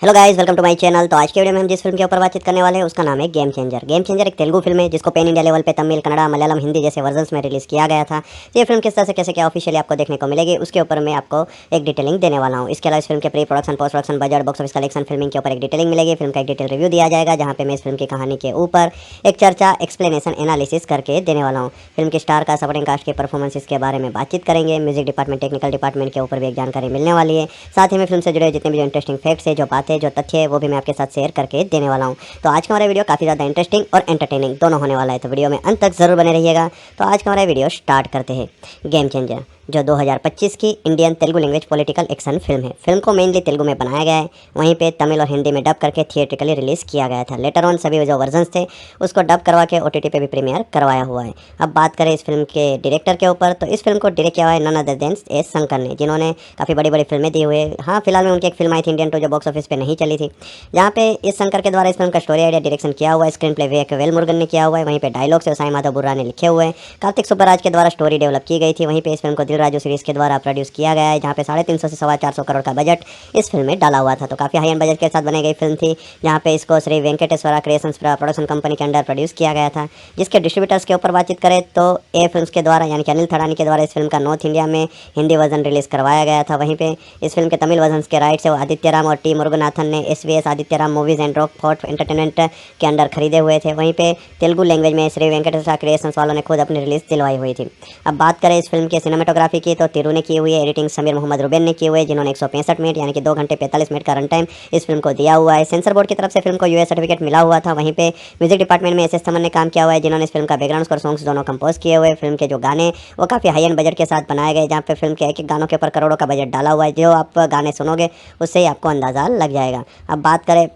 Hello guys, welcome to my channel. तो आज के वीडियो में हम जिस फिल्म के ऊपर बातचीत करने वाले हैं उसका नाम है गेम चेंजर। गेम चेंजर एक तेलुगु फिल्म है जिसको पैन इंडिया लेवल पे तमिल, कन्नड़ा, मलयालम, हिंदी जैसे वर्जन्स में रिलीज किया गया था। तो ये फिल्म किस तरह से कैसे क्या ऑफिशियली आपको देखने को मिलेगी उसके ऊपर मैं आपको एक डिटेलिंग देने वाला हूँ। इसके अलावा इस फिल्म के pre production, post production, budget, box office collection, filming के ऊपर एक डिटेलिंग मिलेगी। फिल्म का एक डिटेल रिव्यू दिया जाएगा जहाँ पे मैं इस फिल्म की कहानी के ऊपर एक चर्चा, एक्सप्लेनेशन, एनालिसिस करके देने वाला हूँ। फिल्म की स्टार का, सपोर्टिंग कास्ट के परफॉर्मेंसेस के बारे में बातचीत करेंगे। म्यूजिक डिपार्टमेंट, टेक्निकल डिपार्टमेंट के ऊपर भी एक जानकारी मिलने वाली है। साथ ही में फिल्म से जुड़े जितने भी जो इंटरेस्टिंग फैक्ट्स है, जो बातें, जो तथ्य है, वो भी मैं आपके साथ शेयर करके देने वाला हूं। तो आज का हमारा वीडियो काफ़ी ज़्यादा इंटरेस्टिंग और एंटरटेनिंग दोनों होने वाला है, तो वीडियो में अंत तक जरूर बने रहिएगा। तो आज का हमारा वीडियो स्टार्ट करते हैं। गेम चेंजर जो 2025 की Indian Telugu language political action film है। फिल्म को मेनली तेलुगु में बनाया गया है, वहीं पे तमिल और हिंदी में डब करके थिएट्रिकली रिलीज़ किया गया था। लेटर ऑन सभी जो वर्जन्स थे उसको डब करवा के OTT पे भी प्रीमियर करवाया हुआ है। अब बात करें इस फिल्म के डायरेक्टर के ऊपर, तो इस फिल्म को डायरेक्ट किया हुआ है none other than S Shankar ने, जिन्होंने काफ़ी बड़ी बड़ी फिल्में दी हुई है। हाँ, फिलहाल में उनकी एक फिल्म आई थी इंडियन 2 जो बॉक्स ऑफिस पे नहीं चली थी, जहाँ पे इस शंकर के द्वारा इस फिल्म का स्टोरी आइडिया डायरेक्शन किया हुआ है। स्क्रीन प्ले विवेक वेल मुरुगन ने किया हुआ है, वहीं पे डायलॉग्स साई माधव बुर्रा ने लिखे हुए हैं। कार्तिक सुब्बराज के द्वारा स्टोरी डेवलप की गई थी। वहीं पे इस फिल्म को दिल राजू सीरीज के द्वारा प्रोड्यूस किया गया है, जहाँ पे 350 से 450 करोड़ का बजट इस फिल्म में डाला हुआ था। तो काफ़ी हाई एंड बजट के साथ बनाई गई फिल्म थी, जहाँ पे इसको Shri Venkateswara creations production company के अंडर प्रोड्यूस किया गया था। जिसके डिस्ट्रीब्यूटर्स के ऊपर बातचीत करें तो ए फिल्म्स के द्वारा यानी कि अनिल थड़ानी के द्वारा इस फिल्म का नॉर्थ इंडिया में हिंदी वर्जन रिलीज करवाया गया था। वहीं पे इस फिल्म के तमिल वर्जन के राइट्स है आदित्य राम और टी मुरुगनाथन ने SVS Aditya Ram movies and rock fort entertainment के अंडर खरीदे हुए थे। वहीं पे तेलुगु लैंग्वेज में श्री वेंकटेश्वरा क्रिएशंस वालों ने खुद अपनी रिलीज दिलवाई हुई थी। अब बात करें इस फिल्म की सिनेमाटोग्राफी की, तो तिरु ने की हुई है, एडिटिंग समीर मोहम्मद रुबेन ने की हुई है, जिन्होंने 165 मिनट यानी कि 2 घंटे 45 मिनट का रन टाइम इस फिल्म को दिया हुआ है। सेंसर बोर्ड की तरफ से फिल्म को US सर्टिफिकेट मिला हुआ था। वहीं पे म्यूजिक डिपार्टमेंट में SS थमन ने काम किया हुआ है, जिन्होंने इस फिल्म का बैकग्राउंड स्कोर सॉन्ग्स दोनों कंपोज किए हुए। फिल्म के जो गाने वो काफ़ी हाई एंड बजट के साथ बनाए गए, जहाँ पे फिल्म के एक एक गानों के ऊपर करोड़ों का बजट डाला हुआ है। जो आप गाने सुनोगे उससे ही आपको अंदाज़ा लग जाएगा। अब बात करें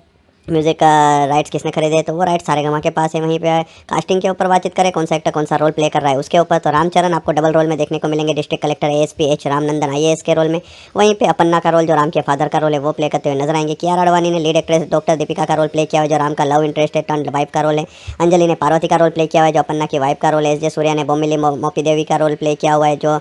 म्यूजिक राइट्स किसने खरीदे, तो वो राइट्स सारेगामा के पास है। वहीं पे कास्टिंग के ऊपर बातचीत करें, कौन सा एक्टर कौन सा रोल प्ले कर रहा है उसके ऊपर, तो रामचरण आपको डबल रोल में देखने को मिलेंगे, district collector ASP H Ramnandan IAS के रोल में। वहीं पे अपन्ना का रोल जो राम के फादर का रोल है वो प्ले करते हुए नजर आएंगे। कियारा अडवाणी ने लीड एक्ट्रेस डॉक्टर दीपिका का रोल प्ले किया हुआ, जो राम का लव इंटरेस्ट है, टर्न वाइफ का रोल है। अंजलि ने पार्वती का रोल प्ले किया हुआ है, जो अपन्ना की वाइफ का रोल है। SJ सूर्या ने बोमिली मोपी देवी का रोल प्ले किया हुआ है, जो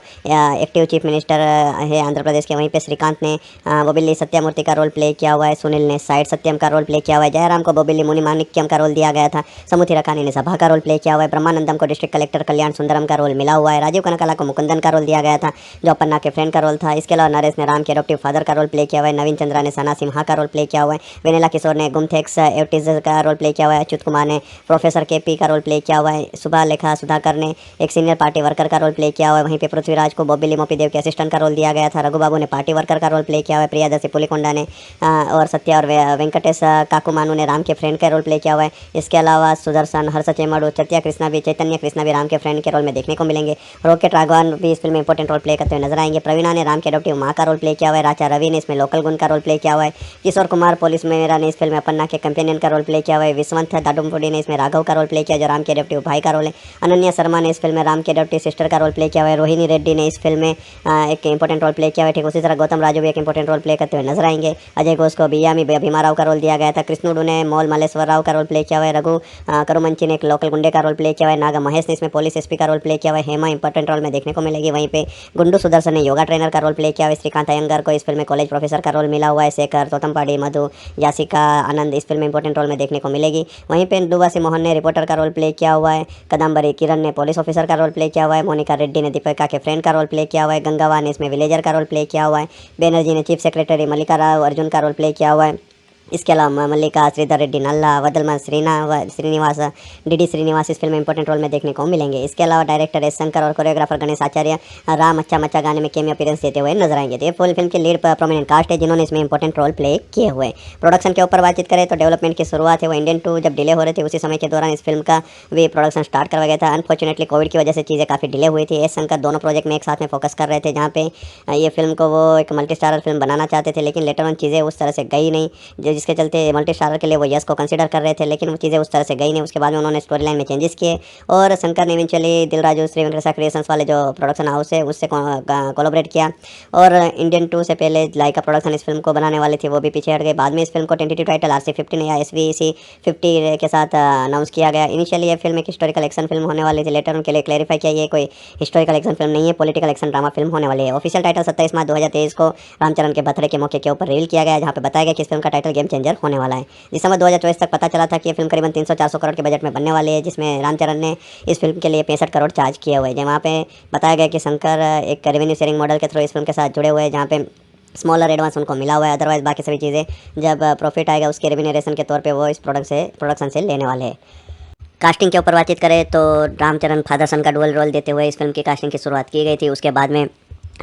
एक्टिव चीफ मिनिस्टर है आंध्र प्रदेश के। वहीं पे श्रीकांत ने बोबिली सत्यमूर्ति का रोल प्ले किया हुआ है। सुनील ने साइड सत्यम का रोल प्ले किया हुआ है। जयराम को बोबिली मुनि माणिक्यम का रोल दिया गया था। समुथी रकानी ने सभा का रोल प्ले किया हुआ है। ब्रह्मानंदम को डिस्ट्रिक्ट कलेक्टर कल्याण सुंदरम का रोल मिला हुआ है। राजीव कनकाला को मुकुंदन का रोल दिया गया था, जो अपन्ना के फ्रेंड का रोल था। इसके अलावा नरेश ने राम के एडॉप्टिव फादर का रोल प्ले किया हुआ है। नवीन चंद्रा ने सना सिम्हा का रोल प्ले किया हुआ है। वेनेला किशोर ने गुमथेक्स एवटिज का रोल प्ले किया हुआ है। अच्युत कुमार ने प्रोफेसर KP का रोल प्ले किया हुआ है। सुबह लेखा सुधाकर ने एक सीनियर पार्टी वर्कर का रोल प्ले किया हुआ है। वहीं पे पृथ्वीराज को बोबिली मोपी देव के असिस्टेंट का रोल दिया गया था। रघु बाबू ने पार्टी वर्कर का रोल प्ले किया हुआ है। प्रियादर्शी पुलिकोंडा ने और सत्या और वेंकटेश काकुमानु ने राम के फ्रेंड का रोल प्ले किया हुआ है। इसके अलावा सुदर्शन, हर्ष चेमड़ू, चैतन्य कृष्णा भी राम के फ्रेंड के रोल में देखने को मिलेंगे। रॉकेट राघवन भी इस फिल्म में इंपॉर्टेंट रोल प्ले करते हुए नजर आएंगे। प्रवीणा ने राम के एडॉप्टिव माँ का रोल प्ले किया हुआ है। राचा रवि ने इसमें लोकल गुण का रोल प्ले किया हुआ है। किशोर कुमार पुलिस मेरा ने इस फिल्म में अपन्ना के कंपेनियन का रोल प्ले किया हुआ है। विश्वंत दाडुमपुडी ने इसमें राघव का रोल प्ले किया, जो राम के एडॉप्टिव भाई का रोल है। अनन्या शर्मा ने इस फिल्म में राम के एडॉप्टिव सिस्टर का रोल प्ले किया हुआ है। रोहिणी रेड्डी ने इस फिल्म में एक इंपॉर्टेंट रोल प्ले किया हुआ है। ठीक उसी तरह गौतम राजू भी एक इंपॉर्टेंट रोल प्ले करते हुए नजर आएंगे। अजय घोष को बियामी भीमा राव का रोल दिया गया था। कृष्णुडू ने मोल मल्लेश्वर राव का रोल प्ले किया हुआ है। रघु करुमंची ने एक लोकल गुंडे का रोल प्ले किया हुआ है। नागा महेश ने इसमें पुलिस SP का रोल प्ले किया हुआ है। हेमा इंपॉर्टेंट रोल में देखने को मिलेगी। वहीं पे गुंडू सुदर्शन ने योगा ट्रेनर का रोल प्ले किया हुआ है। श्रीकांत अयंगर को इस फिल्म में कॉलेज प्रोफेसर का रोल मिला हुआ है। शेखर तोतमपाड़ी, मधु, यासिका आनंद इस फिल्म में इंपॉर्टेंट रोल में देखने को मिलेगी। वहीं पे दुबासी मोहन ने रिपोर्टर का रोल प्ले किया हुआ है। कदम्बरी किरण ने पुलिस ऑफिसर का रोल प्ले किया हुआ है। मोनिका रेड्डी ने दीपिका के फ्रेंड का रोल प्ले किया हुआ है। गंगावा ने इसमें विलेजर का रोल प्ले किया हुआ है। बैनर्जी ने चीफ सेक्रेटरी मल्लिका राव अर्जुन का रोल प्ले किया हुआ है। इसके अलावा मल्लिका, श्रीधर रेड्डी नल्ला, वदलमा श्रीनिवास, DD श्रीनिवास इस फिल्म में इंपॉर्टेंट रोल में देखने को मिलेंगे। इसके अलावा डायरेक्टर एस शंकर और कोरियोग्राफर गणेश आचार्य राम अच्छा मच्चा गाने में कैमियो अपीयरेंस देते हुए नजर आएंगे। तो ये फुल फिल्म की लीड प्रोमिनेंट कास्ट है, जिन्होंने इसमें इंपॉर्टेंट रोल प्ले किए हुए। प्रोडक्शन के ऊपर बातचीत करें तो डेवलपमेंट की शुरुआत है वो इंडियन 2 जब डिले हो रहे थे, उसी समय के दौरान इस फिल्म का भी प्रोडक्शन स्टार्ट करवाया गया था। अनफॉर्चुनेटली कोविड की वजह से चीज़ें काफ़ी डिले हुई थी। एस शंकर दोनों प्रोजेक्ट में एक साथ में फोकस कर रहे थे, जहाँ पे ये फिल्म को वो एक मल्टी स्टारर फिल्म बनाना चाहते थे, लेकिन लेटर ऑन चीज़ें उस तरह से गई नहीं, जिसके चलते मल्टी स्टारर के लिए वो यस को कंसीडर कर रहे थे, लेकिन वो चीज़ें उस तरह से गई नहीं। उसके बाद में उन्होंने स्टोरी लाइन में चेंजेस किए और शंकर ने इवेंचुअली दिल राजू श्री वेंकटेश्वरा क्रिएशंस वाले जो प्रोडक्शन हाउस है उससे कोलैबोरेट किया और इंडियन 2 से पहले लाइका प्रोडक्शन इस फिल्म को बनाने वाले थे, वो भी पीछे हट गए। बाद में इस फिल्म को टेंटेटिव टाइटल RC-15 या SVC 50 के साथ अनाउंस किया गया। इनिशियली ये फिल्म एक हिस्टोरिकल एक्शन फिल्म होने वाली थी, लेटर उनके लिए क्लैरिफाई किया ये कोई हिस्टोरिकल एक्शन फिल्म नहीं है, पॉलिटिकल एक्शन ड्रामा फिल्म होने वाली है। ऑफिशियल टाइटल 27 मार्च 2023 को रामचरण के बर्थडे के मौके के ऊपर रिवील किया गया, जहाँ पे बताया गया कि इस फिल्म का टाइटल गेम गेम चेंजर होने वाला है। दिसंबर 2024 तक पता चला था कि ये फिल्म करीबन 300-400 करोड़ के बजट में बनने वाली है, जिसमें रामचरण ने इस फिल्म के लिए 65 करोड़ चार्ज किए हुए हैं। वहाँ पे बताया गया कि शंकर एक रेवेन्यू शेयरिंग मॉडल के थ्रू इस फिल्म के साथ जुड़े हुए हैं, जहाँ पे स्मॉलर एडवांस उनको मिला हुआ है। अदरवाइज बाकी सभी चीज़ें जब प्रॉफिट आएगा उसके रेवेन्यूरेशन के तौर पे वो इस प्रोडक्शन से लेने वाले हैं। कास्टिंग के ऊपर बातचीत करें तो रामचरण फादर सन का डुअल रोल देते हुए इस फिल्म की कास्टिंग की शुरुआत की गई थी। उसके बाद में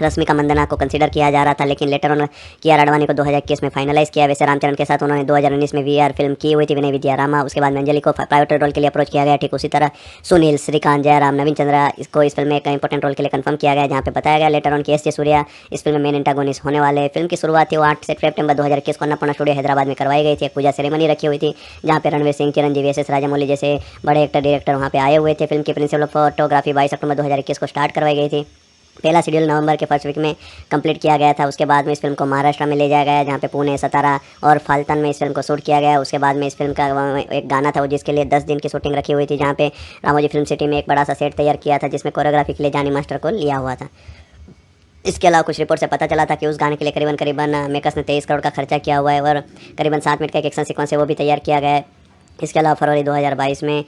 रश्मिका मंदाना को कंसीडर किया जा रहा था, लेकिन लेटर ऑन कियारा आडवाणी को 2021 में फाइनलाइज किया। वैसे रामचरण के साथ उन्होंने 2019 में वीआर फिल्म की हुई थी विनय विद्या रामा। उसके बाद में अंजलि को प्राइवेट रोल के लिए अप्रोच किया गया। ठीक उसी तरह सुनील, श्रीकांत, जयराम, नवीन चंद्रा इसको इस फिल्म में एक इंपॉर्टेंट रोल के लिए कंफर्म किया गया, जहाँ पे बताया गया लेटर ऑन कि एस जे सूर्या इस फिल्म में मेन एंटागोनिस्ट होने वाले। फिल्म की शुरुआत थी वो 8 सितंबर 2021 को अन्नपूर्णा स्टूडियो हैदराबाद में करवाई गई थी। एक पूजा सेरेमनी रखी हुई थी, जहाँ पे रणवीर सिंह, चिरंजीवी, एस राजामौली जैसे बड़े एक्टर डायरेक्टर वहाँ पे आए हुए थे। फिल्म की प्रिंसिपल फोटोग्राफी 22 अक्टूबर 2021 को स्टार्ट करवाई गई थी। पहला शेड्यूल नवंबर के फर्स्ट वीक में कंप्लीट किया गया था। उसके बाद में इस फिल्म को महाराष्ट्र में ले जाया गया, जहाँ पे पुणे, सतारा और फाल्टन में इस फिल्म को शूट किया गया। उसके बाद में इस फिल्म का एक गाना था वो जिसके लिए 10 दिन की शूटिंग रखी हुई थी, जहाँ पे रामोजी फिल्म सिटी में एक बड़ा सा सेट तैयार किया था, जिसमें कोरियोग्राफी के लिए जानी मास्टर को लिया हुआ था। इसके अलावा कुछ रिपोर्ट से पता चला था कि उस गाने के लिए करीबन मेकर्स ने 23 करोड़ का खर्चा किया हुआ है और करीबन 7 मिनट का एक एक्शन सीक्वेंस है वो भी तैयार किया गया है। इसके अलावा फरवरी 2022 में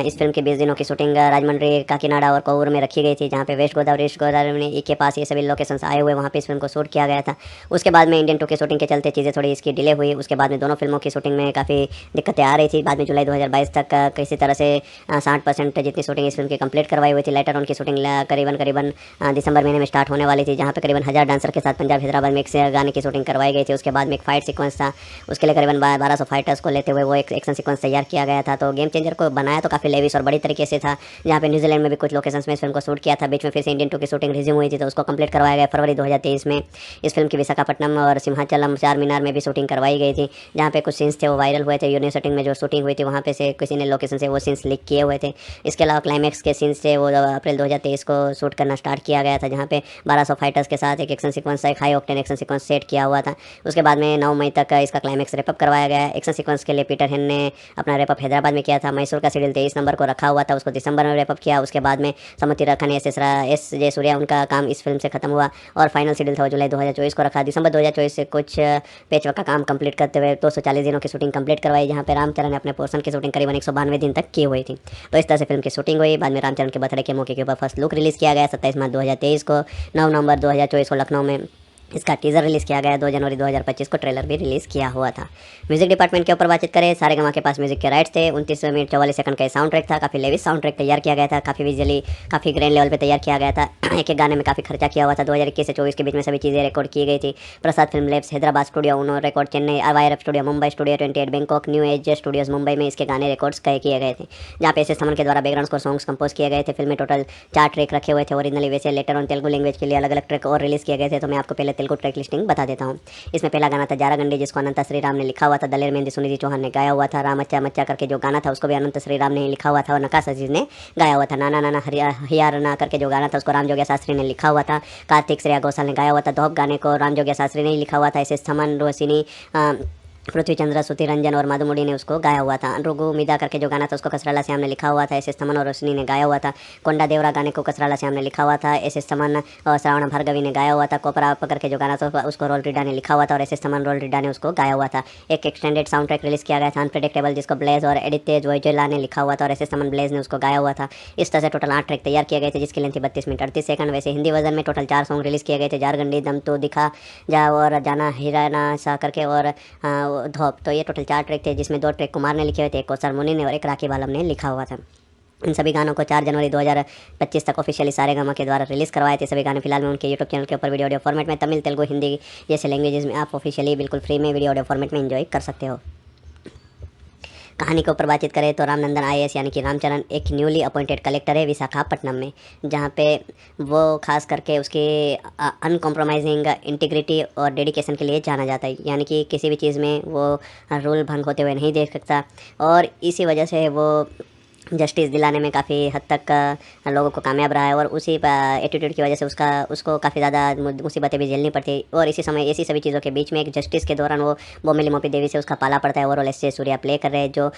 इस फिल्म के 20 दिनों की शूटिंग राजमंड्री, काकीनाडा और कोवूर में रखी गई थी, जहाँ पे वेस्ट गोदावरी में के पास ये सभी लोकेशंस आए हुए वहाँ पे इस फिल्म को शूट किया गया था। उसके बाद में इंडियन 2 की शूटिंग के चलते चीज़ें थोड़ी इसकी डिले हुई। उसके बाद में दोनों फिल्मों की शूटिंग में काफ़ी दिक्कतें आ रही थी। बाद में जुलाई 2022 तक किसी तरह से 60% जितनी शूटिंग इस फिल्म की कंप्लीट करवाई हुई थी। लेटर उनकी शूटिंग करीबन दिसंबर महीने में स्टार्ट होने वाली थी, जहाँ पे करीबन 1000 डांसर के साथ पंजाब हैदराबाद में एक गाने की शूटिंग करवाई गई थी। उसके बाद में एक फाइट सीक्वेंस था, उसके लिए करीबन 1200 फाइटर्स को लेते हुए वो एक एक्शन सीक्वेंस तैयार किया गया था। तो गेम चेंजर को बनाया तो काफ़ी लेविश और बड़ी तरीके से था, जहाँ पे न्यूजीलैंड में भी कुछ लोकेशंस में इस फिल्म को शूट किया था। बीच में फिर से इंडियन 2 की शूटिंग रिज्यूम हुई थी, तो उसको कंप्लीट करवाया गया फरवरी 2023 में। इस फिल्म की विशाखापट्टनम और सिंहाचलम, चार मीनार में भी शूटिंग करवाई गई थी, जहाँ पे कुछ सीन्स थे वो वायरल हुए थे। यूनिवर्सिटी में जो शूटिंग हुई थी वहाँ पे से किसी ने लोकेशन से वो सीन्स लीक किए हुए थे। इसके अलावा क्लाइमैक्स के सीन्स थे वो अप्रैल 2023 को शूट करना स्टार्ट किया गया था, जहाँ पे 1200 फाइटर्स के साथ एक एक्शन सीक्वेंस, एक high octane action sequence set किया हुआ था। उसके बाद में 9 मई तक इसका क्लाइमैक्स रेपअप करवाया गया। एक्शन सीक्वेंस के लिए पीटर हेन ने अपना रेपअप हैदराबाद में किया था। मैसूर का शेड्यूल 23 नंबर को रखा हुआ था, उसको दिसंबर में रेपअप किया। उसके बाद में समुद्री रखा ने एस जे सूर्या उनका काम इस फिल्म से खत्म हुआ और फाइनल शेड्यूल था वो जुलाई 2024 को रखा। दिसंबर 2024 से कुछ पेचवर्क का काम कंप्लीट करते हुए 240 दिनों की शूटिंग कंप्लीट करवाई, जहाँ पे रामचरण ने अपने पोर्शन की शूटिंग करीबन 192 दिन तक की हुई थी। तो इस तरह से फिल्म की शूटिंग हुई। बाद में रामचरण के बर्थडे के मौके के ऊपर फर्स्ट लुक रिलीज़ किया गया 27 मार्च 2023 को। 9 नवंबर 2024 को लखनऊ में इसका टीज़र रिलीज़ किया गया। 2 जनवरी 2025 को ट्रेलर भी रिलीज़ किया हुआ था। म्यूजिक डिपार्टमेंट के ऊपर बातचीत करें, सारेगामा के पास म्यूजिक के राइट्स थे। 29 मिनट 44 सेकंड का साउंड ट्रैक था। काफ़ी लेविश साउंड ट्रैक तैयार किया गया था, काफ़ी विजुअली काफ़ी ग्रैंड लेवल पे तैयार किया गया था। एक एक गाने में काफ़ी खर्चा किया हुआ था। 2021 से 24 के बीच में सभी चीज़ें रिकॉर्ड की गई थी। Prasad film labs Hyderabad studio, uno record Chennai, YRF studio Mumbai, studio 28 Bangkok, new age studios Mumbai में इसके गाने रिकॉर्ड्स किए गए थे, जहाँ पे एस समन के द्वारा बैकग्राउंड को सॉन्ग्स कंपोज किए गए थे। फिल्म में टोटल 4 ट्रैक रखे हुए थे ओरिजिनली। वैसे लेटर ऑन तेलुगु लैंग्वेज के लिए अलग अलग ट्रैक और रिलीज़ किए गए थे, तो मैं आपको पहले तेलुगु ट्रैक लिस्टिंग बता देता हूँ। इसमें पहला गाना था जारागंडी, जिसको अनंत श्रीराम ने लिखा हुआ था। दलेर मेहंदी सुनिधि चौहान ने गाया हुआ था। राम अच्छा मच्चा करके जो गाना था उसको भी अनंत श्रीराम ने लिखा हुआ था और नकाश अजीज ने गाया हुआ था। नाना नाना हियारना करके जो गाना था उसको राम जोगिया शास्त्री ने लिखा हुआ था। कार्तिक श्रेया घोषाल ने गाया हुआ था। धोप गाने को राम जोगिया शास्त्री ने लिखा हुआ था। ऐसे समन रोशिनी, पृथ्वी चंद्र, सुति रंजन और माधुमुडी ने उसको गाया हुआ था। अनुरुगु मिदा करके जो गाना था उसको कसराला श्याम ने लिखा हुआ था। एस तमन और रोशनी ने गाया हुआ था। कोंडा देवरा गाने को कसराला श्याम ने लिखा हुआ था। एस तमन और श्रावण भार्गवी ने गाया हुआ था। कोपरा करके जो गाना था उसको रोल रिडा ने लिखा हुआ था और एस तमन रोल रिडा ने उसको गाया हुआ था। एक एक्सटेंडेड साउंड ट्रैक रिलीज किया गया था अनप्रेडिक्टेबल, जिसको ब्लेज और एडितेज वोइजेला ने लिखा हुआ था और एस तमन ब्लेज ने उसको गाया हुआ था। इस तरह से टोटल 8 ट्रैक तैयार किए गए थे, जिसकी लेंथ 32 मिनट 38 सेकंड। वैसे हिंदी वर्जन में टोटल 4 सॉन्ग रिलीज किए गए थे, जारगंडी, दम तो दिखा जा और जाना हिराना सा करके और धोप। तो ये टोटल 4 ट्रैक थे, जिसमें 2 ट्रैक कुमार ने लिखे हुए थे, एक कौशल मुनि ने और एक राखी बालम ने लिखा हुआ था। इन सभी गानों को 4 जनवरी 2025 तक ऑफिशियली सारेगामा के द्वारा रिलीज़ करवाए थे। सभी गाने फिलहाल में उनके यूट्यूब चैनल के ऊपर वीडियो ऑडियो फॉर्मेट में तमिल, तेलुगु, हिंदी जैसे लैंग्वेजेस में आप ऑफिशियली बिल्कुल फ्री में वीडियो ऑडियो फॉर्मेट में एंजॉय कर सकते हो। कहानी के ऊपर बातचीत करें तो रामनंदन आईएएस यानी कि रामचरण एक न्यूली अपॉइंटेड कलेक्टर है विशाखापट्टनम में, जहाँ पे वो खास करके उसके अनकॉम्प्रोमाइजिंग इंटीग्रिटी और डेडिकेशन के लिए जाना जाता है। यानी कि किसी भी चीज़ में वो रूल भंग होते हुए नहीं देख सकता और इसी वजह से वो जस्टिस दिलाने में काफ़ी हद तक लोगों को कामयाब रहा है और उसी एटीट्यूड की वजह से उसको काफ़ी ज़्यादा मुसीबतें भी झेलनी पड़ती और इसी समय इसी सभी चीज़ों के बीच में एक जस्टिस के दौरान वो बोमिली मोपी देवी से उसका पाला पड़ता है। ओवरऑल एस जे सूर्या प्ले कर रहे हैं जो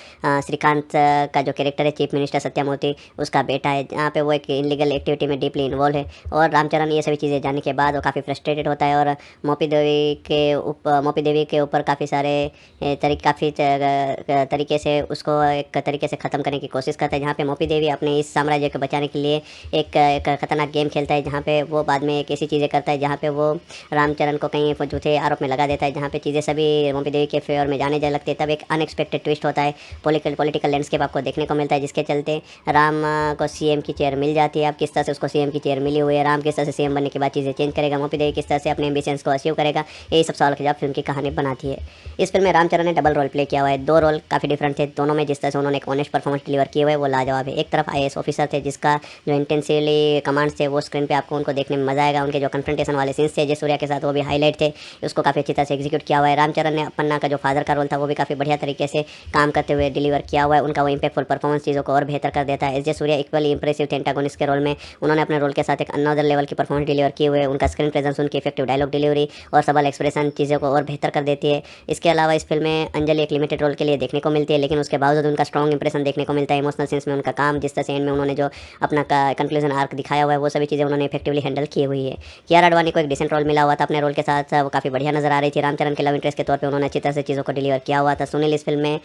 श्रीकांत का जो कैरेक्टर है चीफ मिनिस्टर सत्यामूर्ति उसका बेटा है, जहाँ पे वो एक इलीगल एक्टिविटी में डीपली इन्वॉल्व है और रामचरण ये सभी चीज़ें जानने के बाद वो काफ़ी फ्रस्ट्रेटेड होता है और मोपी देवी के ऊपर काफ़ी सारे तरीके से उसको एक तरीके से ख़त्म करने की कोशिश करता है, जहाँ पे मोपी देवी अपने इस साम्राज्य को बचाने के लिए एक खतरनाक गेम खेलता है, जहाँ पे वो बाद में एक ऐसी चीज़ें करता है जहाँ पे वो रामचरण को कहीं झूठे आरोप में लगा देता है, जहाँ पे चीज़ें सभी मोपी देवी के फेवर में जाने लगती है। तब एक अनएक्सपेक्टेड ट्विस्ट होता है, पॉलिटिकल लैंडस्केप आपको देखने को मिलता है, जिसके चलते राम को सीएम की चेयर मिल जाती है। अब किस तरह से उसको सीएम की चेयर मिली हुई है, राम किस तरह से सीएम बनने के बाद चीज़ें चेंज करेगा, मोपी देवी किस तरह से अपने एम्बिशंस को अचीव करेगा, यही सब सवाल के जवाब फिल्म की कहानी बनाती है। इस फिल्म में रामचरण ने डबल रोल प्ले किया हुआ है, दो रोल काफ़ी डिफरेंट थे, दोनों में जिस तरह से उन्होंने एक ऑनेस्ट परफॉर्मेंस डिलीवर किए हुए है वो लाजवाब है। एक तरफ आईएएस ऑफिसर थे जिसका जो इंटेंसिवली कमांड्स थे वो स्क्रीन पे आपको उनको देखने में मजा आएगा, उनके जो कन्फ्रंटेशन वाले सीन्स थे जय सूर्या के साथ वो भी हाईलाइट थे, उसको काफ़ी अच्छी तरह से एग्जीक्यूट किया हुआ है। रामचरण ने पन्ना का जो फादर का रोल था वो भी काफ़ी बढ़िया तरीके से काम करते हुए डिलीवर किया हुआ है, उनका वो इंपैक्टफुल परफॉर्मेंस चीज़ों को और बेहतर कर देता है। एस जे सूर्या इक्वली इंप्रेसिव थे एंटागोनिस्ट के रोल में, उन्होंने अपने रोल के साथ एक अनदर लेवल की परफॉर्मेंस डिलीवर किए हुए, उनका स्क्रीन प्रेजेंस, उनकी इफेक्टिव डायलॉग डिलीवरी और सबल एक्सप्रेशन चीज़ों को और बेहतर कर देती है। इसके अलावा इस फिल्म में अंजलि एक लिमिटेड रोल के लिए देखने को मिलती है, लेकिन उसके बावजूद उनका स्ट्रॉन्ग इंप्रेशन देखने को मिलता है। इमोशनल सीन्स में उनका काम, जिस तरह से एंड में उन्होंने जो अपना कंक्लूजन आर्क दिखाया हुआ है वो सभी चीज़ें उन्होंने इफेक्टिवली हैंडल की हुई है। कियारा आडवाणी को एक डिसेंट रोल मिला हुआ था, अपने रोल के साथ वो काफ़ी बढ़िया नजर आ रही थी। रामचरण के लव इंटरेस्ट के तौर पे उन्होंने अच्छी तरह से चीज़ों को डिलीवर किया हुआ था। सुनील इस फिल्म में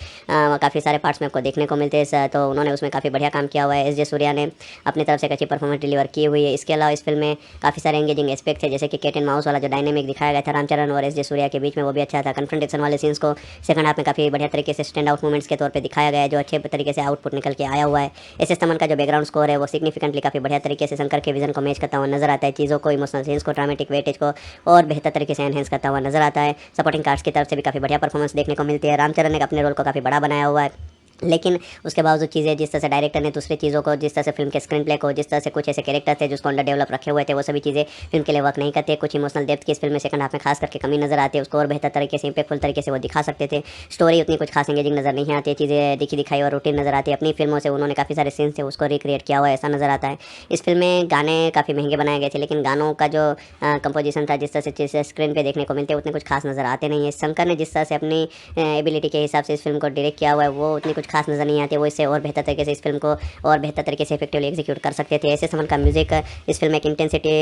काफ़ी सारे पार्ट्स में आपको देखने को मिलते हैं, तो उन्होंने उसमें काफ़ी बढ़िया काम किया हुआ है। एस जे सूर्या ने अपनी तरफ से एक अच्छी परफॉर्मेंस डिलीवर की हुई है। इसके अलावा इस फिल्म में काफ़ी सारे एंगेजिंग एस्पेक्ट थे, जैसे कि कैट एंड माउस वाला जो डायनेमिक दिखाया गया था रामचरण और एस जे सूर्या के बीच में वो भी अच्छा था। कन्फ्रंटेशन वाले सीन्स को सेकंड हाफ में काफ़ी बढ़िया तरीके से स्टैंड आउट मूवमेंट्स के तौर पर दिखाया गया है, जो अच्छे तरीके से आउटपुट निकल के आया हुआ है। एस एस तमन का जो बैकग्राउंड स्कोर है वो सिग्निफिकेंटली काफ़ी बढ़िया तरीके से शंकर के विजन को मैच करता हुआ नजर आता है, चीज़ों को, इमोशनल सीन्स को, ड्रामेटिक वेटेज को और बेहतर तरीके से एनहेंस करता हुआ नजर आता है। सपोर्टिंग कास्ट की तरफ से भी काफ़ी बढ़िया परफॉर्मेंस देखने को मिलती है। रामचरण ने अपने रोल को काफ़ी बड़ा बनाया हुआ है, लेकिन उसके बावजूद चीज़ें जिस तरह से डायरेक्टर ने दूसरी चीज़ों को, जिस तरह से फिल्म के स्क्रीन प्ले को, जिस तरह से कुछ ऐसे कैरेक्टर थे जिसको अंडर डेवलप रखे हुए थे, वो सभी चीज़ें फिल्म के लिए वर्क नहीं करते। कुछ इमोशनल डेप्थ की इस फिल्म में सेकंड हाफ में खास करके कमी नजर आती है, उसको और बेहतर तरीके से इंपैक्टफुल तरीके से वो दिखा सकते थे। स्टोरी उतनी कुछ खास एंगेजिंग नजर नहीं आती है, चीज़ें दिखी दिखाई और रूटीन नजर आती है। अपनी फिल्मों से उन्होंने काफ़ी सारे सीन्स थे उसको रिक्रिएट किया हुआ है, ऐसा नजर आता है। इस फिल्म में गाने काफ़ी महंगे बनाए गए थे, लेकिन गानों का जो कंपोजिशन था, जिस तरह से चीज़ें स्क्रीन पर देखने को मिलते हैं उतने कुछ खास नजर आते नहीं है। शंकर ने जिस तरह से अपनी एबिलिटी के हिसाब से इस फिल्म को डायरेक्ट किया हुआ है वो उतनी कुछ खास नजर नहीं आती है, वो इससे और बेहतर तरीके से इस फिल्म को और बेहतर तरीके से इफेक्टिवली एग्जीक्यूट कर सकते थे। ऐसे समन का म्यूजिक इस फिल्म में एक इंटेंसिटी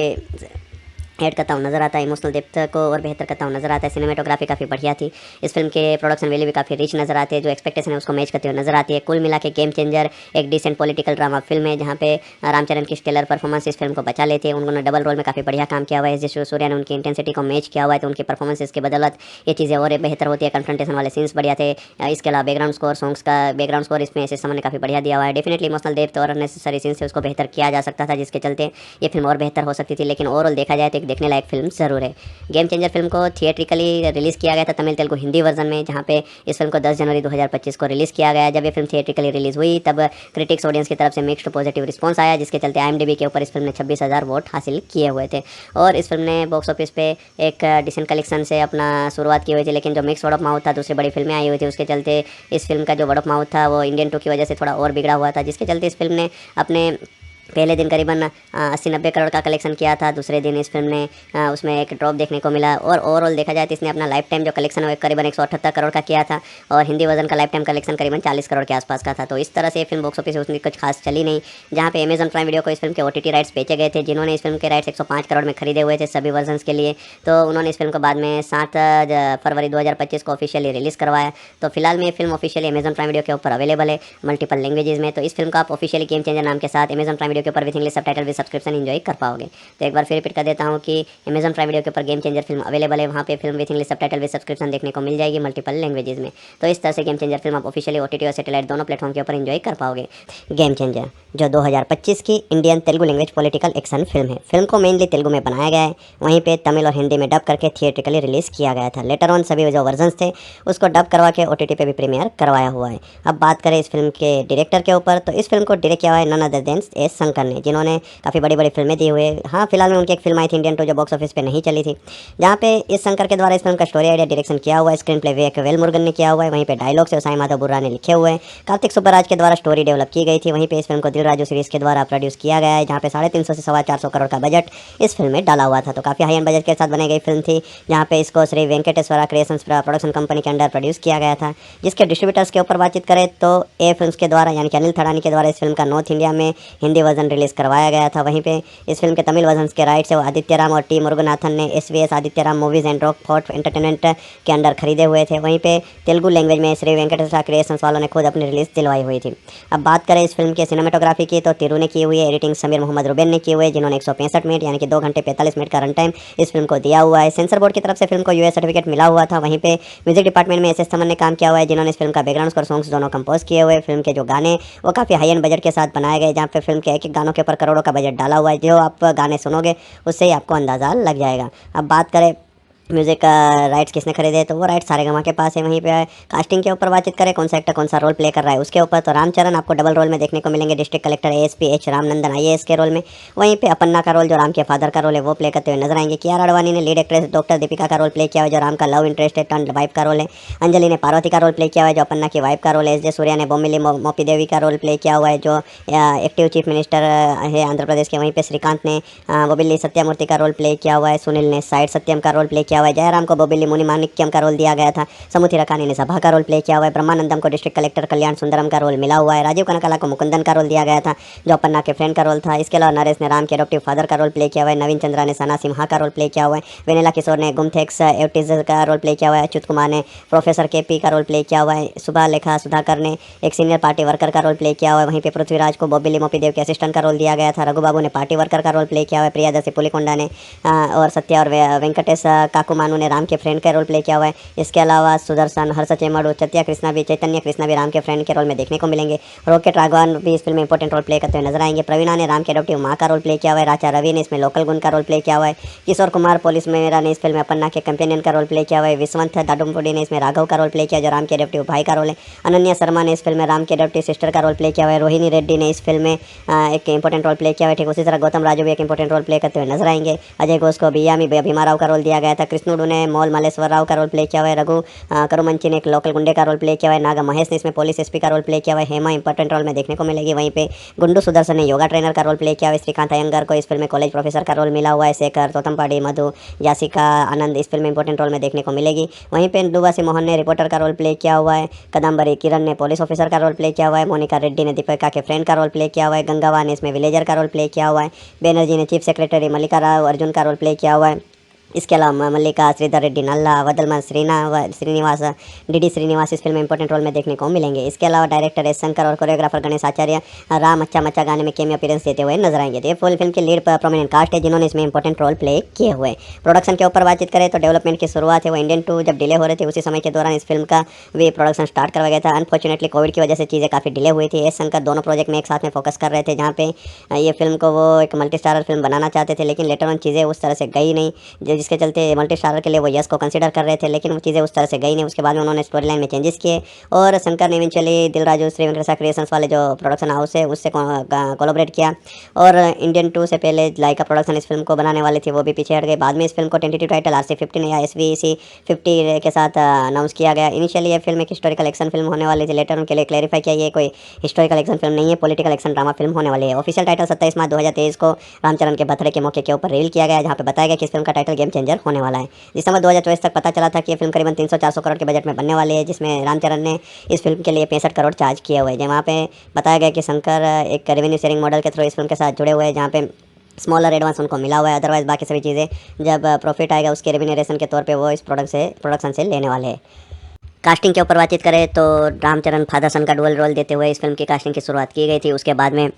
ऐड करता हूँ नजर आता है, इमोशनल डेप्थ को और बेहतर करता हूँ नजर आता है। सिनेमेटोग्राफी काफ़ी बढ़िया थी, इस फिल्म के प्रोडक्शन वैल्यू भी काफ़ी रिच नजर आते हैं, जो एक्सपेक्टेशन है उसको मैच करते हुए नजर आती है। कुल मिला के गेम चेंजर एक डिसेंट पॉलिटिकल ड्रामा फिल्म है, जहाँ पे रामचरण की स्टेलर परफॉर्मेंस इस फिल्म को बचा लेते हैं। उन्होंने डबल रोल में काफ़ी बढ़िया काम किया हुआ है, जैसे सूर्या ने उनकी इंटेंसिटी को मैच किया हुआ है, तो उनकी परफॉर्मेंस की बदौलत ये चीज़ें और बेहतर होती है। कन्फ्रंटेशन वाले सीन्स बढ़िया थे। इसके अलावा बैकग्राउंड स्कोर, सॉन्ग्स का बैकग्राउंड स्कोर इसमें ऐसे समय काफ़ी बढ़िया दिया हुआ है। डेफिनेटली इमोशनल डेप्थ और अननेसेसरी सीन्स से उसको बेहतर किया जा सकता था, जिसके चलते ये फिल्म और बेहतर हो सकती थी, लेकिन ओवरऑल देखा जाए तो एक देखने लायक फिल्म जरूर है। गेम चेंजर फिल्म को थिएट्रिकली रिलीज़ किया गया था तमिल, तेलुगु, हिंदी वर्जन में, जहाँ पे इस फिल्म को 10 जनवरी 2025 को रिलीज़ किया गया। जब ये फिल्म थिएट्रिकली रिलीज़ हुई तब क्रिटिक्स ऑडियंस की तरफ से मिक्स्ड पॉजिटिव रिस्पॉन्स आया, जिसके चलते IMDb के ऊपर इस फिल्म ने 26,000 वोट हासिल किए हुए थे। और इस फिल्म ने बॉक्स ऑफिस पे एक डिसेंट कलेक्शन से अपना शुरुआत की हुई थी, लेकिन जो मिक्स वर्ड ऑफ माउथ था, दूसरी बड़ी फिल्में आई हुई थी, उसके चलते इस फिल्म का जो वर्ड ऑफ माउथ था वो इंडियन 2 की वजह से थोड़ा और बिगड़ा हुआ था, जिसके चलते इस फिल्म ने अपने पहले दिन करीबन 80-90 करोड़ का कलेक्शन किया था। दूसरे दिन इस फिल्म ने उसमें एक ड्रॉप देखने को मिला, और ओवरऑल देखा जाए तो इसने अपना लाइफ टाइम जो कलेक्शन है वो करीबन 178 करोड़ का किया था, और हिंदी वर्जन का लाइफ टाइम कलेक्शन करीबन 40 करोड़ के आसपास का था। तो इस तरह से फिल्म बॉक्स ऑफिस उसमें कुछ खास चली नहीं। जहाँ पे अमेजन प्राइम वीडियो को इस फिल्म के OTT राइट्स बेचे गए थे, जिन्होंने इस फिल्म के राइट्स 105 करोड़ में खरीदे हुए थे सभी वर्जन के लिए, तो उन्होंने इस फिल्म को बाद में 7 फरवरी 2025 को ऑफिशियली रिलीज़ करवाया। तो फिलहाल में ये film officially Amazon prime video के ऊपर अवेलेबल है मल्टीपल लैंग्वेजेस में। तो इस फिल्म का आप ऑफिशियली गेम चेंजर नाम के साथ अमेजन प्राइम वीडियो के ऊपर विथ इंग्लिश सबटाइटल भी सब्सक्रिप्शन एंजॉय कर पाओगे। तो एक बार फिर रिपीट कर देता हूँ कि अमेजन प्राइम वीडियो के ऊपर गेम चेंजर फिल्म अवेलेबल है, वहाँ पे फिल्म विथ इंग्लिश सबटाइटल भी सब्सक्रिप्शन देखने को मिल जाएगी मल्टीपल लैंग्वेजेस में। तो इस तरह से गेम चेंजर फिल्म आप ऑफिशियली OTT और सैटेलाइट दोनों प्लेटफॉर्म के ऊपर एंजॉय कर पाओगे। गेम चेंजर जो 2025 की Indian Telugu language political action film है। फिल्म को मेनली तेलुगु में बनाया गया है, वहीं पे तमिल और हिंदी में डब करके थिएट्रिकली रिलीज़ किया गया था। लेटर ऑन सभी जो वर्जन्स थे उसको डब करवा के OTT पे भी प्रीमियर करवाया हुआ है। अब बात करें इस फिल्म के डायरेक्टर के ऊपर, तो इस फिल्म को डायरेक्ट किया हुआ है none other than S Shankar ने, जिन्होंने काफ़ी बड़ी बड़ी फिल्में दी हुई है। हाँ, फिलहाल में उनकी एक फिल्म आई थी इंडियन 2 जो बॉक्स ऑफिस पे नहीं चली थी, जहाँ पे इस शंकर के द्वारा इस फिल्म का स्टोरी आइडिया डायरेक्शन किया हुआ है, स्क्रीन प्ले विवेक वेलमुरुगन ने किया हुआ है, वहीं पे डायलॉग से साईं माधव बुर्रा ने लिखे हुए हैं, कार्तिक सुब्बराज के द्वारा स्टोरी डेवलप की गई थी। वहीं पे इस फिल्म को दिल राजू सीरीज के द्वारा प्रोड्यूस किया गया है, जहाँ पे 350 से 450 करोड़ का बजट इस फिल्म में डाला हुआ था। तो काफ़ी हाई एंड बजट के साथ बनाई गई फिल्म थी, जहाँ पे इसको Shri Venkateswara creations production company के अंडर प्रोड्यूस किया गया था। जिसके डिस्ट्रीब्यूटर्स के ऊपर बातचीत करें तो ए फिल्म्स के द्वारा यानी कि अनिल थड़ानी के द्वारा इस फिल्म का नॉर्थ इंडिया में हिंदी वर्जन रिलीज करवाया गया था। वहीं पे इस फिल्म के तमिल वर्जन के राइट्स है वो आदित्य राम और टी मुरुगनाथन ने SVS Aditya Ram movies and rock fort entertainment के अंडर खरीदे हुए थे। वहीं पे तेलुगु लैंग्वेज में श्री वेंकटेश्वरा क्रिएशंस वालों ने खुद अपनी रिलीज दिलवाई हुई थी। अब बात करें इस फिल्म के सिनेमाटोग्राफी की तो तिरु ने की हुई है, एडिटिंग समीर मोहम्मद रुबेन ने की हुई है, जिन्होंने 165 मिनट यानी कि 2 घंटे 45 मिनट का रन टाइम इस फिल्म को दिया हुआ है। सेंसर बोर्ड की तरफ से फिल्म को यूएस सर्टिफिकेट मिला हुआ था। वहीं पे म्यूजिक डिपार्टमेंट में एस थमन ने काम किया हुआ है, जिन्होंने इस फिल्म का बैकग्राउंड और सॉन्ग्स दोनों कंपोज किए हुए। फिल्म के जो गाने वो काफ़ी हाई एंड बजट के साथ बनाए गए, जहाँ पे फिल्म के एक एक गानों के ऊपर करोड़ों का बजट डाला हुआ है। जो आप गाने सुनोगे उससे ही आपको अंदाज़ा लग जाएगा। अब बात करें म्यूजिक राइट्स किसने खरीदे तो वो राइट्स सारेगामा के पास है। वहीं पे कास्टिंग के ऊपर बातचीत करें कौन सा एक्टर कौन सा रोल प्ले कर रहा है उसके ऊपर, तो रामचरण आपको डबल रोल में देखने को मिलेंगे, district collector ASP H Ramnandan IAS के रोल में। वहीं पे अपन्ना का रोल जो राम के फादर का रोल है वो प्ले करते हुए नजर आएंगे। कियारा आडवाणी ने लीड एक्ट्रेस डॉक्टर दीपिका का रोल प्ले किया हुआ है, जो राम का लव इंटरेस्ट है टर्न वाइफ का रोल है। अंजलि ने पार्वती का रोल प्ले किया हुआ है, जो अपन्ना की वाइफ का रोल है। एस जे सूर्या ने बोमिली मोपी देवी का रोल प्ले किया हुआ है, जो एक्टिव चीफ मिनिस्टर है आंध्र प्रदेश के। वहीं पे श्रीकांत ने बोबिली सत्यामूर्ति का रोल प्ले किया हुआ है। सुनील ने साइड सत्यम का रोल प्ले किया हुआ है। जयराम को बोबिली मुनि माणिक्यम का रोल दिया गया था। समुथी रखानी ने सभा का रोल प्ले किया हुआ है। ब्रह्मानंदम को डिस्ट्रिक्ट कलेक्टर कल्याण सुंदरम का रोल मिला हुआ है। राजीव कनकाला को मुकुंदन का रोल दिया गया था, जो अपन्ना के फ्रेंड का रोल था। इसके अलावा नरेश ने राम के एडॉप्टिव फादर का रोल प्ले किया हुआ है। नवीन चंद्रा ने सना सिम्हा का रोल प्ले किया हुआ है। वेनेला किशोर ने गुमथेक्स एवटिज का रोल प्ले किया हुआ है। अच्युत कुमार ने प्रोफेसर केपी का रोल प्ले किया हुआ है। सुबह लेखा सुधाकर ने एक सीनियर पार्टी वर्कर का रोल प्ले किया हुआ है। वहीं पे पृथ्वीराज को बोबिली मोपी देव के असिस्टेंट का रोल दिया गया था। रघु बाबू ने पार्टी वर्कर का रोल प्ले किया हुआ है। प्रियादर्शी पुलिकोंडा ने और सत्या और वेंकटेश काकुमानु ने राम के फ्रेंड का रोल प्ले किया हुआ है। इसके अलावा सुदर्शन हर्ष चेमड़ू चैतन्य कृष्णा भी राम के फ्रेंड के रोल में देखने को मिलेंगे। रॉकेट राघवन भी इस फिल्म में इंपॉर्टेंट रोल प्ले करते हुए नजर आएंगे। प्रवीणा ने राम के एडॉप्टिव माँ का रोल प्ले किया हुआ है। राचा रवि ने इसमें लोकल गुण का रोल प्ले किया हुआ है। किशोर कुमार पुलिस मेरा ने इस फिल्म में अपन्ना के कंपेनियन का रोल प्ले किया हुआ है। विश्वंत दाडुमपुडी ने इसमें राघव का रोल प्ले किया, जो राम के एडॉप्टिव भाई का रोल है। अनन्या शर्मा ने इस फिल्म में राम के एडॉप्टिव सिस्टर का रोल प्ले किया हुआ है। रोहिणी रेड्डी ने इस फिल्म में एक इंपॉर्टेंट रोल प्ले किया हुआ है। ठीक उसी तरह गौतम राजू भी एक इंपॉर्टेंट रोल प्ले करते हुए नजर आएंगे। अजय घोष को बियामी भीमाराव का रोल दिया गया था। कृष्णुडू ने मोल मल्लेश्वर राव का रोल प्ले किया हुआ है। रघु करुमंची ने एक लोकल गुंडे का रोल प्ले किया हुआ है। नागा महेश ने इसमें पुलिस एसपी का रोल प्ले किया हुआ है। हेमा इंपॉर्टेंट रोल में देखने को मिलेगी। वहीं पे गुंडू सुदर्शन ने योगा ट्रेनर का रोल प्ले किया हुआ है। श्रीकांत अयंगर को इस फिल्म में कॉलेज प्रोफेसर का रोल मिला हुआ है। शेखर तोतमपाड़ी मधु यासिका आनंद इस फिल्म में इंपॉर्टेंट रोल में देखने को मिलेगी। वहीं पे दुबासी मोहन ने रिपोर्टर का रोल प्ले किया हुआ है। कदम्बरी किरण ने पुलिस ऑफिसर का रोल प्ले किया हुआ है। मोनिका रेड्डी ने दीपिका के फ्रेंड का रोल प्ले किया हुआ है। गंगावा ने इसमें विलेजर का रोल प्ले किया हुआ है। बैनर्जी ने चीफ सेक्रेटरी मल्लिका राव अर्जुन का रोल प्ले किया हुआ है। इसके अलावा मल्लिका श्रीधर रेड्डी नल्ला वदलमा श्रीनिवास डीडी श्रीनिवास इस फिल्म में इंपॉर्टेंट रोल में देखने को मिलेंगे। इसके अलावा डायरेक्टर एस शंकर और कोरियोग्राफर गणेश आचार्य राम अच्छा मच्चा गाने में केमियो अपीयरेंस देते हुए नजर आएंगे। तो ये फुल फिल्म की लीड प्रोमिनेंट कास्ट है, जिन्होंने इसमें इंपॉर्टेंट रोल प्ले किए हुए। प्रोडक्शन के ऊपर बातचीत करें तो डेवलपमेंट की शुरुआत है वो इंडियन 2 जब डिले हो रहे थे उसी समय के दौरान इस फिल्म का भी प्रोडक्शन स्टार्ट करवाया गया था। अनफॉर्चुनेटली कोविड की वजह से चीज़ें काफ़ी डिले हुई थी। एस शंकर दोनों प्रोजेक्ट में एक साथ में फोकस कर रहे थे, जहाँ पे ये फिल्म को वो एक मल्टी स्टारर फिल्म बनाना चाहते थे, लेकिन लेटर ऑन चीज़ें उस तरह से गई नहीं, जिसके चलते मल्टी स्टारर के लिए वो यस को कंसीडर कर रहे थे, लेकिन वो चीज़ें उस तरह से गई नहीं। उसके बाद में उन्होंने स्टोरी लाइन में चेंजेस किए और शंकर ने इवेंचुअली दिल राजू श्री वेंकटेश्वरा क्रिएशंस वाले जो प्रोडक्शन हाउस है उससे कोलैबोरेट किया और इंडियन 2 से पहले लाइका प्रोडक्शन इस फिल्म को बनाने वाली थी, वो भी पीछे हट गए। बाद में इस फिल्म को टेंटेटिव टाइटल RC-15 या SVC-50 के साथ अनाउंस किया गया। इनिशियली ये फिल्म एक हिस्टोरिकल एक्शन फिल्म होने वाली थी, लेटर उनके लिए क्लैरिफाई किया ये कोई हिस्टोरिकल एक्शन फिल्म नहीं है, पॉलिटिकल एक्शन ड्रामा फिल्म होने वाली है। ऑफिशियल टाइटल 27 मार्च 2023 को रामचरण के बर्थडे के मौके के ऊपर रिवील किया गया, जहाँ पे बताया गया कि इस फिल्म का टाइटल गेम चेंजर होने वाला है। दिसंबर 2024 तक पता चला था कि ये फिल्म करीबन 300-400 करोड़ के बजट में बनने वाली है, जिसमें रामचरण ने इस फिल्म के लिए 65 करोड़ चार्ज किए हुए हैं। वहाँ पे बताया गया कि शंकर एक रेवेन्यू शेयरिंग मॉडल के थ्रू इस फिल्म के साथ जुड़े हुए हैं, जहाँ पे स्मॉलर एडवांस उनको मिला हुआ है। अदरवाइज बाकी सभी चीज़ें जब प्रॉफिट आएगा उसके रेवेन्यूरेशन के तौर पे वो इस प्रोडक्शन से लेने वाले हैं। कास्टिंग के ऊपर बातचीत करें तो रामचरण फादर सन का डुअल रोल देते हुए इस फिल्म की कास्टिंग की शुरुआत की गई थी। उसके बाद में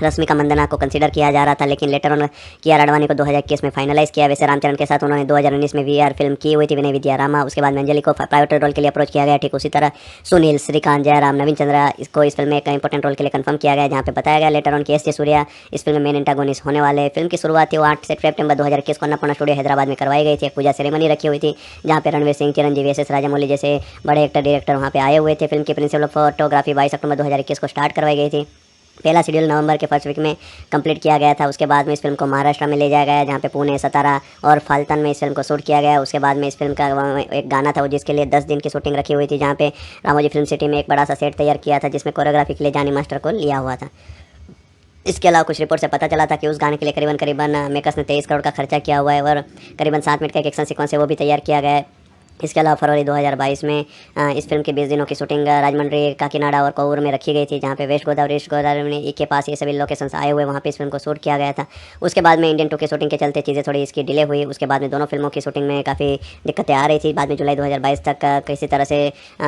रश्मिका मंदाना को कंसीडर किया जा रहा था, लेकिन लेटर ऑन कियारा आडवाणी को 2021 में फाइनलाइज किया। वैसे रामचरण के साथ उन्होंने 2019 में VR फिल्म की हुई थी विनय विद्या रामा। उसके बाद में अंजलि को प्राइवेट रोल के लिए अप्रोच किया गया। ठीक उसी तरह सुनील, श्रीकांत, जयराम, नवीन चंद्रा इसको इस फिल्म में एक इंपॉर्टेंट रोल के लिए कंफर्म किया गया, जहाँ पे बताया गया लेटर ऑन कि एस जे सूर्या इस फिल्म में मेन एंटागोनिस्ट होने वाले। फिल्म की शुरुआत थी वो 8 सितंबर 2021 को अन्नपूर्णा स्टूडियो हैदराबाद में करवाई गई थी। एक पूजा सेरेमनी रखी हुई थी, जहाँ पे रणवीर सिंह, चिरंजीवी, SS राजामौली जैसे बड़े एक्टर डायरेक्टर वहाँ पे आए हुए थे। फिल्म की प्रिंसिपल ऑफ फोटोग्राफी 22 अक्टूबर 2021 को स्टार्ट करवाई गई थी। पहला शेड्यूल नवंबर के फर्स्ट वीक में कंप्लीट किया गया था। उसके बाद में इस फिल्म को महाराष्ट्र में ले जाया गया, जहाँ पे पुणे, सतारा और फाल्टन में इस फिल्म को शूट किया गया। उसके बाद में इस फिल्म का एक गाना था जिसके लिए 10 दिन की शूटिंग रखी हुई थी, जहाँ पे रामोजी फिल्म सिटी में एक बड़ा सा सेट तैयार किया था, जिसमें कोरियोग्राफी के लिए जानी मास्टर को लिया हुआ था। इसके अलावा कुछ रिपोर्ट से पता चला था कि उस गाने के लिए करीबन मेकर्स ने 23 करोड़ का खर्चा किया हुआ है और करीबन 7 मिनट का एक एक्शन सीक्वेंस है वो भी तैयार किया गया है। इसके अलावा फरवरी 2022 में इस फिल्म की 20 दिनों की शूटिंग राजमंड्री, काकीनाडा और कोवूर में रखी गई थी, जहाँ पे वेस्ट गोदावरी में के पास ये सभी लोकेशंस आए हुए वहाँ पे इस फिल्म को शूट किया गया था। उसके बाद में इंडियन 2 की शूटिंग के चलते चीज़ें थोड़ी इसकी डिले हुई। उसके बाद में दोनों फिल्मों की शूटिंग में काफ़ी दिक्कतें आ रही थी। बाद में जुलाई 2022 तक किसी तरह से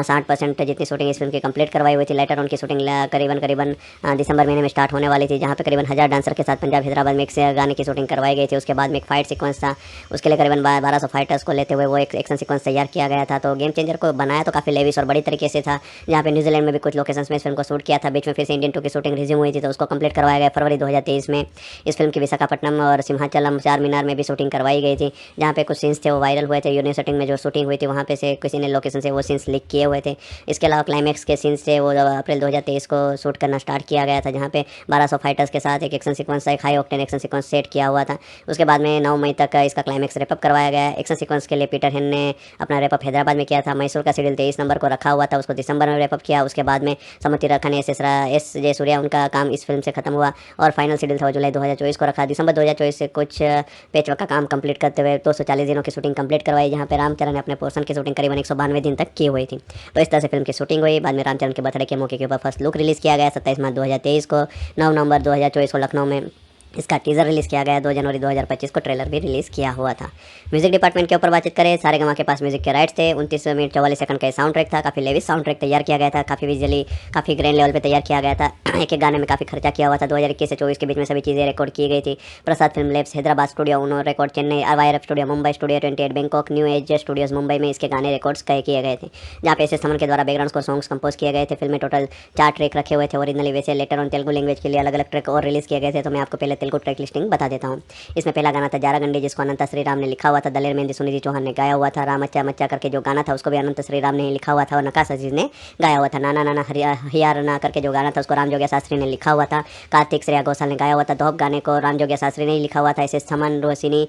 60% जितनी शूटिंग इस फिल्म की कंप्लीट करवाई हुई थी। लेटर उनकी शूटिंग करीबन दिसंबर महीने में स्टार्ट होने वाली थी, जहाँ पे करीबन 1000 डांसर के साथ पंजाब हैदराबाद में एक गाने की शूटिंग करवाई गई थी। उसके बाद में एक फाइट सीक्वेंस था, उसके लिए करीबन 1200 फाइटर्स को लेते हुए वो एक एक्शन सीक्वेंस तैयार किया गया था। तो गेम चेंजर को बनाया तो काफ़ी लेविश और बड़ी तरीके से था, जहाँ पे न्यूजीलैंड में भी कुछ लोकेशंस में इस फिल्म को शूट किया था। बीच में फिर से इंडियन 2 की शूटिंग रिज्यूम हुई थी, तो उसको कंप्लीट करवाया गया फरवरी 2023 में। इस फिल्म की विशाखापट्टनम और सिंहाचलम, चार मीनार में भी शूटिंग करवाई गई थी, जहाँ पे कुछ सीन्स थे वो वायरल हुए थे। यूनिवर्सिटी में जो शूटिंग हुई थी वहाँ पे से किसी ने लोकेशन से वो सीन्स लीक किए हुए थे। इसके अलावा क्लाइमैक्स के सीन्स थे वो अप्रैल 2023 को शूट करना स्टार्ट किया गया था, जहाँ पे 1200 फाइटर्स के साथ एक एक्शन सीक्वेंस, एक high octane action sequence set किया हुआ था। उसके बाद में 9 मई तक इसका क्लाइमैक्स रेपअप करवाया गया। एक्शन सीक्वेंस के लिए पीटर हेन ने अपना रेपअप हैदराबाद में किया था। मैसूर का शेड्यूल 23 नंबर को रखा हुआ था, उसको दिसंबर में रेपअप किया। उसके बाद में समुद्री रखा ने एस जे सूर्या, उनका काम इस फिल्म से खत्म हुआ और फाइनल शेड्यूल था जुलाई 2024 को रखा। दिसंबर 2024 से कुछ पेचवर्क का काम कंप्लीट करते हुए 240 दिनों की शूटिंग कंप्लीट करवाई, जहाँ पे रामचरण ने अपने पोर्शन की शूटिंग करीबन 192 दिन तक की हुई थी। तो इस तरह से फिल्म की शूटिंग हुई। बाद में रामचरण के बर्थडे के मौके के ऊपर फर्स्ट लुक रिलीज़ किया गया 27 मार्च 2023 को। 9 नवंबर 2024 को लखनऊ में इसका टीज़र रिलीज़ किया गया। 2 जनवरी 2025 को ट्रेलर भी रिलीज़ किया हुआ था। म्यूजिक डिपार्टमेंट के ऊपर बातचीत करें, सारेगामा के पास म्यूजिक के राइट्स थे। 29 मिनट 44 सेकंड का साउंड ट्रैक था, काफ़ी लेविश साउंड ट्रैक तैयार किया गया था, काफ़ी विजुअली काफ़ी ग्रैंड लेवल पे तैयार किया गया था। एक एक गाने में काफ़ी खर्चा किया हुआ था। 2021 से 24 के बीच में सभी चीज़ें रिकॉर्ड की गई थी। Prasad film labs Hyderabad studio, uno record Chennai, YRF studio Mumbai, studio 28 Bangkok, new age studios Mumbai में इसके गाने रिकॉर्ड्स किए गए थे, जहाँ पे एस समन के द्वारा बैकग्राउंड को सॉन्ग्स कंपोज किए गए थे। फिल्म में टोटल 4 ट्रैक रखे हुए थे ओरिजिनली, वैसे लेटर ऑन तेलुगु लैंग्वेज के लिए अलग अलग ट्रैक और रिलीज़ किए गए थे। तो मैं आपको पहले तेलुगु ट्रैक लिस्टिंग बता देता हूँ। इसमें पहला गाना था जारागंडी, जिसको अनंत श्रीराम ने लिखा हुआ था। दलेर मेहंदी सुनिधि चौहान ने गाया हुआ था। राम अच्छा मच्चा करके जो गाना था उसको भी अनंत श्रीराम ने ही लिखा हुआ था और नकाश अजीज ने गाया हुआ था। नाना नाना हियारना करके जो गाना था उसको राम जोगिया शास्त्री ने लिखा हुआ था। कार्तिक श्रेया घोषाल ने गाया हुआ था। धोप गाने को राम जोगिया शास्त्री ने ही लिखा हुआ था। ऐसे समन रोशिनी,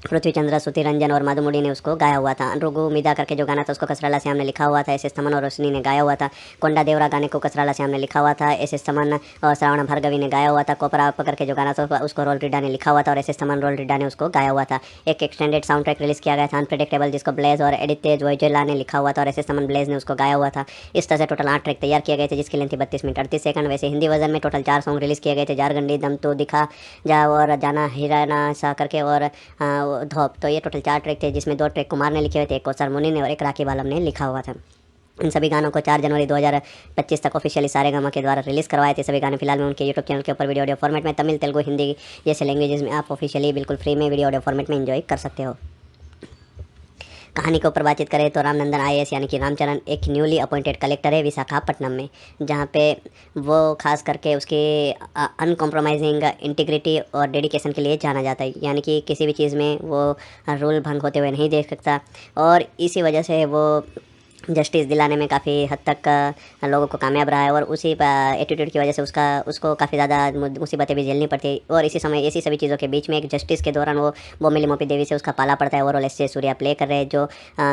पृथ्वी चंद्र, सुति रंजन और माधुमुडी ने उसको गाया हुआ था। अनुरुगु मिदा करके जो गाना था उसको कसराला श्याम ने लिखा हुआ था। ऐसे समन और रोशनी ने गाया हुआ था। कोंडा देवरा गाने को कसराला श्याम ने लिखा हुआ था। ऐसे समन और श्रावण भार्गवी ने गाया हुआ था। कोपरा करके जो गाना था उसको रोल रिडा ने लिखा हुआ था और ऐसे समन रोल रिडा ने उसको गाया हुआ था। एक एक्सटेंडेड साउंड ट्रैक रिलीज किया गया था अनप्रेडिक्टेबल, जिसको ब्लेज और एडितेज वोइजेला ने लिखा हुआ था और ऐसे समन ब्लेज ने उसको गाया हुआ था। इस तरह से टोटल 8 ट्रैक तैयार किए गए थे, जिसकी लेंथ थी 32 मिनट 38 सेकंड। वैसे हिंदी वर्जन में टोटल 4 सॉन्ग रिलीज किए गए थे, जारगंडी, दम तो दिखा जा और जाना हिराना सा करके और धोप। तो ये टोटल 4 ट्रैक थे, जिसमें 2 ट्रैक कुमार ने लिखे हुए थे, एक कौसर मुनि ने और एक राखी बालम ने लिखा हुआ था। इन सभी गानों को 4 जनवरी 2025 तक ऑफिशियली सारेगामा के द्वारा रिलीज़ करवाए थे। सभी गाने फिलहाल में उनके यूट्यूब चैनल के ऊपर वीडियो ऑडियो फॉर्मेट में तमिल, तेलुगु, हिंदी जैसे लैंग्वेजेस में आप ऑफिशियली बिल्कुल फ्री में वीडियो ऑडियो फॉर्मेट में एंजॉय कर सकते हो। कहानी के ऊपर बातचीत करें तो रामनंदन IAS यानी कि रामचरण एक न्यूली अपॉइंटेड कलेक्टर है विशाखापट्टनम में, जहाँ पे वो खास करके उसके अनकॉम्प्रोमाइजिंग इंटीग्रिटी और डेडिकेशन के लिए जाना जाता है। यानी कि किसी भी चीज़ में वो रूल भंग होते हुए नहीं देख सकता और इसी वजह से वो जस्टिस दिलाने में काफ़ी हद तक लोगों को कामयाब रहा है और उसी एटीट्यूड की वजह से उसको काफ़ी ज़्यादा मुसीबतें भी झेलनी पड़ती है। और इसी समय ऐसी सभी चीज़ों के बीच में एक जस्टिस के दौरान वो बोमिली मोपी देवी से उसका पाला पड़ता है। ओवरऑल एस जे सूर्या प्ले कर रहे हैं, जो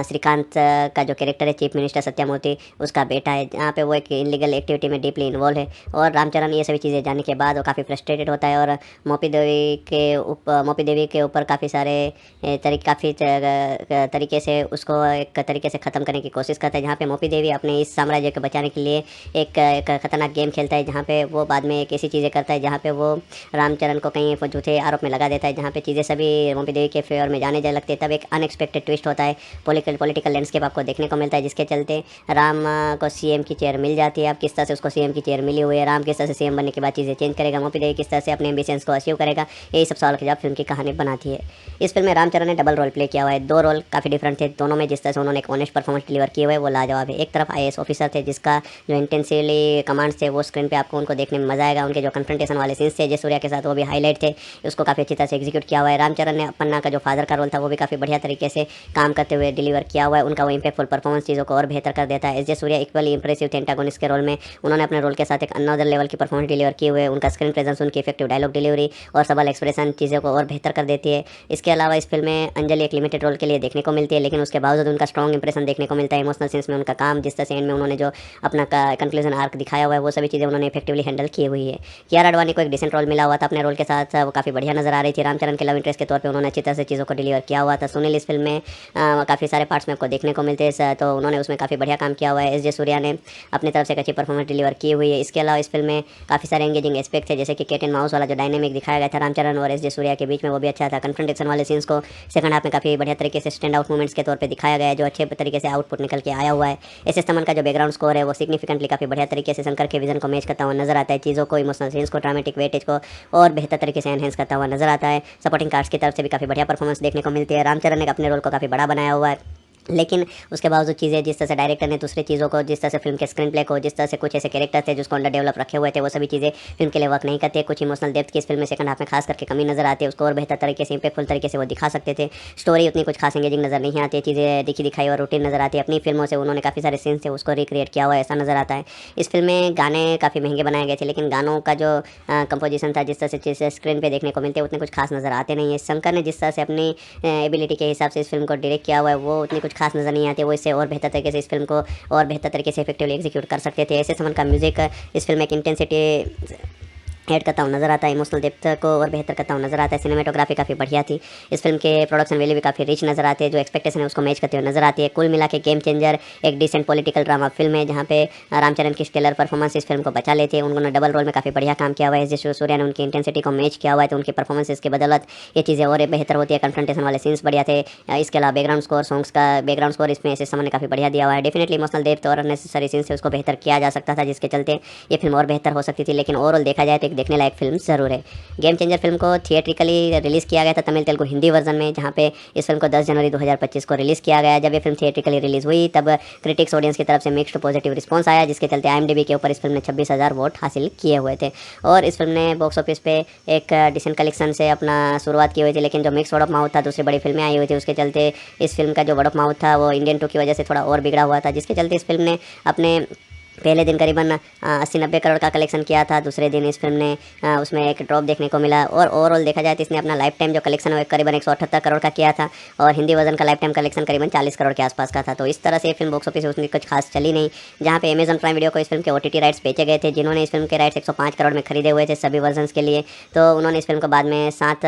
श्रीकांत का जो कैरेक्टर है चीफ मिनिस्टर सत्यामूर्ति, उसका बेटा है, जहाँ पे वो एक इलीगल एक्टिविटी में डीपली इन्वॉल्व है। और रामचरण ये सभी चीज़ें जानने के बाद वो काफ़ी फ्रस्ट्रेटेड होता है और मोपी देवी के ऊपर काफ़ी सारे तरीके से उसको एक तरीके से ख़त्म करने की कोशिश करता है, जहाँ पे मोपी देवी अपने इस साम्राज्य को बचाने के लिए एक खतरनाक गेम खेलता है, जहाँ पे वो बाद में एक ऐसी चीज़ें करता है जहाँ पे वो रामचरण को कहीं झूठे आरोप में लगा देता है, जहाँ पे चीज़ें सभी मोपी देवी के फेवर में जाने लगती है। तब एक अनएक्सपेक्टेड ट्विस्ट होता है, पॉलिटिकल लैंडस्केप आपको देखने को मिलता है, जिसके चलते राम को CM की चेयर मिल जाती है। अब किस तरह से उसको CM की चेयर मिली हुई है, राम किस तरह से CM बनने के बाद चीज़ें चेंज करेगा, मोपी देवी किस तरह से अपने एम्बिशंस को अचीव करेगा, यही सब सवाल के जवाब फिल्म की कहानी बनाती है। इस फिल्म में रामचरण ने डबल रोल प्ले किया हुआ है। 2 रोल काफ़ी डिफरेंट थे दोनों में, जिस तरह से उन्होंने एक ऑनेस्ट परफॉर्मेंस डिलीवर की हुए हैं वो लाजवाब है। एक तरफ आईएएस ऑफिसर थे जिसका जो इंटेंसिवली कमांड्स थे वो स्क्रीन पे आपको उनको देखने में मजा आएगा। उनके जो कन्फ्रंटेशन वाले सीन्स थे जय सूर्या के साथ वो भी हाईलाइट थे, उसको काफ़ी अच्छी तरह से एग्जीक्यूट किया हुआ है। रामचरण ने अपन्ना का जो फादर का रोल था वो भी काफ़ी बढ़िया तरीके से काम करते हुए डिलीवर किया हुआ है। उनका वो इंपैक्टफुल परफॉर्मेंस चीज़ों को और बेहतर कर देता है। एस जे सूर्या इक्वली इंप्रेसिव थे एंटागोनिस्ट के रोल में, उन्होंने अपने रोल के साथ एक अनदर लेवल की परफॉर्मेंस डिलीवर किए हुए। उनका स्क्रीन प्रेजेंस, उनकी इफेक्टिव डायलॉग डिलीवरी और सबल एक्सप्रेशन चीज़ों को और बेहतर कर देती है। इसके अलावा इस फिल्म में अंजलि एक लिमिटेड रोल के लिए देखने को मिलती है, लेकिन उसके बावजूद उनका स्ट्रॉन्ग इंप्रेशन देखने को मिलता है। इमोशनल सीन्स में उनका काम, जिस तरह से एंड में उन्होंने जो अपना कंक्लूजन आर्क दिखाया हुआ है वो सभी चीज़ें उन्होंने इफेक्टिवली हैंडल की हुई है। कियारा आडवाणी को एक डिसेंट रोल मिला हुआ था अपने रोल के साथ, वो काफ़ी बढ़िया नजर आ रही थी। रामचरण के लव इंटरेस्ट के तौर पे उन्होंने अच्छी तरह से चीज़ों को डिलीवर किया हुआ था। सुनील इस फिल्म में काफ़ी सारे पार्ट्स में आपको देखने को मिलते हैं, तो उन्होंने उसमें काफ़ी बढ़िया काम किया हुआ है। एस जे सूर्या ने अपनी तरफ से एक अच्छी परफॉर्मेंस डिलीवर की हुई है। इसके अलावा इस फिल्म में काफ़ी सारे एंगेजिंग एस्पेक्ट थे, जैसे कि कैट एंड माउस वाला जो डायनेमिक दिखाया गया था रामचरण और एस जे सूर्या के बीच में, वो भी अच्छा था। कन्फ्रंटेशन वाले सीन्स को सेकंड हाफ में काफ़ी बढ़िया तरीके से स्टैंड आउट मूवमेंट्स के तौर पे दिखाया गया है, जो अच्छे तरीके से आउटपुट निकल के आया हुआ है। एस एस तमन का जो बैकग्राउंड स्कोर है वो सिग्निफिकेंटली काफ़ी बढ़िया तरीके से शंकर के विजन को मैच करता हुआ नजर आता है। चीज़ों को, इमोशनल सीन्स को, ड्रामेटिक वेटेज को और बेहतर तरीके से एनहेंस करता हुआ नजर आता है। सपोर्टिंग कास्ट की तरफ से भी काफ़ी बढ़िया परफॉर्मेंस देखने को मिलती है। रामचरण ने अपने रोल को काफ़ी बड़ा बनाया हुआ है, लेकिन उसके बावजूद चीज़ें जिस तरह से डायरेक्टर ने दूसरी चीज़ों को, जिस तरह से फिल्म के स्क्रीन प्ले को, जिस तरह से कुछ ऐसे कैरेक्टर थे जिसको अंडर डेवलप रखे हुए थे, वो सभी चीज़ें फिल्म के लिए वर्क नहीं करते। कुछ इमोशनल डेप्थ की इस फिल्म में सेकंड हाफ में खास करके कमी नजर आती है, उसको और बेहतर तरीके से इंपैक्टफुल तरीके से वो दिखा सकते थे। स्टोरी उतनी कुछ खास एंगेजिंग नजर नहीं आती है, चीज़ें दिखी दिखाई और रूटीन नजर आती है। अपनी फिल्मों से उन्होंने काफ़ी सारे सीन्स थे उसको रिक्रिएट किया हुआ है, ऐसा नजर आता है। इस फिल्म में गाने काफ़ी महंगे बनाए गए थे, लेकिन गानों का जो कंपोजिशन था, जिस तरह से चीज़ें स्क्रीन पर देखने को मिलते हैं, उतने कुछ खास नजर आते नहीं है। शंकर ने जिस तरह से अपनी एबिलिटी के हिसाब से इस फिल्म को डायरेक्ट किया हुआ है वो उतनी कुछ खास नजर नहीं आती है। वो इससे और बेहतर तरीके से इस फिल्म को और बेहतर तरीके से इफेक्टिवली एग्जीक्यूट कर सकते थे। ऐसे समन का म्यूजिक इस फिल्म में एक इंटेंसिटी ऐड करता हूँ नजर आता है, इमोशनल डेप्थ को और बेहतर करता हूँ नजर आता है। सिनेमेटोग्राफी काफ़ी बढ़िया थी। इस फिल्म के प्रोडक्शन वैल्यू भी काफ़ी रिच नजर आते हैं, जो एक्सपेक्टेशन है उसको मैच करते हुए नजर आती है। कुल मिला के गेम चेंजर एक डिसेंट पॉलिटिकल ड्रामा फिल्म है, जहाँ पे रामचरण की स्टेलर परफॉर्मेंस इस फिल्म को बचा लेते हैं। उन्होंने डबल रोल में काफ़ी बढ़िया काम किया हुआ है। जैसे सूर्या ने उनकी इंटेंसिटी को मैच किया हुआ है, तो उनकी परफॉर्मेंस की बदौलत ये चीज़ें और बेहतर होती है। कन्फ्रंटेशन वाले सीन्स बढ़िया थे। इसके अलावा बैकग्राउंड स्कोर, सॉन्ग्स का बैकग्राउंड स्कोर इसमें ऐसे समय काफ़ी बढ़िया दिया हुआ है। डेफिनेटली इमोशनल डेप्थ और अननेसेसरी सीन्स से उसको बेहतर किया जा सकता था, जिसके चलते ये फिल्म और बेहतर हो सकती थी। लेकिन ओवरऑल देखा जाए तो एक देखने लायक फिल्म जरूर है। गेम चेंजर फिल्म को थिएट्रिकली रिलीज़ किया गया था तमिल तेलुगु हिंदी वर्जन में, जहाँ पे इस फिल्म को 10 जनवरी 2025 को रिलीज़ किया गया। जब ये फिल्म थिएट्रिकली रिलीज़ हुई तब क्रिटिक्स ऑडियंस की तरफ से मिक्स्ड पॉजिटिव रिस्पॉन्स आया, जिसके चलते IMDb के ऊपर इस फिल्म ने 26,000 वोट हासिल किए हुए थे। और इस फिल्म ने बॉक्स ऑफिस पे एक डिसेंट कलेक्शन से अपना शुरुआत की हुई थी, लेकिन जो मिक्स वर्ड ऑफ माउथ था, दूसरी बड़ी फिल्में आई हुई थी, उसके चलते इस फिल्म का जो वर्ड ऑफ माउथ था वो इंडियन 2 की वजह से थोड़ा और बिगड़ा हुआ था, जिसके चलते इस फिल्म ने अपने पहले दिन करीबन 80-90 करोड़ का कलेक्शन किया था। दूसरे दिन इस फिल्म ने उसमें एक ड्रॉप देखने को मिला। और ओवरऑल देखा जाए तो इसने अपना लाइफ टाइम जो कलेक्शन है करीबन 178 करोड़ का किया था, और हिंदी वर्जन का लाइफ टाइम कलेक्शन करीबन 40 करोड़ के आसपास का था। तो इस तरह से ये फिल्म बॉक्स ऑफिस उसमें कुछ खास चली नहीं। जहाँ पे अमेजन प्राइम वीडियो को इस फिल्म के OTT राइट्स बेचे गए थे, जिन्होंने इस फिल्म के राइट्स 105 करोड़ में खरीदे हुए थे सभी वर्जन के लिए। तो उन्होंने इस फिल्म को बाद में 7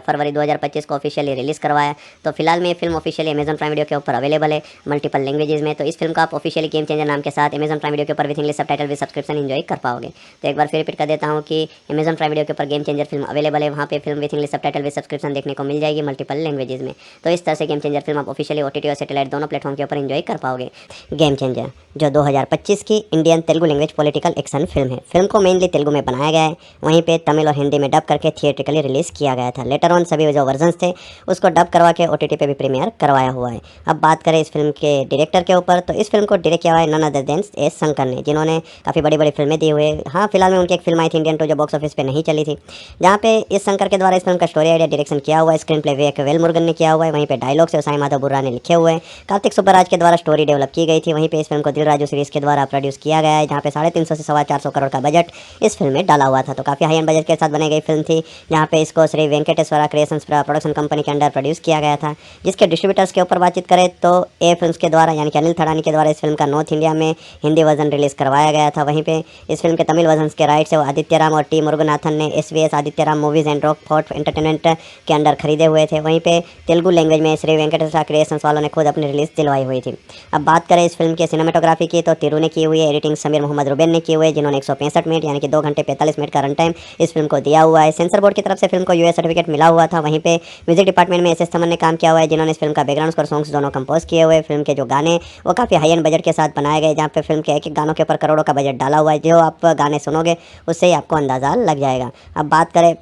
फरवरी 2025 को ऑफिशियली रिलीज़ करवाया। तो फिलहाल में ये film officially Amazon prime video के ऊपर अवेलेबल है मल्टीपल लैंग्वेजेस में। तो इस फिल्म को आप ऑफिशियली गेम चेंजर नाम के साथ अमेजन प्राइम वीडियो के ऊपर विथ इंग्लिश सबटाइटल भी सब्सक्रिप्शन एंजॉय कर पाओगे। तो एक बार फिर रिपीट कर देता हूँ कि अमेजन प्राइम वीडियो के ऊपर गेम चेंजर फिल्म अवेलेबल है, वहाँ पे फिल्म विथ इंग्लिश सबटाइटल भी सब्सक्रिप्शन देखने को मिल जाएगी मल्टीपल लैंग्वेजेस में। तो इस तरह से गेम चेंजर फिल्म आप ऑफिशियली OTT और सैटेलाइट दोनों प्लेटफॉर्म के ऊपर एंजॉय कर पाओगे। गेम चेंजर जो 2025 की Indian Telugu language political action film है। फिल्म को मेनली तेलुगु में बनाया गया है, वहीं पे तमिल और हिंदी में डब करके थिएट्रिकली रिलीज़ किया गया था। लेटर ऑन सभी जो वर्जन्स थे उसको डब करवा के OTT पे भी प्रीमियर करवाया हुआ है। अब बात करें इस फिल्म के डायरेक्टर के ऊपर, तो इस फिल्म को डायरेक्ट किया हुआ है none other than S Shankar ने, जिन्होंने काफ़ी बड़ी बड़ी फिल्में दी हुए। हाँ, फिलहाल में उनकी एक फिल्म आई थी इंडियन 2 जो बॉक्स ऑफिस पे नहीं चली थी, जहाँ पे इस शंकर के द्वारा इस फिल्म का स्टोरी आइडिया डायरेक्शन किया हुआ है। स्क्रीन प्ले वेल मुरुगन ने किया हुआ है, वहीं पे डायलॉग से साई माधव बुर्रा ने लिखे हुए हैं। कार्तिक सुब्बराज के द्वारा स्टोरी डेवलप की गई थी। वहीं पे इस फिल्म को दिल राजू सीरीज के द्वारा प्रोड्यूस किया गया है, जहाँ पे 350 से 450 करोड़ का बजट इस फिल्म में डाला हुआ था। तो काफ़ी हाई एंड बजट के साथ बनाई गई फिल्म थी, जहाँ पे इसको Shri Venkateswara creations production company के अंडर प्रोड्यूस किया गया था। जिसके डिस्ट्रीब्यूटर्स के ऊपर बातचीत करें तो ए फिल्म्स के द्वारा यानी कि अनिल थड़ानी के द्वारा इस फिल्म का नॉर्थ इंडिया में हिंदी वर्जन रिलीज़ करवाया गया था। वहीं पे इस फिल्म के तमिल वर्जन के राइट्स है आदित्य राम और टी मुरुगनाथन ने SVS Aditya Ram movies and rock fort entertainment के अंडर खरीदे हुए थे। वहीं पे तेलुगु लैंग्वेज में श्री वेंकटेश्वरा क्रिएशंस वालों ने खुद अपनी रिलीज़ दिलवाई हुई थी। अब बात करें इस फिल्म की सिनेमेटोग्राफी की, तो तिरु ने की हुई है, एडिटिंग समीर मोहम्मद रुबेन ने की हुई है, जिन्होंने 165 मिनट यानी कि 2 घंटे 45 मिनट का रन टाइम इस फिल्म को दिया हुआ है। सेंसर बोर्ड की तरफ से फिल्म को US सर्टिफिकेट मिला हुआ था। वहीं पे म्यूजिक डिपार्टमेंट में SS तमन ने काम किया हुआ है, जिन्होंने इस फिल्म का बैकग्राउंड स्कोर सॉन्ग्स दोनों कंपोज किए हुए। फिल्म के जो गाने वो काफ़ी हाई एंड बजट के साथ बनाए गए, जहाँ पे फिल्म के एक एक गानों के ऊपर करोड़ों का बजट डाला हुआ है। जो आप गाने सुनोगे उससे ही आपको अंदाज़ा लग जाएगा। अब बात करें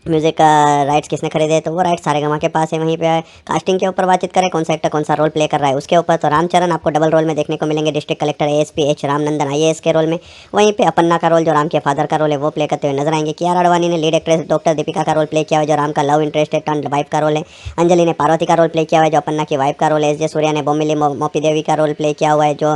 म्यूजिक राइट्स किसने खरीदे, तो वो राइट्स सारेगामा के पास है। वहीं पे कास्टिंग के ऊपर बातचीत करें, कौन सा एक्टर कौन सा रोल प्ले कर रहा है उसके ऊपर, तो रामचरण आपको डबल रोल में देखने को मिलेंगे, district collector ASP H Ramnandan IAS के रोल में। वहीं पे अपन्ना का रोल जो राम के फादर का रोल है वो प्ले करते हुए नजर आएंगे। कियारा आडवाणी ने लीड एक्ट्रेस डॉक्टर दीपिका का रोल प्ले किया हुआ है, जो राम का लव इंटरेस्ट है, टर्न वाइफ का रोल है। अंजलि ने पार्वती का रोल प्ले किया हुआ है, जो अपन्ना की वाइफ का रोल है। एस जे सूर्या ने बोमिली मोपी देवी का रोल प्ले किया हुआ है, जो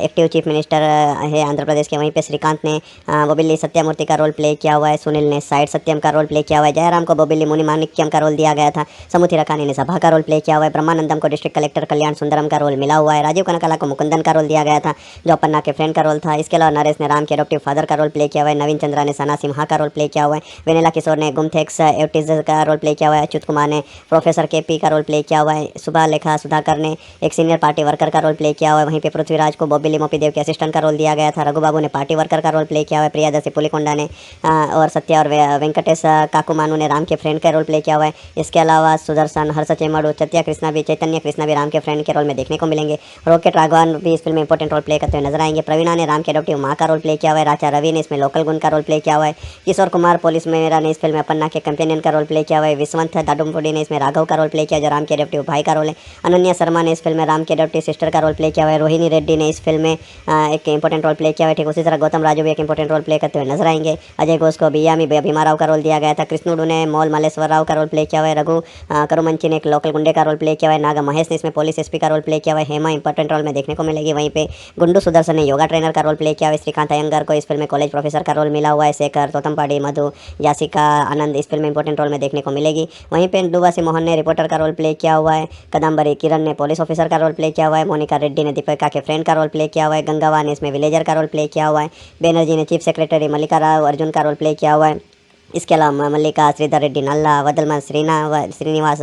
एक्टिव चीफ मिनिस्टर है आंध्र प्रदेश के। वहीं पे श्रीकांत ने बोबिली सत्यमूर्ति का रोल प्ले किया हुआ है। सुनील ने साइड सत्यम का रोल प्ले किया हुआ है। जयराम को बोबिली मुनि माणिक्यम का रोल दिया गया था। समुथी रकानी ने सभा का रोल प्ले किया हुआ है। ब्रह्मानंदम को डिस्ट्रिक्ट कलेक्टर कल्याण सुंदरम का रोल मिला हुआ है। राजीव कनकाला को मुकुंदन का रोल दिया गया था, जो अपन्ना के फ्रेंड का रोल था। इसके अलावा नरेश ने राम के एडॉप्टिव फादर का रोल प्ले किया हुआ है। नवीन चंद्रा ने सना सिम्हा का रोल प्ले किया हुआ है। वेनेला किशोर ने गुमथेक्स एवटिज का रोल प्ले किया हुआ है। अच्युत कुमार ने प्रोफेसर केपी का रोल प्ले किया हुआ है। सुबह लेखा सुधाकर ने एक सीनियर पार्टी वर्कर का रोल प्ले किया हुआ है। वहीं पे पृथ्वीराज को बोबिली मोपी देव के असिस्टेंट का रोल दिया गया था। रघु बाबू ने पार्टी वर्कर का रोल प्ले किया हुआ है। प्रियादर्शी पुलिकोंडा ने और सत्या और वेंकटेश काकुमानु ने राम के फ्रेंड का रोल प्ले किया हुआ है। इसके अलावा सुदर्शन, हर्ष चेमड़ू, चैतन्य कृष्णा भी राम के फ्रेंड के रोल में देखने को मिलेंगे। रॉकेट राघवन भी इस फिल्म में इंपॉर्टेंट रोल प्ले करते हुए नजर आएंगे। प्रवीणा ने राम के एडॉप्टिव माँ का रोल प्ले किया हुआ है। राचा रवि ने इसमें लोकल गुण का रोल प्ले किया हुआ है। किशोर कुमार पुलिस मेरा ने इस फिल्म में अपन्ना के कंपेनियन का रोल प्ले किया हुआ है। विश्वंत दाडुमपुडी ने इसमें राघव का रोल प्ले किया, जो राम के एडॉप्टिव भाई का रोल है। अनन्या शर्मा ने इस फिल्म में राम के एडॉप्टिव सिस्टर का रोल प्ले किया हुआ है। रोहिणी रेड्डी ने इस फिल्म में एक इंपॉर्टेंट रोल प्ले किया हुआ है। ठीक उसी तरह गौतम राजू भी एक इंपॉर्टेंट रोल प्ले करते हुए नजर आएंगे। अजय घोष को बियामी भीमा राव का रोल दिया गया था। कृष्णुडू ने मोल मल्लेश्वर राव का रोल प्ले किया हुआ है। रघु करुमंची ने एक लोकल गुंडे का रोल प्ले किया हुआ है। नागा महेश ने इसमें पुलिस एसपी का रोल प्ले किया हुआ है। हेमा इंपॉर्टेंट रोल में देखने को मिलेगी। वहीं पे गुंडू सुदर्शन ने योगा ट्रेनर का रोल प्ले किया हुआ है। श्रीकांत अयंगर को इस फिल्म में कॉलेज प्रोफेसर का रोल मिला हुआ है। शेखर तोतमपाड़ी, मधु, यासिका आनंद इस फिल्म में इंपॉर्टेंट रोल में देखने को मिलेगी। वहीं पे डुबासी मोहन ने रिपोर्टर का रोल प्ले किया हुआ है। कदम्बरी किरण ने पुलिस ऑफिसर का रोल प्ले किया हुआ है। मोनिका रेड्डी ने दीपिका के फ्रेंड का रोल प्ले किया हुआ है। गंगावा ने इसमें विलेजर का रोल प्ले किया हुआ है। बैनर्जी ने चीफ सेक्रेटरी मल्लिका राव अर्जुन का रोल प्ले किया हुआ है। इसके अलावा मल्लिका, श्रीधर रेड्डी नल्ला, वदलमा श्रीनिवास,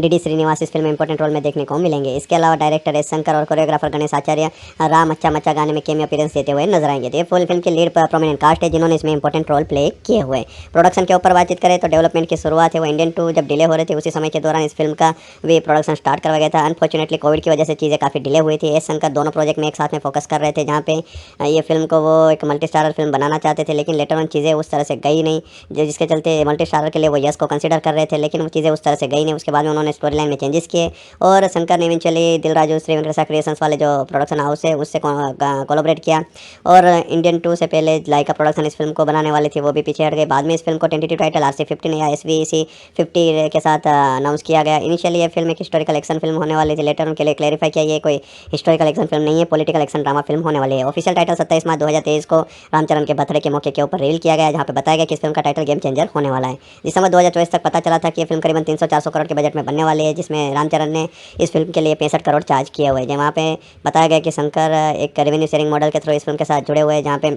डीडी श्रीनिवास इस फिल्म में इंपॉर्टेंट रोल में देखने को मिलेंगे। इसके अलावा डायरेक्टर एस शंकर और कोरियोग्राफर गणेश आचार्य राम अच्छा मच्चा गाने में केमियो अपीयरेंस देते हुए नजर आएंगे। तो ये फुल फिल्म की लीड प्रोमिनेंट कास्ट है, जिन्होंने इसमें इंपॉर्टेंट रोल प्ले किए हुए। प्रोडक्शन के ऊपर बातचीत करें तो डेवलपमेंट की शुरुआत है वो इंडियन 2 जब डिले हो रहे थे, उसी समय के दौरान इस फिल्म का भी प्रोडक्शन स्टार्ट करवाया गया था। अनफॉर्चुनेटली कोविड की वजह से चीज़ें काफ़ी डिले हुई थी। एस शंकर दोनों प्रोजेक्ट में एक साथ में फोकस कर रहे थे, जहाँ पे ये फिल्म को वो एक मल्टी स्टारर फिल्म बनाना चाहते थे, लेकिन लेटर ऑन चीज़ें उस तरह से गई नहीं, जिसके चलते मल्टी स्टारर के लिए वो यस को कंसीडर कर रहे थे, लेकिन वो चीज़ें उस तरह से गई नहीं। उसके बाद में उन्होंने स्टोरी लाइन में चेंजेस किए और शंकर ने इवेंचुअली दिल राजू श्री वेंकटेश क्रिएशंस वाले जो प्रोडक्शन हाउस है उससे कोलैबोरेट किया और इंडियन 2 से पहले लाइका प्रोडक्शन इस फिल्म को बनाने वाले थे, वो भी पीछे हट गए। बाद में इस फिल्म को टेंटेटिव टाइटल RC-15 या SVC-50 के साथ अनाउंस किया गया। इनिशियली ये फिल्म एक हिस्टोरिकल एक्शन फिल्म होने वाली थी, लेटर उनके लिए क्लैरिफाई किया ये कोई हिस्टोरिकल एक्शन फिल्म नहीं है, पॉलिटिकल एक्शन ड्रामा फिल्म होने वाली है। ऑफिशियल टाइटल 27 मार्च 2023 को रामचरण के बर्थडे के मौके के ऊपर रिवील किया गया, जहाँ पे बताया गया कि इस फिल्म का टाइटल गेम चेंजर होने वाला है। दिसंबर 2024 तक पता चला था कि ये फिल्म करीबन 300-400 करोड़ के बजट में बनने वाली है, जिसमें रामचरण ने इस फिल्म के लिए 65 करोड़ चार्ज किए हुए हैं। वहाँ पे बताया गया कि शंकर एक रेवेन्यू शेयरिंग मॉडल के थ्रू इस फिल्म के साथ जुड़े हुए हैं, जहाँ पे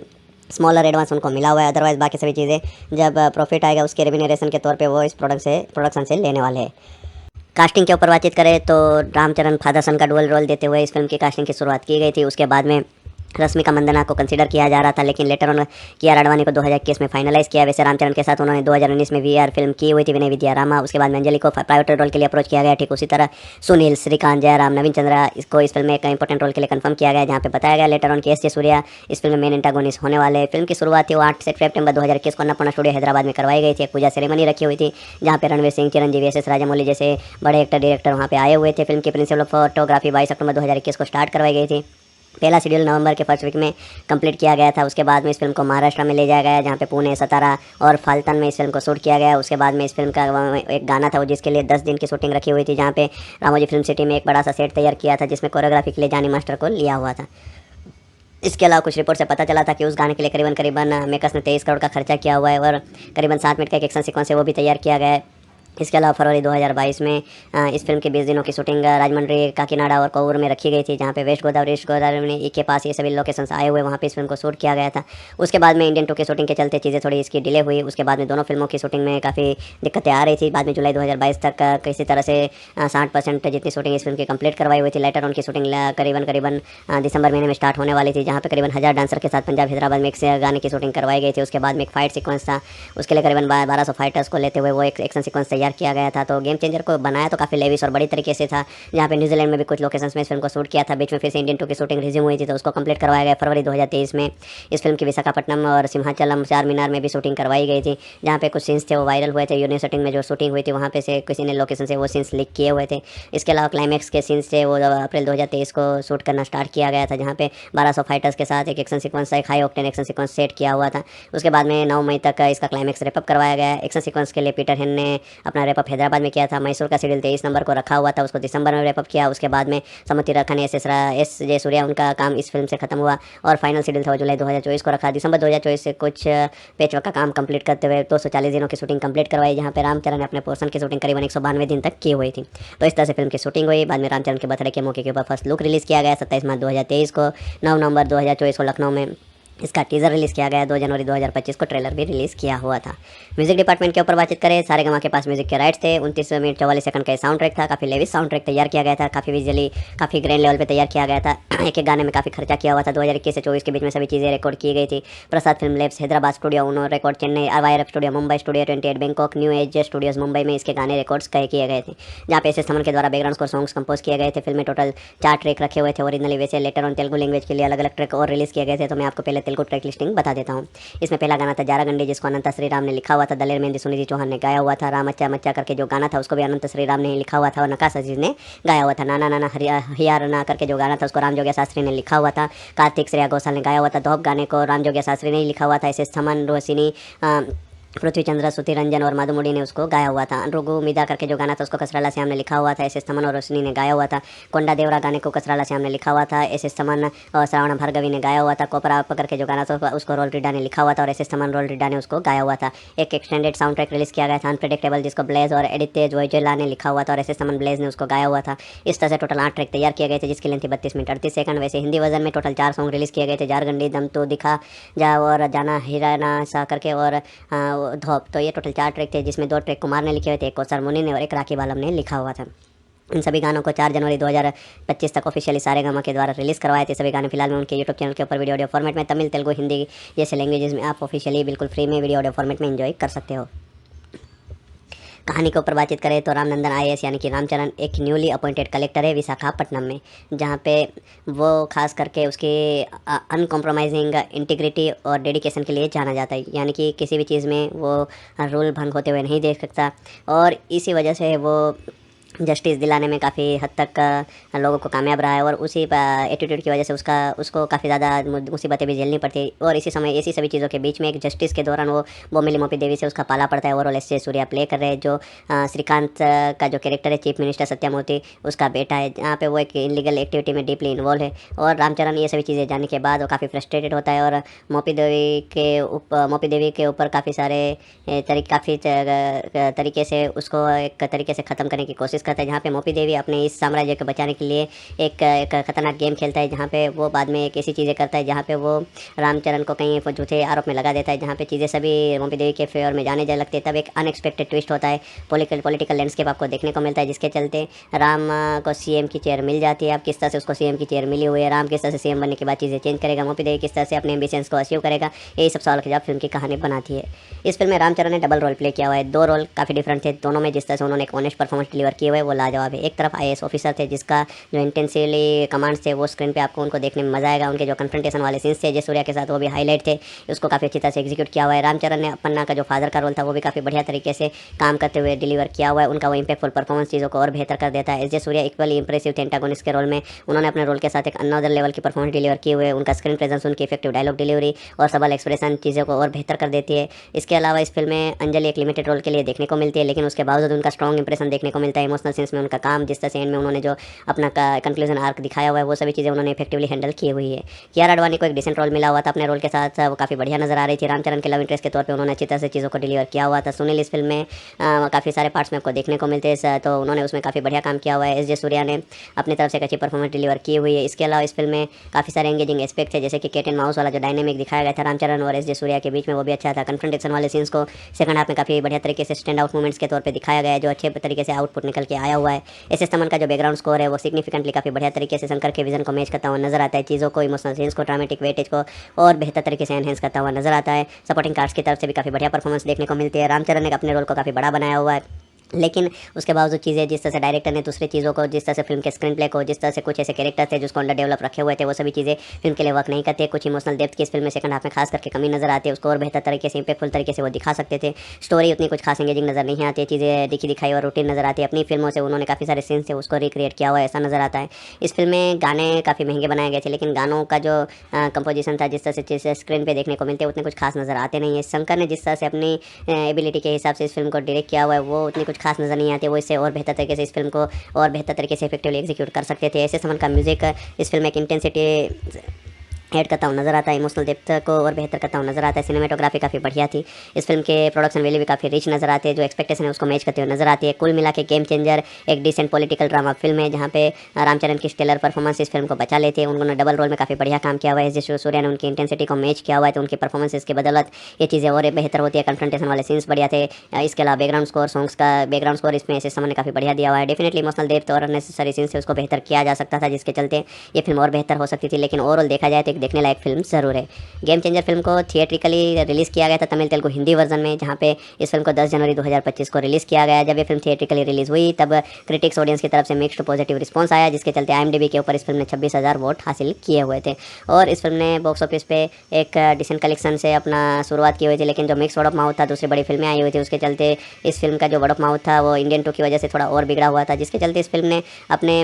स्मॉलर एडवांस उनको मिला हुआ है। अदरवाइज बाकी सभी चीज़ें जब प्रॉफिट आएगा उसके रेवेन्यूरेशन के तौर पे वो इस प्रोडक्शन से लेने वाले हैं। कास्टिंग के ऊपर बातचीत करें तो रामचरण फादर सन का डुअल रोल देते हुए इस फिल्म की कास्टिंग की शुरुआत की गई थी। उसके बाद में रश्मिका मंदाना को कंसीडर किया जा रहा था, लेकिन लेटर ऑन कियारा आडवाणी को 2021 में फाइनलाइज किया। वैसे रामचरण के साथ उन्होंने 2019 में VR फिल्म की हुई थी विनय विद्या रामा। उसके बाद में अंजलि को प्राइवेट रोल के लिए अप्रोच किया गया। ठीक उसी तरह सुनील, श्रीकांत, जयराम, नवीन चंद्रा इसको इस फिल्म में एक इंपॉर्टेंट रोल के लिए कंफर्म किया गया, जहाँ पे बताया गया लेटर ऑन कि एस जे सूर्या इस फिल्म में मेन एंटागोनिस्ट होने वाले। फिल्म की शुरुआत थी वो 8 सितंबर 2021 को अन्नपूर्णा स्टूडियो हैदराबाद में करवाई गई थी। एक पूजा सेरेमनी रखी हुई थी, जहाँ पे रणवीर सिंह, चिरंजीवी, SS राजामौली जैसे बड़े एक्टर डायरेक्टर वहाँ पे आए हुए थे। फिल्म की प्रिंसिपल फोटोग्राफी 22 अक्टूबर 2021 को स्टार्ट करवाई गई थी। पहला शेड्यूल नवंबर के फर्स्ट वीक में कंप्लीट किया गया था। उसके बाद में इस फिल्म को महाराष्ट्र में ले जाया गया, जहाँ पे पुणे, सतारा और फाल्तन में इस फिल्म को शूट किया गया। उसके बाद में इस फिल्म का एक गाना था वो जिसके लिए 10 दिन की शूटिंग रखी हुई थी, जहाँ पे रामोजी फिल्म सिटी में एक बड़ा सा सेट तैयार किया था, जिसमें कोरियोग्राफी के लिए जानी मास्टर को लिया हुआ था। इसके अलावा कुछ रिपोर्ट से पता चला था कि उस गाने के लिए करीबन मेकर्स ने 23 करोड़ का खर्चा किया हुआ है और करीबन 7 मिनट का एक एक्शन सीक्वेंस है वो भी तैयार किया गया है। इसके अलावा फरवरी 2022 में इस फिल्म के 20 दिनों की शूटिंग राजमंड्री, काकीनाडा और कोवूर में रखी गई थी, जहाँ पे वेस्ट गोदावरी में के पास ये सभी लोकेशंस आए हुए वहाँ पे इस फिल्म को शूट किया गया था। उसके बाद में इंडियन 2 की शूटिंग के चलते चीज़ें थोड़ी इसकी डिले हुई। उसके बाद में दोनों फिल्मों की शूटिंग में काफ़ी दिक्कतें आ रही थी। बाद में जुलाई 2022 तक किसी तरह से 60% जितनी शूटिंग इस फिल्म की कंप्लीट करवाई हुई थी। लेटर उनकी शूटिंग करीबन दिसंबर महीने में स्टार्ट होने वाली थी, जहाँ पे करीबन 1000 डांसर के साथ पंजाब हैदराबाद में एक गाने की शूटिंग करवाई गई थी। उसके बाद में एक फाइट सीक्वेंस था, उसके लिए करीबन 1200 फाइटर्स को लेते हुए वो एक एक्शन सीक्वेंस तैयार किया गया था। तो गेम चेंजर को बनाया तो काफ़ी लेविश और बड़ी तरीके से था, जहाँ पे न्यूजीलैंड में भी कुछ लोकेशंस में इस फिल्म को शूट किया था। बीच में फिर से इंडियन 2 की शूटिंग रिज्यूम हुई थी, तो उसको कंप्लीट करवाया गया फरवरी 2023 में। इस फिल्म की विशाखापट्टनम और सिंहाचलम चार मीनार में भी शूटिंग करवाई गई थी, जहाँ पे कुछ सीन्स थे वो वायरल हुए थे। यूनिवर्सिटी में जो शूटिंग हुई थी वहाँ पे से किसी ने लोकेशन से वो सीन्स लीक किए हुए थे। इसके अलावा क्लाइमैक्स के सीन्स थे वो अप्रैल 2023 को शूट करना स्टार्ट किया गया था, जहाँ पे 1200 फाइटर्स के साथ एक एक्शन सीक्वेंस, एक high octane action sequence set किया हुआ था। उसके बाद में 9 मई तक इसका क्लाइमैक्स रेपअप करवाया गया। एक्शन सीक्वेंस के लिए पीटर हेन ने अपना रेपअप हैदराबाद में किया था। मैसूर का शेड्यूल 23 नंबर को रखा हुआ था, उसको दिसंबर में रेपअप किया। उसके बाद में समुद्री रखा ने एस जे सूर्या, उनका काम इस फिल्म से खत्म हुआ और फाइनल शेड्यूल था जुलाई 2024 को रखा। दिसंबर 2024 से कुछ पेचवर्क का काम कंप्लीट करते हुए 240 दिनों की शूटिंग कंप्लीट करवाई, जहाँ पे रामचरण ने अपने पोर्शन की शूटिंग करीबन 192 दिन तक की हुई थी। तो इस तरह से फिल्म की शूटिंग हुई। बाद में रामचरण के बर्थडे के मौके के ऊपर फर्स्ट लुक रिलीज़ किया गया 27 मार्च 2023 को। 9 नवंबर 2024 को लखनऊ में इसका टीज़र रिलीज़ किया गया। 2 जनवरी 2025 को ट्रेलर भी रिलीज़ किया हुआ था। म्यूजिक डिपार्टमेंट के ऊपर बातचीत करें, सारेगामा के पास म्यूजिक के राइट्स थे। 29 मिनट 44 सेकंड का साउंड ट्रैक था। काफ़ी लेविश साउंड ट्रैक तैयार किया गया था, काफ़ी विजुअली काफ़ी ग्रैंड लेवल पे तैयार किया गया था। एक एक गाने में काफ़ी खर्चा किया हुआ था। 2021 से 24 के बीच में सभी चीज़ें रिकॉर्ड की गई थी। Prasad film labs Hyderabad studio, uno record Chennai, YRF studio Mumbai, studio 28 Bangkok, new age studios Mumbai में इसके गाने रिकॉर्ड्स किए गए थे, जहाँ पे एस थमन के द्वारा बैकग्राउंड स्कोर सॉन्ग्स कंपोज किए गए थे। फिल्म में टोटल 4 ट्रैक रखे हुए थे ओरिजिनली, वैसे लेटर ऑन तेलुगु लैंग्वेज के लिए अलग अलग ट्रैक और रिलीज़ किए गए थे। तो मैं आपको पहले तेलुगु ट्रैक लिस्टिंग बता देता हूँ। इसमें पहला गाना था जारागंडी, जिसको अनंत श्रीराम ने लिखा हुआ था। दलेर मेहंदी सुनीति चौहान ने गाया हुआ था। राम अच्छा मच्चा करके जो गाना था उसको भी अनंत श्रीराम ने लिखा हुआ था और नकाश अजीज ने गाया हुआ था। नाना नाना हियारना करके जो गाना था उसको राम जोगिया शास्त्री ने लिखा हुआ था। कार्तिक श्रेया घोषाल ने गाया हुआ था। धोप गाने को राम जोगिया शास्त्री ने लिखा हुआ था। एस थमन, रोशिनी, पृथ्वी चंद्र, सुति रंजन और माधुमुडी ने उसको गाया हुआ था। अनुरुगु मिदा करके जो गाना था उसको कसराला श्याम ने लिखा हुआ था। एस थमन और रोशनी ने गाया हुआ था। कोंडा देवरा गाने को कसराला श्याम ने लिखा हुआ था। एस थमन और श्रावण भार्गवी ने गाया हुआ था। कोपरा करके जो गाना था उसको रोल रिडा ने लिखा हुआ था और एस थमन रोल रिडा ने उसको गाया हुआ था। एक एक्सटेंडेड साउंड ट्रैक रिलीज किया गया था अनप्रेडिक्टेबल, जिसको ब्लेज और एडित्य जोइजेला ने लिखा हुआ था और एस थमन ब्लेज ने उसको गाया हुआ था। इस तरह से टोटल 8 ट्रैक तैयार किए गए थे, जिसकी लेंथ 32 मिनट 38 सेकंड। वैसे हिंदी वर्जन में टोटल 4 सॉन्ग रिलीज किए गए थे, जारगंडी, दम तो दिखा जा और जाना हिराना सा करके और धोप। तो ये टोटल 4 ट्रैक थे, जिसमें 2 ट्रैक कुमार ने लिखे हुए थे, एक कौसर मुनि ने और एक राखी बालम ने लिखा हुआ था। इन सभी गानों को 4 जनवरी 2025 तक ऑफिशियली सारेगामा के द्वारा रिलीज़ करवाए थे। सभी गाने फिलहाल में उनके यूट्यूब चैनल के ऊपर वीडियो ऑडियो फॉर्मेट में तमिल, तेलुगु, हिंदी जैसे लैंग्वेजेस में आप ऑफिशियली बिल्कुल फ्री में वीडियो ऑडियो फॉर्मेट में एंजॉय कर सकते हो। कहानी के ऊपर बातचीत करें तो रामनंदन आईएएस यानी कि रामचरण एक न्यूली अपॉइंटेड कलेक्टर है विशाखापट्टनम में, जहाँ पे वो खास करके उसके अनकॉम्प्रोमाइजिंग इंटीग्रिटी और डेडिकेशन के लिए जाना जाता है। यानी कि किसी भी चीज़ में वो रूल भंग होते हुए नहीं देख सकता और इसी वजह से वो जस्टिस दिलाने में काफ़ी हद तक लोगों को कामयाब रहा है और उसी एटीट्यूड की वजह से उसको काफ़ी ज़्यादा मुसीबतें भी झेलनी पड़ती है। और इसी समय इसी सभी चीज़ों के बीच में एक जस्टिस के दौरान वो बोमिली मोपी देवी से उसका पाला पड़ता है। ओवरऑल एस जे सूर्या प्ले कर रहे हैं, जो श्रीकांत का जो कैरेक्टर है चीफ मिनिस्टर सत्यमूर्ति, उसका बेटा है, जहाँ पे वो एक इलीगल एक्टिविटी में डीपली इन्वॉल्व है। और रामचरण ये सभी चीज़ें जानने के बाद वो काफ़ी फ्रस्ट्रेटेड होता है और मोपी देवी के ऊपर काफ़ी सारे तरीके से उसको एक तरीके से ख़त्म करने की कोशिश करता है, जहाँ पे मोपी देवी अपने इस साम्राज्य को बचाने के लिए एक खतरनाक गेम खेलता है, जहाँ पे वो बाद में एक ऐसी चीज़ें करता है जहाँ पे वो रामचरण को कहीं झूठे आरोप में लगा देता है, जहाँ पे चीज़ें सभी मोपी देवी के फेवर में जाने लगती है। तब एक अनएक्सपेक्टेड ट्विस्ट होता है, पॉलिटिकल लैंडस्केप आपको देखने को मिलता है, जिसके चलते राम को सीएम की चेयर मिल जाती है। अब किस तरह से उसको सीएम की चेयर मिली हुई है, राम किस तरह से सीएम बनने के बाद चीज़ें चेंज करेगा, मोपी देवी किस तरह से अपने एम्बिशंस को अचीव करेगा, यही सब सवाल के जवाब फिल्म की कहानी बनाती है। इस फिल्म में रामचरण ने डबल रोल प्ले किया हुआ है। 2 रोल काफ़ी डिफरेंट थे, दोनों में जिस तरह से उन्होंने एक ऑनेस्ट परफॉर्मेंस डिलीवर किए हुए है वो लाजवाब है। एक तरफ आईएएस ऑफिसर थे जिसका जो इंटेंसिवली कमांड्स थे वो स्क्रीन पे आपको उनको देखने में मजा आएगा। उनके जो कन्फ्रंटेशन वाले सीन्स थे जय सूर्या के साथ वो भी हाईलाइट थे, उसको काफ़ी अच्छी तरह से एग्जीक्यूट किया हुआ है। रामचरण ने पन्ना का जो फादर का रोल था वो भी काफ़ी बढ़िया तरीके से काम करते हुए डिलीवर किया हुआ है। उनका वो इंपैक्टफुल परफॉर्मेंस चीज़ों को और बेहतर कर देता है। जय सूर्या इक्वली इंप्रेसिव थे एंटागोनिस्ट के रोल में, उन्होंने अपने रोल के साथ एक अनदर लेवल की परफॉर्मेंस डिलीवर किए हुए। उनका स्क्रीन प्रेजेंस, उनकी इफेक्टिव डायलॉग डिलीवरी और सबल एक्सप्रेशन चीज़ों को और बेहतर कर देती है। इसके अलावा इस फिल्म में अंजलि एक लिमिटेड रोल के लिए देखने को मिलती है, लेकिन उसके बावजूद उनका स्ट्रॉन्ग इंप्रेशन देखने को मिलता है। इमोशनल सीन्स में उनका काम, जिस तरह से एंड में उन्होंने जो अपना कंक्लूजन आर्क दिखाया हुआ है वो सभी चीज़ें उन्होंने इफेक्टिवली हैंडल की हुई है। कियारा आडवाणी को एक डिसेंट रोल मिला हुआ था अपने रोल के साथ, वो काफ़ी बढ़िया नजर आ रही थी। रामचरण के लव इंटरेस्ट के तौर पे उन्होंने अच्छी तरह से चीज़ों को डिलीवर किया हुआ था। सुनील इस फिल्म में काफ़ी सारे पार्ट्स में आपको देखने को मिलते हैं, तो उन्होंने उसमें काफ़ी बढ़िया काम किया हुआ है। एस जे सूर्या ने अपनी तरफ से एक अच्छी परफॉर्मेंस डिलीवर की हुई है। इसके अलावा इस फिल्म में काफ़ी सारे एंगेजिंग एस्पेक्ट थे, जैसे कि कैट एंड माउस वाला जो डायनेमिक दिखाया गया था रामचरण और एस जे सूर्या के बीच में, वो भी अच्छा था। कन्फ्रंटेशन वाले सीन्स को सेकंड हाफ में काफ़ी बढ़िया तरीके से स्टैंड आउट मूवमेंट्स के तौर पर दिखाया गया है, जो अच्छे तरीके से आउटपुट निकल के आया हुआ है। एस एस तमन का जो बैकग्राउंड स्कोर है वो सिग्निफिकेंटली काफ़ी बढ़िया तरीके से शंकर के विजन को मैच करता हुआ नजर आता है। चीज़ों को, इमोशनल सीन्स को, ड्रामेटिक वेटेज को और बेहतर तरीके से एनहेंस करता हुआ नजर आता है। सपोर्टिंग कास्ट की तरफ से भी काफ़ी बढ़िया परफॉर्मेंस देखने को मिलती है। रामचरण ने अपने रोल को काफ़ी बड़ा बनाया हुआ है। लेकिन उसके बावजूद चीज़ें जिस तरह से डायरेक्टर ने दूसरी चीज़ों को, जिस तरह से फिल्म के स्क्रीन प्ले को, जिस तरह से कुछ ऐसे कैरेक्टर थे जिसको अंडर डेवलप रखे हुए थे, वो सभी चीज़ें फिल्म के लिए वर्क नहीं करती है। कुछ इमोशनल डेप्थ की इस फिल्म में सेकंड हाफ में खास करके कमी नजर आती है, उसको और बेहतर तरीके से, इंपैक्टफुल तरीके से वो दिखा सकते थे। स्टोरी उतनी कुछ खास एंगेजिंग नजर नहीं आती है, चीज़ें दिखी दिखाई और रूटीन नजर आती है। अपनी फिल्मों से उन्होंने काफ़ी सारे सीन्स थे उसको रिक्रिएट किया हुआ है, ऐसा नजर आता है। इस फिल्म में गाने काफ़ी महंगे बनाए गए थे, लेकिन गानों का जो कंपोजिशन था, जिस तरह से चीज़ें स्क्रीन पे देखने को मिलते हैं, उतने कुछ खास नजर आते नहीं है। शंकर ने जिस तरह से अपनी एबिलिटी के हिसाब से इस फिल्म को डायरेक्ट किया हुआ है, वो उतनी कुछ खास नजर नहीं आती है। वो इससे और बेहतर तरीके से इस फिल्म को और बेहतर तरीके से इफेक्टिवली एग्जीक्यूट कर सकते थे। ऐसे समन का म्यूजिक इस फिल्म में एक इंटेंसिटी ऐड करता हूँ नजर आता है, इमोशनल डेप्थ को और बेहतर करता हूँ नजर आता है। सिनेमेटोग्राफी काफ़ी बढ़िया थी, इस फिल्म के प्रोडक्शन वैल्यू भी काफ़ी रिच नजर आते हैं, जो एक्सपेक्टेशन है उसको मैच करते हुए नजर आती है। कुल मिला के गेम चेंजर एक डिसेंट पॉलिटिकल ड्रामा फिल्म है, जहाँ पे रामचरण की स्टेलर परफॉर्मेंस इस फिल्म को बचा लेते हैं। उन्होंने डबल रोल में काफ़ी बढ़िया काम किया हुआ है, जिस सूर्या ने उनकी इंटेंसिटी को मैच किया हुआ है, तो उनकी परफॉर्मेंस की बदौलत ये चीज़ें और बेहतर होती है। कन्फ्रंटेशन वाले सीन्स बढ़िया थे। इसके अलावा बैकग्राउंड स्कोर, सॉन्ग्स का बैकग्राउंड स्कोर इसमें ऐसे समय ने काफ़ी बढ़िया दिया हुआ है। डेफिनेटली इमोशनल डेप्थ और अननेसेसरी सीन्स से उसको बेहतर किया जा सकता था, जिसके चलते ये फिल्म और बेहतर हो सकती थी। लेकिन ओवरऑल देखा जाए तो एक देखने लायक फिल्म जरूर है। गेम चेंजर फिल्म को थिएट्रिकली रिलीज़ किया गया था तमिल, तेलुगु, हिंदी वर्जन में, जहाँ पे इस फिल्म को 10 जनवरी 2025 को रिलीज़ किया गया। जब ये फिल्म थिएट्रिकली रिलीज़ हुई तब क्रिटिक्स ऑडियंस की तरफ से मिक्स्ड पॉजिटिव रिस्पॉन्स आया, जिसके चलते IMDb के ऊपर इस फिल्म ने 26,000 वोट हासिल किए हुए थे। और इस फिल्म ने बॉक्स ऑफिस पे एक डिसेंट कलेक्शन से अपना शुरुआत की हुई थी, लेकिन जो मिक्स वर्ड ऑफ माउथ था, दूसरी बड़ी फिल्में आई हुई थी, उसके चलते इस फिल्म का जो वर्ड ऑफ माउथ था वो इंडियन 2 की वजह से थोड़ा और बिगड़ा हुआ था, जिसके चलते इस फिल्म ने अपने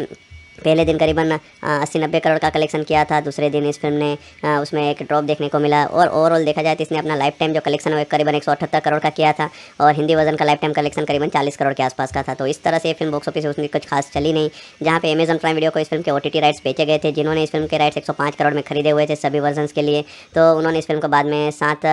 पहले दिन करीबन 80-90 करोड़ का कलेक्शन किया था। दूसरे दिन इस फिल्म ने उसमें एक ड्रॉप देखने को मिला। और ओवरऑल देखा जाए तो इसने अपना लाइफ टाइम जो कलेक्शन है वो करीबन 178 करोड़ का किया था, और हिंदी वर्जन का लाइफ टाइम कलेक्शन करीबन 40 करोड़ के आसपास का था। तो इस तरह से ये फिल्म बॉक्स ऑफिस उसमें कुछ खास चली नहीं। जहाँ पे अमेजन प्राइम वीडियो को इस फिल्म के OTT राइट्स बेचे गए थे, जिन्होंने इस फिल्म के राइट्स 105 करोड़ में खरीदे हुए थे सभी वर्जन के लिए, तो उन्होंने इस फिल्म को बाद में 7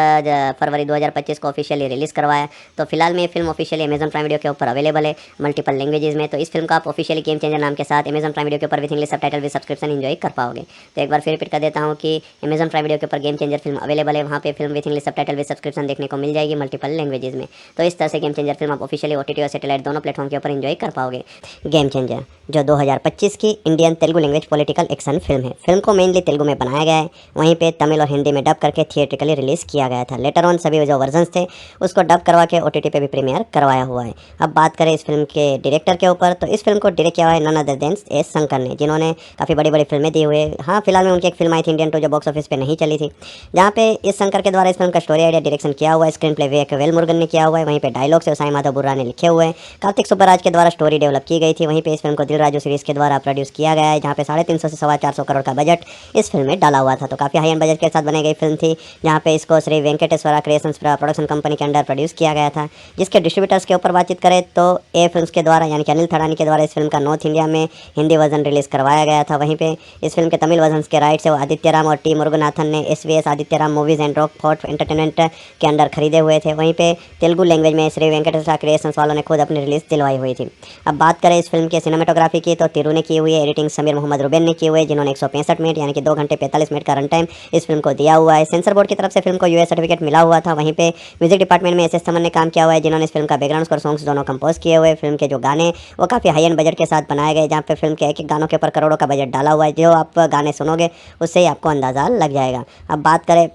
फरवरी 2025 को ऑफिशियली रिलीज़ करवाया। तो फिलहाल में ये film officially Amazon prime video के ऊपर अवेलेबल है मल्टीपल लैंग्वेजेस में। तो इस फिल्म का आप ऑफिशियली गेम चेंजर नाम के साथ अमेजन प्राइम वीडियो के ऊपर विथ इंग्लिश सबटाइटल भी सब्सक्रिप्शन एंजॉय कर पाओगे। तो एक बार फिर रिपीट कर देता हूँ कि अमेजन प्राइम वीडियो के ऊपर गेम चेंजर फिल्म अवेलेबल है, वहाँ पे फिल्म विथ इंग्लिश सबटाइटल भी सब्सक्रिप्शन देखने को मिल जाएगी मल्टीपल लैंग्वेजेस में। तो इस तरह से गेम चेंजर फिल्म आप ऑफिशियली OTT और सैटेलाइट दोनों प्लेटफॉर्म के ऊपर एंजॉय कर पाओगे। गेम चेंजर जो 2025 की Indian Telugu language political action film है। फिल्म को मेनली तेलुगु में बनाया गया है, वहीं पे तमिल और हिंदी में डब करके थिएट्रिकली रिलीज़ किया गया था। लेटर ऑन सभी जो वर्जन्स थे उसको डब करवा के OTT पे भी प्रीमियर करवाया हुआ है। अब बात करें इस फिल्म के डायरेक्टर के ऊपर, तो इस फिल्म को डायरेक्ट किया हुआ है none other than S Shankar ने, जिन्होंने काफ़ी बड़ी बड़ी फिल्में दी हुई है। हाँ, फिलहाल में उनकी एक फिल्म आई थी इंडियन 2 जो बॉक्स ऑफिस पे नहीं चली थी, जहाँ पे इस शंकर के द्वारा इस फिल्म का स्टोरी आइडिया डायरेक्शन किया हुआ है। स्क्रीन प्ले वेल मुरुगन ने किया हुआ है, वहीं पे डायलॉग से साई माधव बुर्रा ने लिखे हुए हैं। कार्तिक सुब्बराज के द्वारा स्टोरी डेवलप की गई थी। वहीं पे इस फिल्म को दिल राजू सीरीज के द्वारा प्रोड्यूस किया गया है, जहाँ पे 350 से 450 करोड़ का बजट इस फिल्म में डाला हुआ था। तो काफ़ी हाई एंड बजट के साथ बनाई गई फिल्म थी, जहाँ पे इसको Shri Venkateswara creations production company के अंडर प्रोड्यूस किया गया था। जिसके डिस्ट्रीब्यूटर्स के ऊपर बातचीत करें तो ए फिल्म्स के द्वारा यानी कि अनिल थड़ानी के द्वारा इस फिल्म का नॉर्थ इंडिया में हिंदी वर्जन रिलीज़ करवाया गया था। वहीं पे इस फिल्म के तमिल वर्जन के राइट्स है आदित्य राम और टी मुरुगनाथन ने SVS Aditya Ram movies and rock fort entertainment के अंडर खरीदे हुए थे। वहीं पे तेलुगु लैंग्वेज में श्री वेंकटेश्वरा क्रिएशंस वालों ने खुद अपनी रिलीज़ दिलवाई हुई थी। अब बात करें इस फिल्म की सिनेमेटोग्राफी की, तो तिरु ने की हुई है, एडिटिंग समीर मोहम्मद रुबेन ने की हुई है, जिन्होंने 165 मिनट यानी कि 2 घंटे 45 मिनट का रन टाइम इस फिल्म को दिया हुआ है। सेंसर बोर्ड की तरफ से फिल्म को US सर्टिफिकेट मिला हुआ था। वहीं पे म्यूजिक डिपार्टमेंट में SS थमन ने काम किया हुआ है, जिन्होंने इस फिल्म का बैकग्राउंड स्कोर सॉन्ग्स दोनों कंपोज किए हुए। फिल्म के जो गाने वो काफ़ी हाई एंड बजट के साथ बनाए गए, जहाँ पे फिल्म के एक एक गानों के ऊपर करोड़ों का बजट डाला हुआ है। जो आप गाने सुनोगे उससे ही आपको अंदाज़ा लग जाएगा। अब बात करें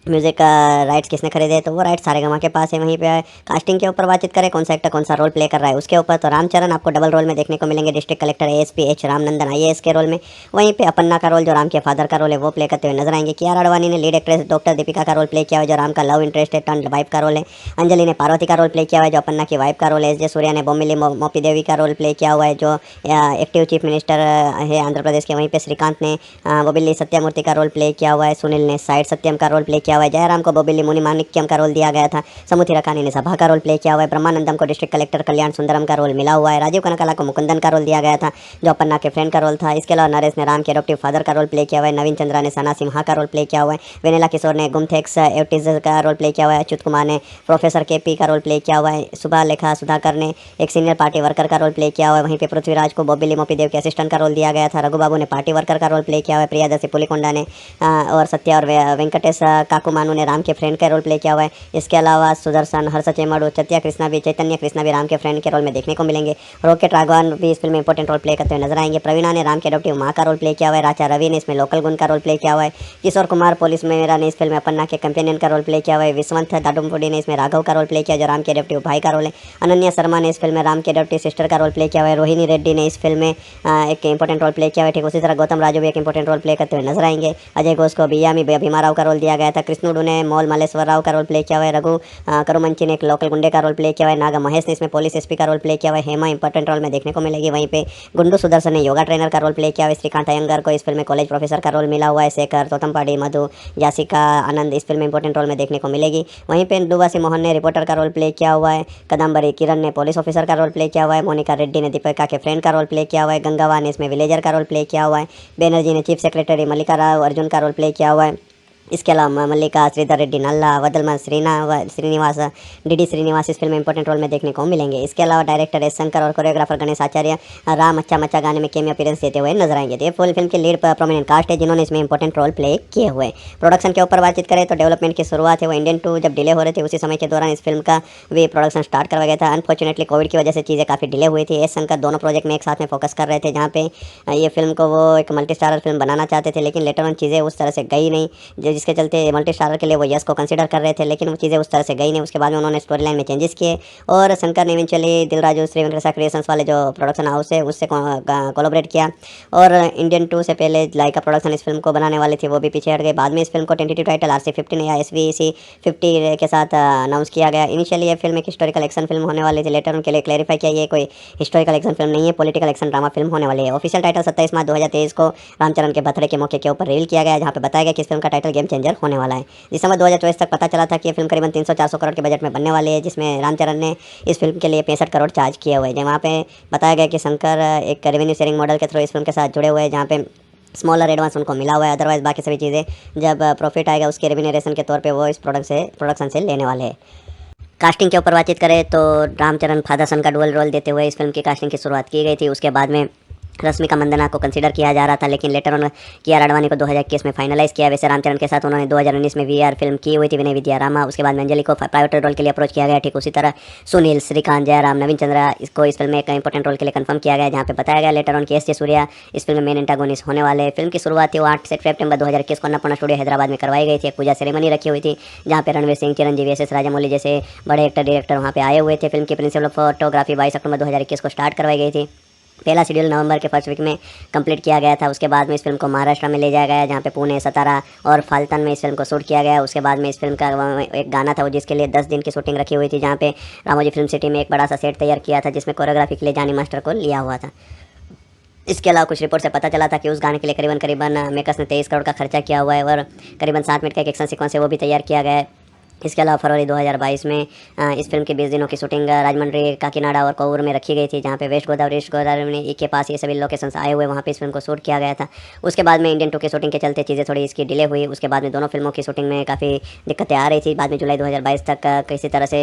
म्यूजिक राइट्स किसने खरीदे, तो वो राइट्स सारेगामा के पास है। वहीं पे कास्टिंग के ऊपर बातचीत करें, कौन सा एक्टर कौन सा रोल प्ले कर रहा है उसके ऊपर, तो रामचरण आपको डबल रोल में देखने को मिलेंगे, district collector ASP H Ramnandan IAS के रोल में। वहीं पे अपन्ना का रोल जो राम के फादर का रोल है वो प्ले करते हुए नजर आएंगे। कियारा अडवाणी ने लीड एक्ट्रेस डॉक्टर दीपिका का रोल प्ले किया हुआ, जो राम का लव इंटरेस्ट है टर्न वाइफ का रोल है। अंजलि ने पार्वती का रोल प्ले किया हुआ है, जो अपन्ना की वाइफ का रोल है। SJ सूर्या ने बोमिली मोपी देवी का रोल प्ले किया हुआ है, जो एक्टिव चीफ मिनिस्टर है आंध्र प्रदेश के। वहीं पे श्रीकांत ने बोबिली सत्यमूर्ति का रोल प्ले किया हुआ है। सुनील ने साइड सत्यम का रोल प्ले किया हुआ है। जयराम को बोबिली मुनि माणिक्यम का रोल दिया गया था। समुथी रकानी ने सभा का रोल प्ले किया हुआ है। ब्रह्मानंदम को डिस्ट्रिक्ट कलेक्टर कल्याण सुंदरम का रोल मिला हुआ है। राजीव कनकाला को मुकुंदन का रोल दिया गया था, जो अपन्ना के फ्रेंड का रोल था। इसके अलावा नरेश ने राम के एडॉप्टिव फादर का रोल प्ले किया हुआ है। नवीन चंद्रा ने सना सिम्हा का रोल प्ले किया हुआ है। वेनेला किशोर ने गुमथेक्स एवटिज का रोल प्ले किया हुआ है। अच्युत कुमार ने प्रोफेसर KP का रोल प्ले किया हुआ है। सुबह लेखा सुधाकर ने एक सीनियर पार्टी वर्कर का रोल प्ले किया हुआ है। वहीं पे पृथ्वीराज को बोबिली मोपी देव के असिस्टेंट का रोल दिया गया था। रघु बाबू ने पार्टी वर्कर का रोल प्ले किया हुआ है। प्रियादर्शी पुलिकोंडा ने और सत्या और वेंकटेश काकू मानू ने राम के फ्रेंड का रोल प्ले किया हुआ है। इसके अलावा सुदर्शन, हर्ष चेमड़ू, चैतन्य कृष्णा भी राम के फ्रेंड के रोल में देखने को मिलेंगे। रॉकेट राघवन भी इस फिल्म में इंपॉर्टेंट रोल प्ले करते हुए नजर आएंगे। प्रवीणा ने राम के एडॉप्टिव माँ का रोल प्ले किया हुआ है। राजा रवि ने इसमें लोकल गुण का रोल प्ले किया हुआ है। किशोर कुमार पुलिस मेरा ने इस फिल्म में अपन्ना के कंपेनियन का रोल प्ले किया हुआ है। विश्वंत दाडुमपुडी ने इसमें राघव का रोल प्ले किया जो राम के एडॉप्टिव भाई का रोल है। अनन्या शर्मा ने इस फिल्म में राम के एडॉप्टिव सिस्टर का रोल प्ले किया हुआ है। रोहिणी रेड्डी ने इस फिल्म में एक इंपॉर्टेंट रोल प्ले किया हुआ है। ठीक उसी तरह गौतम राजू भी एक इंपॉर्टेंट रोल प्ले करते हुए नजर आएंगे। अजय घोष को बियामी भीमा राव का रोल दिया गया था। कृष्णुडू ने मोल मल्लेश्वर राव का रोल प्ले किया हुआ है। रघु करुमंची ने एक लोकल गुंडे का रोल प्ले किया हुआ है। नागा महेश ने इसमें पुलिस एसपी का रोल प्ले किया हुआ है। हेमा इंपॉर्टेंट रोल में देखने को मिलेगी। वहीं पे गुंडू सुदर्शन ने योगा ट्रेनर का रोल प्ले किया हुआ है। श्रीकांत अयंगर को इस फिल्म में कॉलेज प्रोफेसर का रोल मिला हुआ है। शेखर तोतमपाड़ी, मधु, यासिका आनंद इस फिल्म में इंपॉर्टेंट रोल में देखने को मिलेगी। वहीं पे दुवासी मोहन ने रिपोर्टर का रोल प्ले किया हुआ है। कदम्बरी किरण ने पुलिस ऑफिसर का रोल प्ले किया हुआ है। मोनिका रेड्डी ने दीपिका के फ्रेंड का रोल प्ले किया हुआ है। गंगावा ने इसमें विलेजर का रोल प्ले किया हुआ है। बैनर्जी ने चीफ सेक्रेटरी मल्लिका राव अर्जुन का रोल प्ले किया हुआ है। इसके अलावा मल्लिका, श्रीधर रेड्डी नल्ला, वदलमा श्रीनिवास, डीडी श्रीनिवास इस फिल्म में इंपॉर्टेंट रोल में देखने को मिलेंगे। इसके अलावा डायरेक्टर एस शंकर और कोरियोग्राफर गणेश आचार्य राम अच्छा मच्चा गाने में केमियो अपीयरेंस देते हुए नजर आएंगे। ये फुल फिल्म के लीड प्रोमिनेंट कास्ट है जिन्होंने इसमें इंपॉर्टेंट रोल प्ले किए हुए। प्रोडक्शन के ऊपर बातचीत करें तो डेवलपमेंट की शुरुआत है वो इंडियन 2 जब डिले हो रहे थे उसी समय के दौरान इस फिल्म का भी प्रोडक्शन स्टार्ट करवाया गया था। अनफॉर्चुनेटली कोविड की वजह से चीज़ें काफ़ी डिले हुई थी। एस शंकर दोनों प्रोजेक्ट में एक साथ में फोकस कर रहे थे जहाँ पे ये फिल्म को वो एक मल्टी स्टारर फिल्म बनाना चाहते थे, लेकिन लेटर ऑन चीज़ें उस तरह से गई नहीं, जिसके चलते मल्टी स्टारर के लिए वो यस को कंसीडर कर रहे थे, लेकिन वो चीज़ें उस तरह से गई नहीं। उसके बाद में उन्होंने स्टोरी लाइन में चेंजेस किए और शंकर ने इवेंचुअली दिल राजू श्री वेंकटेश क्रिएशंस वाले जो प्रोडक्शन हाउस है उससे कोलैबोरेट किया और इंडियन 2 से पहले लाइका प्रोडक्शन इस फिल्म को बनाने वाले थे वो भी पीछे हट गए। बाद में इस फिल्म को टेंटेटिव टाइटल RC-15 या SVC-50 के साथ अनाउंस किया गया। इनिशियली ये फिल्म एक हिस्टोरिकल एक्शन फिल्म होने वाली थी, लेटर उनके लिए क्लैरिफाई किया ये कोई हिस्टोरिकल एक्शन फिल्म नहीं है, पॉलिटिकल एक्शन ड्रामा फिल्म होने वाली है। ऑफिशियल टाइटल 27 मार्च 2023 को रामचरण के बर्थडे के मौके के ऊपर रिवील किया गया, जहाँ पे बताया गया कि इस फिल्म का टाइटल गेम चेंजर होने वाला है। दिसंबर 2024 तक पता चला था कि ये फिल्म करीबन 300-400 करोड़ के बजट में बनने वाली है, जिसमें रामचरण ने इस फिल्म के लिए 65 करोड़ चार्ज किए हुए हैं। वहाँ पे बताया गया कि शंकर एक रेवेन्यू शेयरिंग मॉडल के थ्रू इस फिल्म के साथ जुड़े हुए हैं, जहाँ पे स्मॉलर एडवांस उनको मिला हुआ है। अदरवाइज बाकी सभी चीज़ें जब प्रॉफिट आएगा उसके रेवेन्यूरेशन के तौर पे वो इस प्रोडक्शन से लेने वाले हैं। कास्टिंग के ऊपर बातचीत करें तो रामचरण फादर सन का डुअल रोल देते हुए इस फिल्म की कास्टिंग की शुरुआत की गई थी। उसके बाद में रश्मिका मंदाना को कंसीडर किया जा रहा था, लेकिन लेटर ऑन कियारा आडवाणी को 2021 में फाइनलाइज किया। वैसे रामचरण के साथ उन्होंने 2019 में VR फिल्म की हुई थी विनय विद्या रामा। उसके बाद में अंजलि को प्राइवेट रोल के लिए अप्रोच किया गया। ठीक उसी तरह सुनील, श्रीकांत, जयराम, नवीन चंद्रा इसको इस फिल्म में एक इंपॉर्टेंट रोल के लिए कंफर्म किया गया, जहाँ पे बताया गया लेटर ऑन कि एस जे सूर्या इस फिल्म में मेन एंटागोनिस्ट होने वाले। फिल्म की शुरुआत थी वो 8 सितंबर 2021 को अन्नपूर्णा स्टूडियो हैदराबाद में करवाई गई थी। एक पूजा सेरेमनी रखी हुई थी जहाँ पे रणवीर सिंह, चिरंजीवी, SS राजामौली जैसे बड़े एक्टर डायरेक्टर वहाँ पे आए हुए थे। फिल्म की प्रिंसिपल फोटोग्राफी 22 अक्टूबर 2021 को स्टार्ट करवाई गई थी। पहला शेड्यूल नवंबर के फर्स्ट वीक में कंप्लीट किया गया था। उसके बाद में इस फिल्म को महाराष्ट्र में ले जाया गया, जहाँ पे पुणे, सतारा और फाल्टन में इस फिल्म को शूट किया गया। उसके बाद में इस फिल्म का एक गाना था वो जिसके लिए 10 दिन की शूटिंग रखी हुई थी, जहाँ पे रामोजी फिल्म सिटी में एक बड़ा सा सेट तैयार किया था जिसमें कोरियोग्राफी के लिए जानी मास्टर को लिया हुआ था। इसके अलावा कुछ रिपोर्ट से पता चला था कि उस गाने के लिए करीबन मेकर्स ने 23 करोड़ का खर्चा किया हुआ है और करीबन 7 मिनट का एक एक्शन सीक्वेंस है वो भी तैयार किया गया है। इसके अलावा फरवरी 2022 में इस फिल्म के 20 दिनों की शूटिंग राजमंड्री, काकीनाडा और कोवूर में रखी गई थी, जहाँ पे वेस्ट गोदावरी में के पास ये सभी लोकेशंस आए हुए वहाँ पे इस फिल्म को शूट किया गया था। उसके बाद में इंडियन 2 की शूटिंग के चलते चीज़ें थोड़ी इसकी डिले हुई। उसके बाद में दोनों फिल्मों की शूटिंग में काफ़ी दिक्कतें आ रही थी। बाद में जुलाई 2022 तक किसी तरह से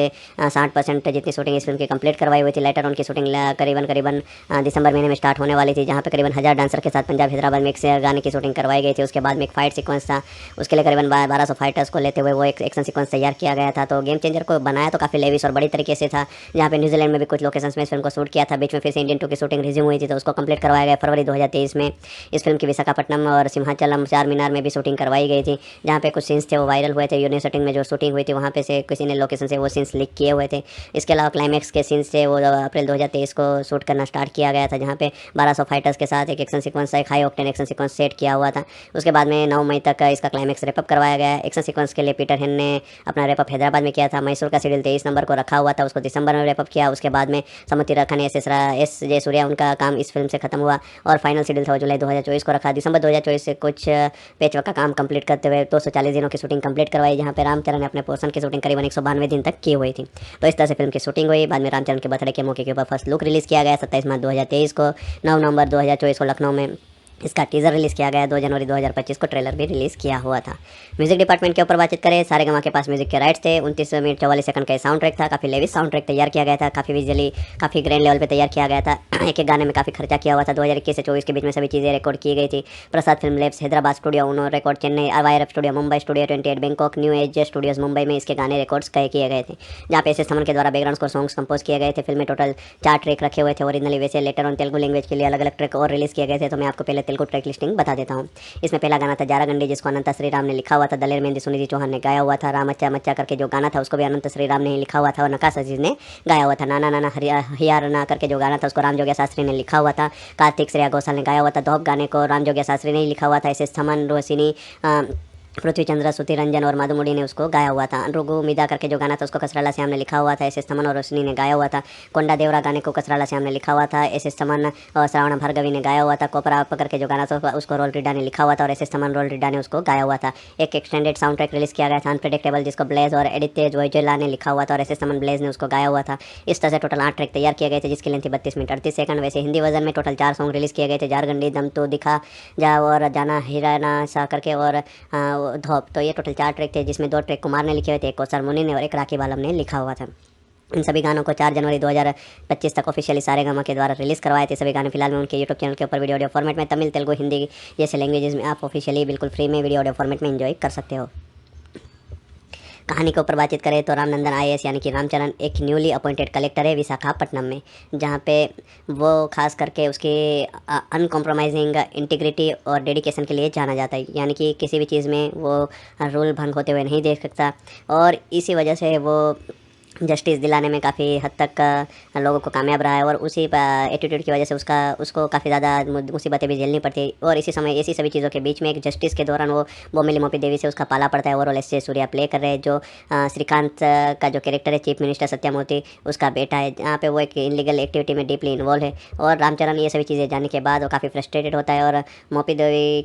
60% जितनी शूटिंग इस फिल्म की कंप्लीट करवाई हुई थी। लेटर उनकी शूटिंग करीबन दिसंबर महीने में स्टार्ट होने वाली थी, जहाँ पे करीबन 1000 डांसर के साथ पंजाब हैदराबाद में एक गाने की शूटिंग करवाई गई थी। उसके बाद में एक फाइट सीक्वेंस था, उसके लिए करीबन 1200 फाइटर्स को लेते हुए वो एक एक्शन सीक्वेंस तैयार किया गया था। तो गेम चेंजर को बनाया तो काफ़ी लेविश और बड़ी तरीके से था, जहाँ पे न्यूजीलैंड में भी कुछ लोकेशंस में इस फिल्म को शूट किया था। बीच में फिर से इंडियन 2 की शूटिंग रिज्यूम हुई थी तो उसको कंप्लीट करवाया गया फरवरी 2023 में। इस फिल्म की विशाखापट्टनम और सिंहाचलम चार मीनार में भी शूटिंग करवाई गई थी, जहाँ पे कुछ सीन्स थे वो वायरल हुए थे। यूनिवर्सिटी में जो शूटिंग हुई थी वहाँ पे से किसी ने लोकेशन से वो सीन्स लीक किए हुए थे। इसके अलावा क्लाइमैक्स के सीन्स थे वो अप्रैल 2023 को शूट करना स्टार्ट किया गया था, जहाँ पे 1200 फाइटर्स के साथ एक एक्शन सीक्वेंस, एक high octane action sequence set किया हुआ था। उसके बाद में 9 मई तक इसका क्लाइमैक्स रेपअप करवाया गया। एक्शन सीक्वेंस के लिए पीटर हेन ने अपना रेपअप हैदराबाद में किया था। मैसूर का शेड्यूल 23 नंबर को रखा हुआ था, उसको दिसंबर में रेपअप किया। उसके बाद में समुद्री रखा ने एस जे सूर्या उनका काम इस फिल्म से खत्म हुआ और फाइनल शेड्यूल था जुलाई 2024 को रखा। दिसंबर 2024 से कुछ पेचवर्क का काम कंप्लीट करते हुए 240 दिनों की शूटिंग कंप्लीट करवाई, जहाँ पे रामचरण ने अपने पोर्शन की शूटिंग करीबन 192 दिन तक की हुई थी। तो इस तरह से फिल्म की शूटिंग हुई। बाद में रामचरण के बर्थडे के मौके के ऊपर फर्स्ट लुक रिलीज़ किया गया 27 मार्च 2023 को। 9 नवंबर 2024 को लखनऊ में इसका टीज़र रिलीज़ किया गया 2 जनवरी 2025 को, ट्रेलर भी रिलीज़ किया हुआ था। म्यूजिक डिपार्टमेंट के ऊपर बातचीत करें, सारेगामा के पास म्यूजिक के राइट्स थे। 29 मिनट 44 सेकंड का साउंड ट्रैक था। काफ़ी लेविश साउंड ट्रैक तैयार किया गया था, काफ़ी विजुअली काफ़ी ग्रैंड लेवल पे तैयार किया गया था। एक एक गाने में काफ़ी खर्चा किया हुआ था। 2021 से 24 के बीच में सभी चीज़ें रिकॉर्ड की गई थी। Prasad film labs Hyderabad studio, uno record Chennai, YRF studio Mumbai, studio 28 Bangkok, new age studios Mumbai में इसके गाने रिकॉर्ड्स किए गए थे, जहाँ पे एस थमन के द्वारा बैकग्राउंड स्कोर सॉन्ग्स कंपोज किए गए थे। फिल्म में टोटल 4 ट्रैक रखे हुए थे ओरिजिनली, वैसे लेटर ऑन तेलुगु लैंग्वेज के लिए अलग अलग ट्रैक और रिलीज़ किए गए थे। तो मैं आपको पहले तेलुगु ट्रैक लिस्टिंग बता देता हूँ। इसमें पहला गाना था जारागंडी, जिसको अनंत श्रीराम ने लिखा हुआ था। दलेर मेहंदी सुनिधि चौहान ने गाया हुआ था। राम अच्छा मच्चा करके जो गाना था उसको भी अनंत श्रीराम ने ही लिखा हुआ था और नकाश अजीज ने गाया हुआ था। नाना नाना हियारना करके जो गाना था उसको राम जोगिया शास्त्री ने लिखा हुआ था। कार्तिक श्रेया घोषाल ने गाया हुआ था। धोप गाने को राम जोगिया शास्त्री ने ही लिखा हुआ था। ऐसे थमन, रोशिनी, पृथ्वी चंद्र, सुति रंजन और माधुमुड़ी ने उसको गाया हुआ था। रुगु मिदा करके जो गाना था उसको कसराला श्याम ने लिखा हुआ था। एस थमन और रोशनी ने गाया हुआ था। कोंडा देवरा गाने को कसराला श्याम ने लिखा हुआ था। एस थमन और श्रावण भार्गवी ने गाया हुआ था। कोपरा करके जो गाना था उसको रोल रिड्डा ने लिखा हुआ था और एस थमन रोल रिड्डा ने उसको गाया हुआ था। एक एक्सटेंडेड साउंड ट्रैक रिलीज किया गया था अनप्रेडिक्टेबल, जिसको ब्लेज और एडिते जोइजेला ने लिखा हुआ था और एस थमन ब्लेज ने उसको गाया हुआ था। इस तरह से टोटल 8 ट्रैक तैयार किए गए थे, जिसकी लेंथ थी 32 मिनट 38 सेकंड। वैसे हिंदी वर्जन में टोटल 4 सॉन्ग रिलीज किए गए थे, जारगंडी, दम तो दिखा जा और जाना हिराना सा करके और धोप। तो ये टोटल 4 ट्रैक थे, जिसमें 2 ट्रैक कुमार ने लिखे हुए थे, एक कौसर मुनि ने और एक राखी बालम ने लिखा हुआ था। इन सभी गानों को 4 जनवरी 2025 तक ऑफिशियली सारेगामा के द्वारा रिलीज़ करवाए थे। सभी गाने फिलहाल में उनके यूट्यूब चैनल के ऊपर वीडियो ऑडियो फॉर्मेट में तमिल, तेलुगु, हिंदी जैसे लैंग्वेजेस में आप ऑफिशियली बिल्कुल फ्री में वीडियो ऑडियो फॉर्मेट में एंजॉय कर सकते हो। कहानी के ऊपर बातचीत करें तो रामनंदन आईएएस यानी कि रामचरण एक न्यूली अपॉइंटेड कलेक्टर है विशाखापट्टनम में, जहाँ पे वो खास करके उसकी अनकॉम्प्रोमाइजिंग इंटीग्रिटी और डेडिकेशन के लिए जाना जाता है। यानी कि किसी भी चीज़ में वो रूल भंग होते हुए नहीं देख सकता और इसी वजह से वो जस्टिस दिलाने में काफ़ी हद तक लोगों को कामयाब रहा है और उसी एटीट्यूड की वजह से उसको काफ़ी ज़्यादा मुसीबतें भी झेलनी पड़ती है। और इसी समय ऐसी सभी चीज़ों के बीच में एक जस्टिस के दौरान वो बोमिली मोपी देवी से उसका पाला पड़ता है। ओवरऑल एस जे सूर्या प्ले कर रहे हैं, जो श्रीकांत का जो कैरेक्टर है चीफ मिनिस्टर सत्यामूर्ति उसका बेटा है, जहाँ पे वो एक इनलीगल एक्टिविटी में डीपली इन्वॉल्व है। और रामचरण ये सभी चीज़ें जानने के बाद वो काफ़ी फ्रस्ट्रेटेड होता है और मोपी देवी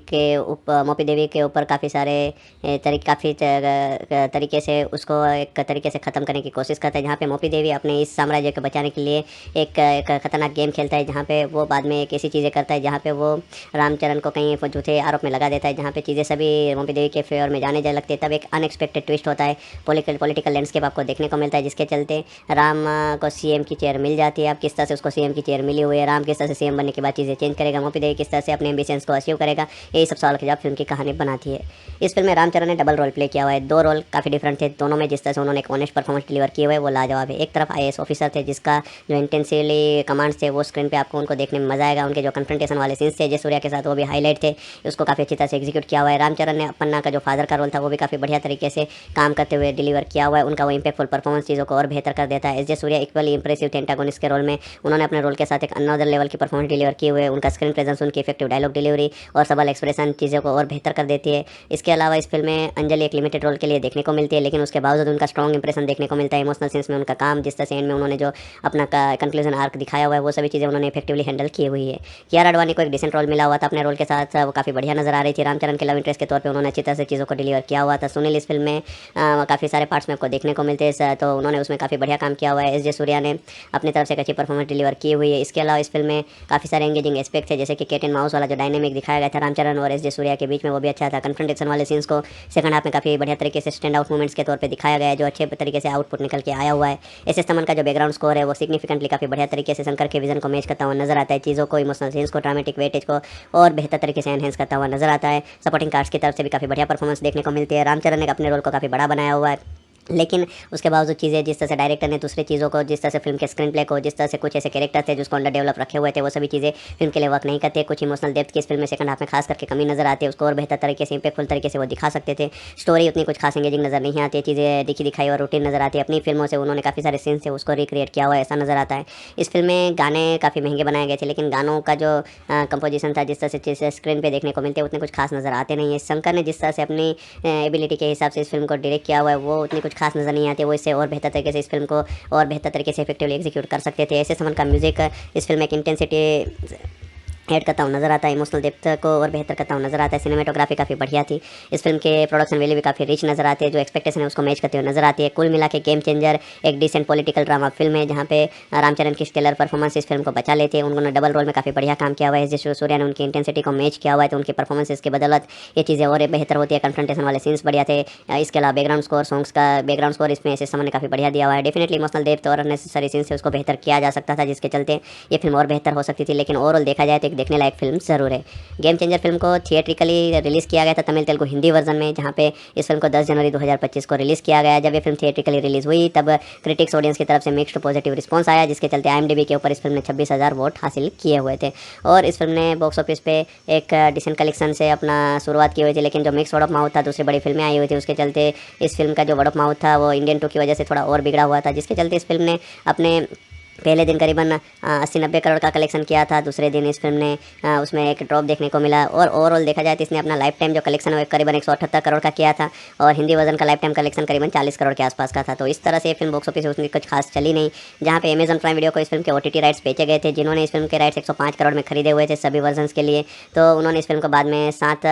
के ऊपर काफ़ी सारे तरीके से उसको एक तरीके से ख़त्म करने की कोशिश करता है, जहाँ पे मोपी देवी अपने इस साम्राज्य को बचाने के लिए एक खतरनाक गेम खेलता है, जहाँ पे वो बाद में एक ऐसी चीज़ें करता है जहाँ पे वो रामचरण को कहीं झूठे आरोप में लगा देता है, जहाँ पे चीज़ें सभी मोपी देवी के फेवर में जाने लगती है। तब एक अनएक्सपेक्टेड ट्विस्ट होता है, पॉलिटिकल लैंडस्केप आपको देखने को मिलता है, जिसके चलते राम को सीएम की चेयर मिल जाती है। अब किस तरह से उसको सीएम की चेयर मिली हुई है, राम किस तरह से सीएम बनने के बाद चीज़ें चेंज करेगा, मोपी देवी किस तरह से अपने एम्बिशंस को अचीव करेगा, यही सब सवाल के जवाब फिल्म की कहानी बनाती है। इस फिल्म में रामचरण ने डबल रोल प्ले किया हुआ है। 2 रोल काफ़ी डिफरेंट थे, दोनों में जिस तरह से उन्होंने एक ऑनेस्ट परफॉर्मेंस डिलीवर किए हुए वो लाजवाब है। एक तरफ आईएएस ऑफिसर थे जिसका जो इंटेंसिवली कमांड्स थे वो स्क्रीन पे आपको उनको देखने में मजा आएगा। उनके जो कन्फ्रंटेशन वाले सीन्स थे जय सूर्या के साथ वो भी हाईलाइट थे, उसको काफ़ी अच्छी तरह से एग्जीक्यूट किया हुआ है। रामचरण ने पन्ना का जो फादर का रोल था वो भी काफ़ी बढ़िया तरीके से काम करते हुए डिलीवर किया हुआ है। उनका वो इंपैक्टफुल परफॉर्मेंस चीज़ों को और बेहतर कर देता है। एस जे सूर्या इक्वली इंप्रेसिव थे एंटागोनिस्ट के रोल में, उन्होंने अपने रोल के साथ एक अनदर लेवल की परफॉर्मेंस डिलीवर किए हुए। उनका स्क्रीन प्रेजेंस, उनकी इफेक्टिव डायलॉग डिलीवरी और सबल एक्सप्रेशन चीज़ों को और बेहतर कर देती है। इसके अलावा इस फिल्म में अंजलि एक लिमिटेड रोल के लिए देखने को मिलती है, लेकिन उसके बावजूद उनका स्ट्रॉन्ग इंप्रेशन देखने को मिलता है। इमोशनल सीन्स में उनका काम, जिस तरह से एंड में उन्होंने जो अपना कंक्लूजन आर्क दिखाया हुआ है वो सभी चीज़ें उन्होंने इफेक्टिवली हैंडल की हुई है। कियारा आडवाणी को एक डिसेंट रोल मिला हुआ था, अपने रोल के साथ वो काफ़ी बढ़िया नजर आ रही थी। रामचरण के लव इंटरेस्ट के तौर पे उन्होंने अच्छी तरह से चीज़ों को डिलीवर किया हुआ था। सुनील इस फिल्म में काफ़ी सारे पार्ट्स में आपको देखने को मिलते हैं, तो उन्होंने उसमें काफ़ी बढ़िया काम किया हुआ है। एस जे सूर्या ने अपनी तरफ से एक अच्छी परफॉर्मेंस डिलीवर की हुई है। इसके अलावा इस फिल्म में काफ़ी सारे एंगेजिंग एस्पेक्ट थे, जैसे कि कैट एंड माउस वाला जो डायनेमिक दिखाया गया था रामचरण और एस जे सूर्या के बीच में वो भी अच्छा था। कन्फ्रंटेशन वाले सीन्स को सेकंड हाफ में काफ़ी बढ़िया तरीके से स्टैंड आउट मूवमेंट्स के तौर पर दिखाया गया है, जो अच्छे तरीके से आउटपुट निकल के आया हुआ है। एस एस तमन का जो बैकग्राउंड स्कोर है वो सिग्निफिकेंटली काफ़ी बढ़िया तरीके से शंकर के विजन को मैच करता हुआ नजर आता है, चीज़ों को, इमोशनल सीन्स को, ड्रामेटिक वेटेज को और बेहतर तरीके से एनहेंस करता हुआ नजर आता है। सपोर्टिंग कास्ट की तरफ से भी काफ़ी बढ़िया परफॉर्मेंस देखने को मिलती है। रामचरण ने अपने रोल को काफ़ी बड़ा बनाया हुआ है, लेकिन उसके बावजूद चीज़ें जिस तरह से डायरेक्टर ने दूसरी चीज़ों को, जिस तरह से फिल्म के स्क्रीन प्ले को, जिस तरह से कुछ ऐसे कैरेक्टर थे जिसको अंडर डेवलप रखे हुए थे, वो सभी चीज़ें फिल्म के लिए वर्क नहीं करते। कुछ इमोशनल डेप्थ की इस फिल्म में सेकंड हाफ में खास करके कमी नजर आती है, उसको और बेहतर तरीके से इंपैक्टफुल तरीके से वो दिखा सकते थे। स्टोरी उतनी कुछ खास एंगेजिंग नजर नहीं आती है, चीज़ें दिखी दिखाई और रूटीन नजर आती है। अपनी फिल्मों से उन्होंने काफ़ी सारे सीन्स थे उसको रिक्रिएट किया हुआ है, ऐसा नजर आता है। इस फिल्म में गाने काफ़ी महंगे बनाए गए थे, लेकिन गानों का जो कंपोजिशन था, जिस तरह से चीज़ें स्क्रीन पर देखने को मिलते हैं, उतने कुछ खास नजर आते नहीं है। शंकर ने जिस तरह से अपनी एबिलिटी के हिसाब से इस फिल्म को डायरेक्ट किया हुआ है वो उतनी कुछ खास नजर नहीं आती है। वो इससे और बेहतर तरीके से इस फिल्म को और बेहतर तरीके से इफेक्टिवली एग्जीक्यूट कर सकते थे। ऐसे समन का म्यूजिक इस फिल्म में एक इंटेंसिटी ऐड करता हूँ नज़र आता है, इमोशनल डेप्थ को और बेहतर करता हूँ नज़र आता है। सिनेमेटोग्राफी काफ़ी बढ़िया थी, इस फिल्म के प्रोडक्शन वैल्यू भी काफ़ी रिच नज़र आती है, जो एक्सपेक्टेशन है उसको मैच करते हुए नज़र आती है। कुल मिला के गेम चेंजर एक डिसेंट पॉलिटिकल ड्रामा फिल्म है, जहाँ पे रामचरण की स्टेलर परफॉर्मेंस इस फिल्म को बचा लेती है। उन्होंने डबल रोल में काफ़ी बढ़िया काम किया हुआ है, जिस सूर्या ने उनकी इंटेंसिटी को मैच किया हुआ है, तो उनकी परफॉर्मेंस की बदौलत ये चीज़ें और बेहतर होती है। कन्फ्रंटेशन वाले सीन्स बढ़िया थे, इसके अलावा बैकग्राउंड स्कोर सॉन्ग्स का बैकग्राउंड स्कोर इसमें एस ने काफ़ी बढ़िया दिया हुआ है। डेफिनेटली इमोशनल डेप्थ और अननेसेसरी सीन्स से उसको बेहतर किया जा सकता था, जिसके चलते ये फिल्म और बेहतर हो सकती थी, लेकिन ओवरऑल देखा जाए तो एक देखने लायक फिल्म ज़रूर है। गेम चेंजर फिल्म को थिएट्रिकली रिलीज़ किया गया था तमिल तेलुगु हिंदी वर्जन में, जहाँ पे इस फिल्म को 10 जनवरी 2025 को रिलीज़ किया गया। जब ये फिल्म थिएट्रिकली रिलीज़ हुई तब क्रिटिक्स ऑडियंस की तरफ से मिक्स्ड पॉजिटिव रिस्पांस आया, जिसके चलते IMDb के ऊपर इस फिल्म ने 26,000 वोट हासिल किए हुए थे। और इस फिल्म ने बॉक्स ऑफिस पे एक डिसेंट कलेक्शन से अपना शुरुआत की हुई थी, लेकिन जो मिक्स वर्ड ऑफ माउथ था, दूसरी बड़ी फिल्में आई हुई थी, उसके चलते इस फिल्म का जो वर्ड ऑफ माउथ था वो इंडियन 2 की वजह से थोड़ा और बिगड़ा हुआ था, जिसके चलते इस फिल्म ने अपने पहले दिन करीबन 80-90 करोड़ का कलेक्शन किया था। दूसरे दिन इस फिल्म ने उसमें एक ड्रॉप देखने को मिला, और ओवरऑल देखा जाए तो इसने अपना लाइफ टाइम जो कलेक्शन है करीबन 178 करोड़ का किया था, और हिंदी वर्जन का लाइफ टाइम कलेक्शन करीबन 40 करोड़ के आसपास का था। तो इस तरह से ये फिल्म बॉक्स ऑफिस उसमें कुछ खास चली नहीं। जहाँ पे अमेजन प्राइम वीडियो को इस फिल्म के OTT राइट्स बेचे गए थे, जिन्होंने इस फिल्म के राइट्स 105 करोड़ में खरीदे हुए थे सभी वर्जन के लिए, तो उन्होंने इस फिल्म को बाद में 7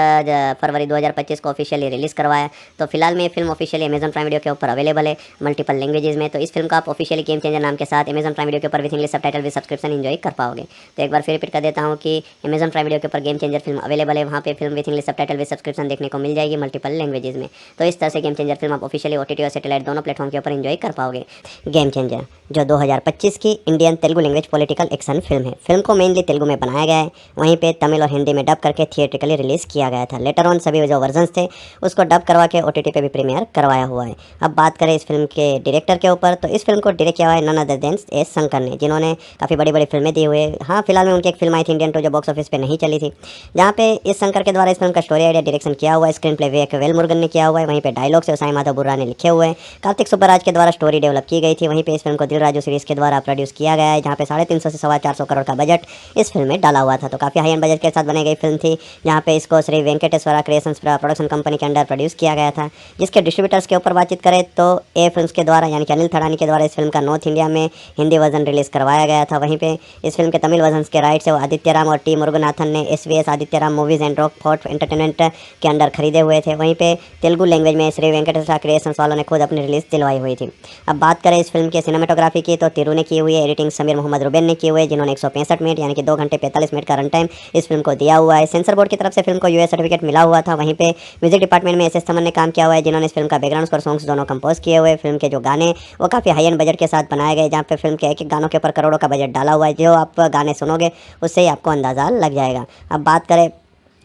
फरवरी 2025 को ऑफिशियली रिलीज़ करवाया। तो फिलहाल में ये film officially Amazon prime video के ऊपर अवेलेबल है मल्टीपल लैंग्वेजेस में। तो इस फिल्म का आप ऑफिशियली गेम चेंजर नाम के साथ अमेजन प्राइम वीडियो के ऊपर विथ इंग्लिश सबटाइटल भी सब्सक्रिप्शन एंजॉय कर पाओगे। तो एक बार फिर रिपीट कर देता हूँ कि अमेजन प्राइम वीडियो के ऊपर गेम चेंजर फिल्म अवेलेबल है, वहाँ पे फिल्म विथ इंग्लिश सबटाइटल भी सब्सक्रिप्शन देखने को मिल जाएगी मल्टीपल लैंग्वेजेस में। तो इस तरह से गेम चेंजर फिल्म आप ऑफिशियली OTT और सैटेलाइट दोनों प्लेटफॉर्म के ऊपर एंजॉय कर पाओगे। गेम चेंजर जो 2025 की Indian Telugu language political action film है। फिल्म को मेनली तेलुगु में बनाया गया है, वहीं पे तमिल और हिंदी में डब करके थिएट्रिकली रिलीज़ किया गया था। लेटर ऑन सभी जो वर्जन्स थे उसको डब करवा के OTT पे भी प्रीमियर करवाया हुआ है। अब बात करें इस फिल्म के डायरेक्टर के ऊपर, तो इस फिल्म को डायरेक्ट किया हुआ है none other than S Shankar ने, जिन्होंने काफ़ी बड़ी बड़ी फिल्में दी हुए। हाँ, फिलहाल में उनकी एक फिल्म आई थी इंडियन 2 जो बॉक्स ऑफिस पे नहीं चली थी, जहाँ पे इस शंकर के द्वारा इस फिल्म का स्टोरी आइडिया डायरेक्शन किया हुआ है। स्क्रीन प्ले वेल मुरुगन ने किया हुआ है, वहीं पे डायलॉग से साई माधव बुर्रा ने लिखे हुए हैं। कार्तिक सुब्बराज के द्वारा स्टोरी डेवलप की गई थी। वहीं पे इस फिल्म को दिल राजू सीरीज के द्वारा प्रोड्यूस किया गया है, जहाँ पे 350 से 450 करोड़ का बजट इस फिल्म में डाला हुआ था। तो काफ़ी हाई एंड बजट के साथ बनाई गई फिल्म थी, जहाँ पे इसको Shri Venkateswara creations production company के अंडर प्रोड्यूस किया गया था। जिसके डिस्ट्रीब्यूटर्स के ऊपर बातचीत करें तो ए फिल्म्स के द्वारा यानी कि अनिल थड़ानी के द्वारा इस फिल्म का नॉर्थ इंडिया में हिंदी वर्जन रिलीज़ करवाया गया था। वहीं पे इस फिल्म के तमिल वर्जन के राइट्स है आदित्य राम और टी मुरुगनाथन ने SVS Aditya Ram movies and rock fort entertainment के अंडर खरीदे हुए थे। वहीं पे तेलुगु लैंग्वेज में श्री वेंकटेश्वरा क्रिएशंस वालों ने खुद अपनी रिलीज़ दिलवाई हुई थी। अब बात करें इस फिल्म की सिनेमाटोग्राफी की, तो तिरु ने की हुई है, एडिटिंग समीर मोहम्मद रुबेन ने की हुई है, जिन्होंने 165 मिनट यानी कि 2 घंटे 45 मिनट का रन टाइम इस फिल्म को दिया हुआ है। सेंसर बोर्ड की तरफ से फिल्म को US सर्टिफिकेट मिला हुआ था। वहीं पे म्यूजिक डिपार्टमेंट में SS थमन ने काम किया हुआ है, जिन्होंने इस फिल्म का बैकग्राउंड स्कोर सॉन्ग्स दोनों कंपोज किए हुए। फिल्म के जो गाने वो काफ़ी हाई एंड बजट के साथ बनाए गए, जहाँ पे फिल्म के एक एक गानों के ऊपर करोड़ों का बजट डाला हुआ है। जो आप गाने सुनोगे उससे ही आपको अंदाज़ा लग जाएगा। अब बात करें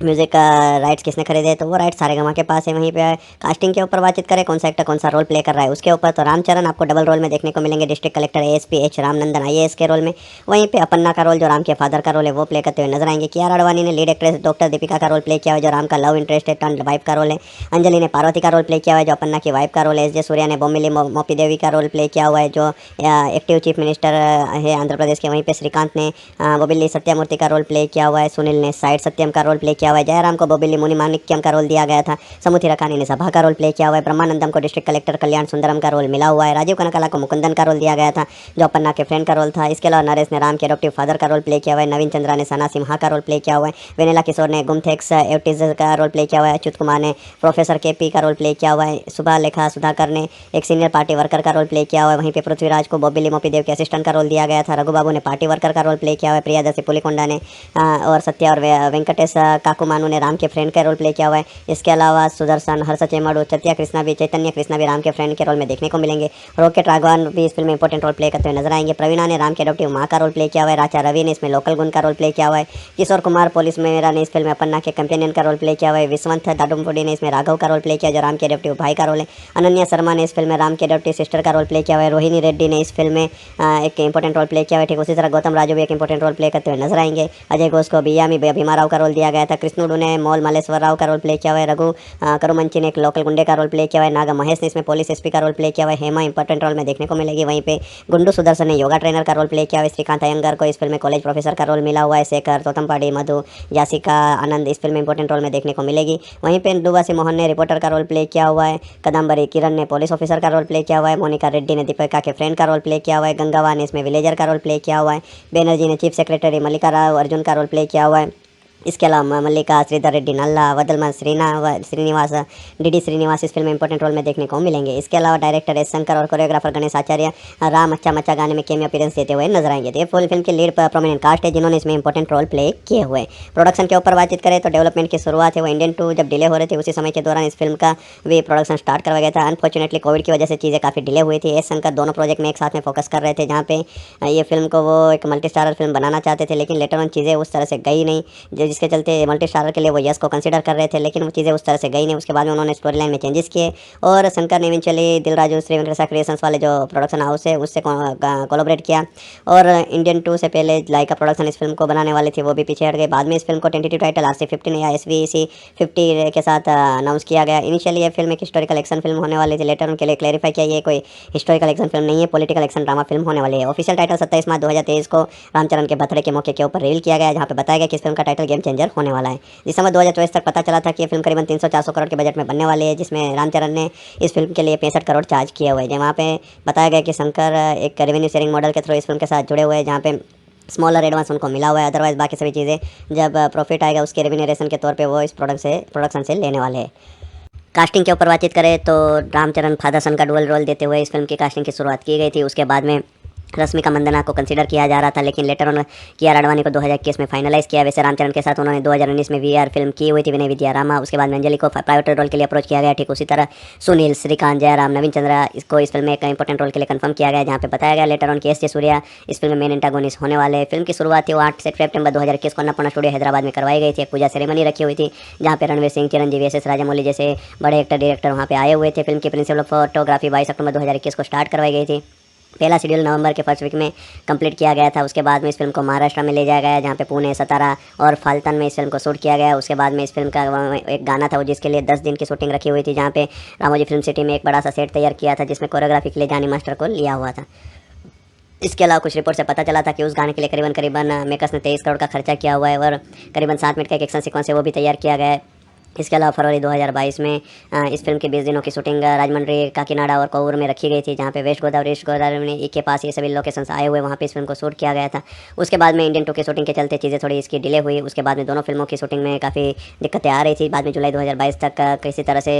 म्यूज़िक का राइट्स किसने खरीदे, तो वो राइट्स सारेगामा के पास है। वहीं पे कास्टिंग के ऊपर बातचीत करें कौन सा एक्टर कौन सा रोल प्ले कर रहा है उसके ऊपर, तो रामचरण आपको डबल रोल में देखने को मिलेंगे, district collector ASP H Ramnandan IAS के रोल में। वहीं पे अपन्ना का रोल जो राम के फादर का रोल है वो प्ले करते हुए नजर आएंगे। कियारा अडवाणी ने लीड एक्ट्रेस डॉक्टर दीपिका का रोल प्ले किया हुआ, जो राम का लव इंटरेस्ट है टर्न वाइफ का रोल है। अंजलि ने पार्वती का रोल प्ले किया हुआ है, जो अपन्ना की वाइफ का रोल है। SJ सूर्या ने बोमिली मोपी देवी का रोल प्ले किया हुआ है, जो एक्टिव चीफ मिनिस्टर है आंध्र प्रदेश के। वहीं पे श्रीकांत ने बोबिल्ली सत्यमूर्ति का रोल प्ले किया हुआ है। सुनील ने साइड सत्यम का रोल प्ले किया हुआ है। जयराम को बोबिल्ली मुनि माणिक्यम का रोल दिया गया था। समुथी रकानी ने सभा का रोल प्ले किया हुआ है। ब्रह्मानंदम को डिस्ट्रिक्ट कलेक्टर कल्याण सुंदरम का रोल मिला हुआ है। राजीव कनकाला को मुकुंदन का रोल दिया गया था, जो अपन्ना के फ्रेंड का रोल था। इसके अलावा नरेश ने राम के एडॉप्टिव फादर का रोल प्ले किया हुआ है। नवीन चंद्रा ने सना सिम्हा का रोल प्ले किया हुआ है। वेनेला किशोर ने गुमथेक्स एवटिज का रोल प्ले किया हुआ है। अच्युत कुमार ने प्रोफेसर KP का रोल प्ले किया हुआ है। सुबह लेखा सुधाकर ने एक सीनियर पार्टी वर्कर का रोल प्ले किया हुआ है। वहीं पे पृथ्वीराज को बोबिल्ली मोपी देव के असिस्टेंट का रोल दिया गया था। रघु बाबू ने पार्टी वर्कर का रोल प्ले किया हुआ है। प्रियादर्शी पुलिकोंडा ने और सत्या और वेंकटेश काकुमानु ने राम के फ्रेंड का रोल प्ले किया हुआ है। इसके अलावा सुदर्शन हर्ष चेमड़ू चैतन्य कृष्णा भी राम के फ्रेंड के रोल में देखने को मिलेंगे। रॉकेट राघवन भी इस फिल्म में इंपॉर्टेंट रोल प्ले करते हुए नजर आएंगे। प्रवीणा ने राम के एडॉप्टिव माँ का रोल प्ले किया हुआ है। राचा रवि ने इसमें लोकल गुण का रोल प्ले किया हुआ है। किशोर कुमार पुलिस मेरा ने इस फिल्म में अपन्ना के कंपेनियन का रोल प्ले किया हुआ है। विश्वंत दाडुमपुडी ने इसमें राघव का रोल प्ले किया, जो राम के एडॉप्टिव भाई का रोल है। अनन्या शर्मा ने इस फिल्म में राम के एडॉप्टिव सिस्टर का रोल प्ले किया हुआ है। रोहिणी रेड्डी ने इस फिल्म में एक इंपॉर्टेंट रोल प्ले किया हुआ है। ठीक उसी तरह गौतम राजू भी एक इंपॉर्टेंट रोल प्ले करते हुए नजर आएंगे। अजय घोष को बियामी भीमा राव का रोल दिया गया था। विष्णुडू ने मोल मल्लेश्वर राव का रोल प्ले किया हुआ है। रघु करुमंची ने एक लोकल गुंडे का रोल प्ले किया हुआ है। नागा महेश ने इसमें पुलिस एसपी का रोल प्ले किया हुआ है। हेमा इंपॉर्टेंट रोल में देखने को मिलेगी। वहीं पे गुंडू सुदर्शन ने योगा ट्रेनर का रोल प्ले किया हुआ है। श्रीकांत अयंगर को इस फिल्म में कॉलेज प्रोफेसर का रोल मिला हुआ है। शेखर तोतमपाड़ी मधु यासिका आनंद इस फिल्म में इंपॉर्टेंट रोल में देखने को मिलेगी। वहीं पे दुवासी मोहन ने रिपोर्टर का रोल प्ले किया हुआ है। कदम्बरी किरण ने पुलिस ऑफिसर का रोल प्ले किया हुआ है। मोनिका रेड्डी ने दीपिका के फ्रेंड का रोल प्ले किया हुआ है। गंगावा ने इसमें विलेजर का रोल प्ले किया हुआ है। बैनर्जी ने चीफ सेक्रेटरी मल्लिका राव अर्जुन का रोल प्ले किया हुआ है। इसके अलावा मल्लिका श्रीधर रेड्डी नल्ला वदलमा श्रीनिवास डीडी श्रीनिवास इस फिल्म में इंपॉर्टेंट रोल में देखने को मिलेंगे। इसके अलावा डायरेक्टर एस शंकर और कोरियोग्राफर गणेश आचार्य राम अच्छा मच्चा गाने में कैमियो अपीयरेंस देते हुए नजर आएंगे। तो ये फुल फिल्म की लीड प्रोमिनेंट कास्ट है जिन्होंने इसमें इंपॉर्टेंट रोल प्ले किए हुए। प्रोडक्शन के ऊपर बातचीत करें तो डेवलपमेंट की शुरुआत है वो इंडियन 2 जब डिले हो रहे थे उसी समय के दौरान इस फिल्म का भी प्रोडक्शन स्टार्ट करवाया गया था। अनफॉर्चुनेटली कोविड की वजह से चीज़ें काफ़ी डिले हुई थी। एस शंकर दोनों प्रोजेक्ट में एक साथ में फोकस कर रहे थे जहाँ पे ये फिल्म को वो एक मल्टी स्टारर फिल्म बनाना चाहते थे, लेकिन लेटर ऑन चीज़ें उस तरह से गई नहीं, जिसके चलते मल्टी स्टारर के लिए वो यस को कंसीडर कर रहे थे, लेकिन वो चीज़ें उस तरह से गई नहीं। उसके बाद में उन्होंने स्टोरी लाइन में चेंजेस किए और शंकर ने इवेंचुअली दिल राजू श्री वेंकटेश क्रिएशंस वाले जो प्रोडक्शन हाउस है उससे कोलैबोरेट किया और इंडियन 2 से पहले लाइका प्रोडक्शन इस फिल्म को बनाने वाले थे, वो भी पीछे हट गए। बाद में इस फिल्म को टेंटेटिव टाइटल RC-15 या SVC-50 के साथ अनाउंस किया गया। इनिशियली ये फिल्म एक हिस्टोरिकल एक्शन फिल्म होने वाली थी, लेटर उनके लिए क्लैरिफाई किया ये कोई हिस्टोरिकल एक्शन फिल्म नहीं है, पॉलिटिकल एक्शन ड्रामा फिल्म होने वाली है। ऑफिशियल टाइटल 27 मार्च 2023 को रामचरण के बर्थडे के मौके के ऊपर रिवील किया गया, जहाँ पे बताया गया कि इस फिल्म का टाइटल गेम चेंजर होने वाला है। दिसंबर 2024 तक पता चला था कि ये फिल्म करीबन 300-400 करोड़ के बजट में बनने वाली है, जिसमें रामचरण ने इस फिल्म के लिए 65 करोड़ चार्ज किए हुए हैं। वहाँ पे बताया गया कि शंकर एक रेवेन्यू शेयरिंग मॉडल के थ्रू इस फिल्म के साथ जुड़े हुए हैं, जहाँ पे स्मॉलर एडवांस उनको मिला हुआ है। अदरवाइज बाकी सभी चीज़ें जब प्रॉफिट आएगा उसके रेवेन्यूरेशन के तौर पे वो इस प्रोडक्शन से लेने वाले हैं। कास्टिंग के ऊपर बातचीत करें तो रामचरण फादर सन का डुअल रोल देते हुए इस फिल्म की कास्टिंग की शुरुआत की गई थी। उसके बाद में रश्मिका मंदाना को कंसीडर किया जा रहा था, लेकिन लेटर उन्होंने कियारा आडवाणी को 2021 में फाइनलाइज किया। वैसे रामचरण के साथ उन्होंने 2019 में VR फिल्म की हुई थी विनय विद्या रामा। उसके बाद में अंजलि को प्राइवेट रोल के लिए अप्रोच किया गया। ठीक उसी तरह सुनील, श्रीकांत, जयराम, नवीन चंद्रा इसको इस फिल्म में एक इंपॉर्टेंट रोल के लिए कंफर्म किया गया, जहाँ पे बताया गया लेटर ऑन कि एस जे सूर्या इस फिल्म में मेन एंटागोनिस्ट होने वाले। फिल्म की शुरुआत थी वो 8 सितंबर 2021 को अन्नपूर्णा स्टूडियो हैदराबाद में करवाई गई थी। एक पूजा सेरेमनी रखी हुई थी जहाँ पे रणवीर सिंह, चिरंजीवी, SS राजामौली जैसे बड़े एक्टर डायरेक्टर वहाँ पे आए हुए थे। फिल्म की प्रिंसिपल फोटोग्राफी 22 अक्टूबर 2021 को स्टार्ट करवाई गई थी। पहला शेड्यूल नवंबर के फर्स्ट वीक में कंप्लीट किया गया था। उसके बाद में इस फिल्म को महाराष्ट्र में ले जाया गया, जहाँ पे पुणे, सतारा और फाल्टन में इस फिल्म को शूट किया गया। उसके बाद में इस फिल्म का एक गाना था वो जिसके लिए 10 दिन की शूटिंग रखी हुई थी, जहाँ पे रामोजी फिल्म सिटी में एक बड़ा सा सेट तैयार किया था जिसमें कोरियोग्राफी के लिए जानी मास्टर को लिया हुआ था। इसके अलावा कुछ रिपोर्ट से पता चला था कि उस गाने के लिए करीबन मेकर्स ने 23 करोड़ का खर्चा किया हुआ है और करीबन 7 मिनट का एक एक्शन सीक्वेंस है वो भी तैयार किया गया है। इसके अलावा फरवरी 2022 में इस फिल्म के 20 दिनों की शूटिंग राजमंड्री, काकीनाडा और कोवूर में रखी गई थी, जहाँ पे वेस्ट गोदावरी में के पास ये सभी लोकेशंस आए हुए वहाँ पे इस फिल्म को शूट किया गया था। उसके बाद में इंडियन 2 की शूटिंग के चलते चीज़ें थोड़ी इसकी डिले हुई। उसके बाद में दोनों फिल्मों की शूटिंग में काफ़ी दिक्कतें आ रही थी। बाद में जुलाई 2022 तक किसी तरह से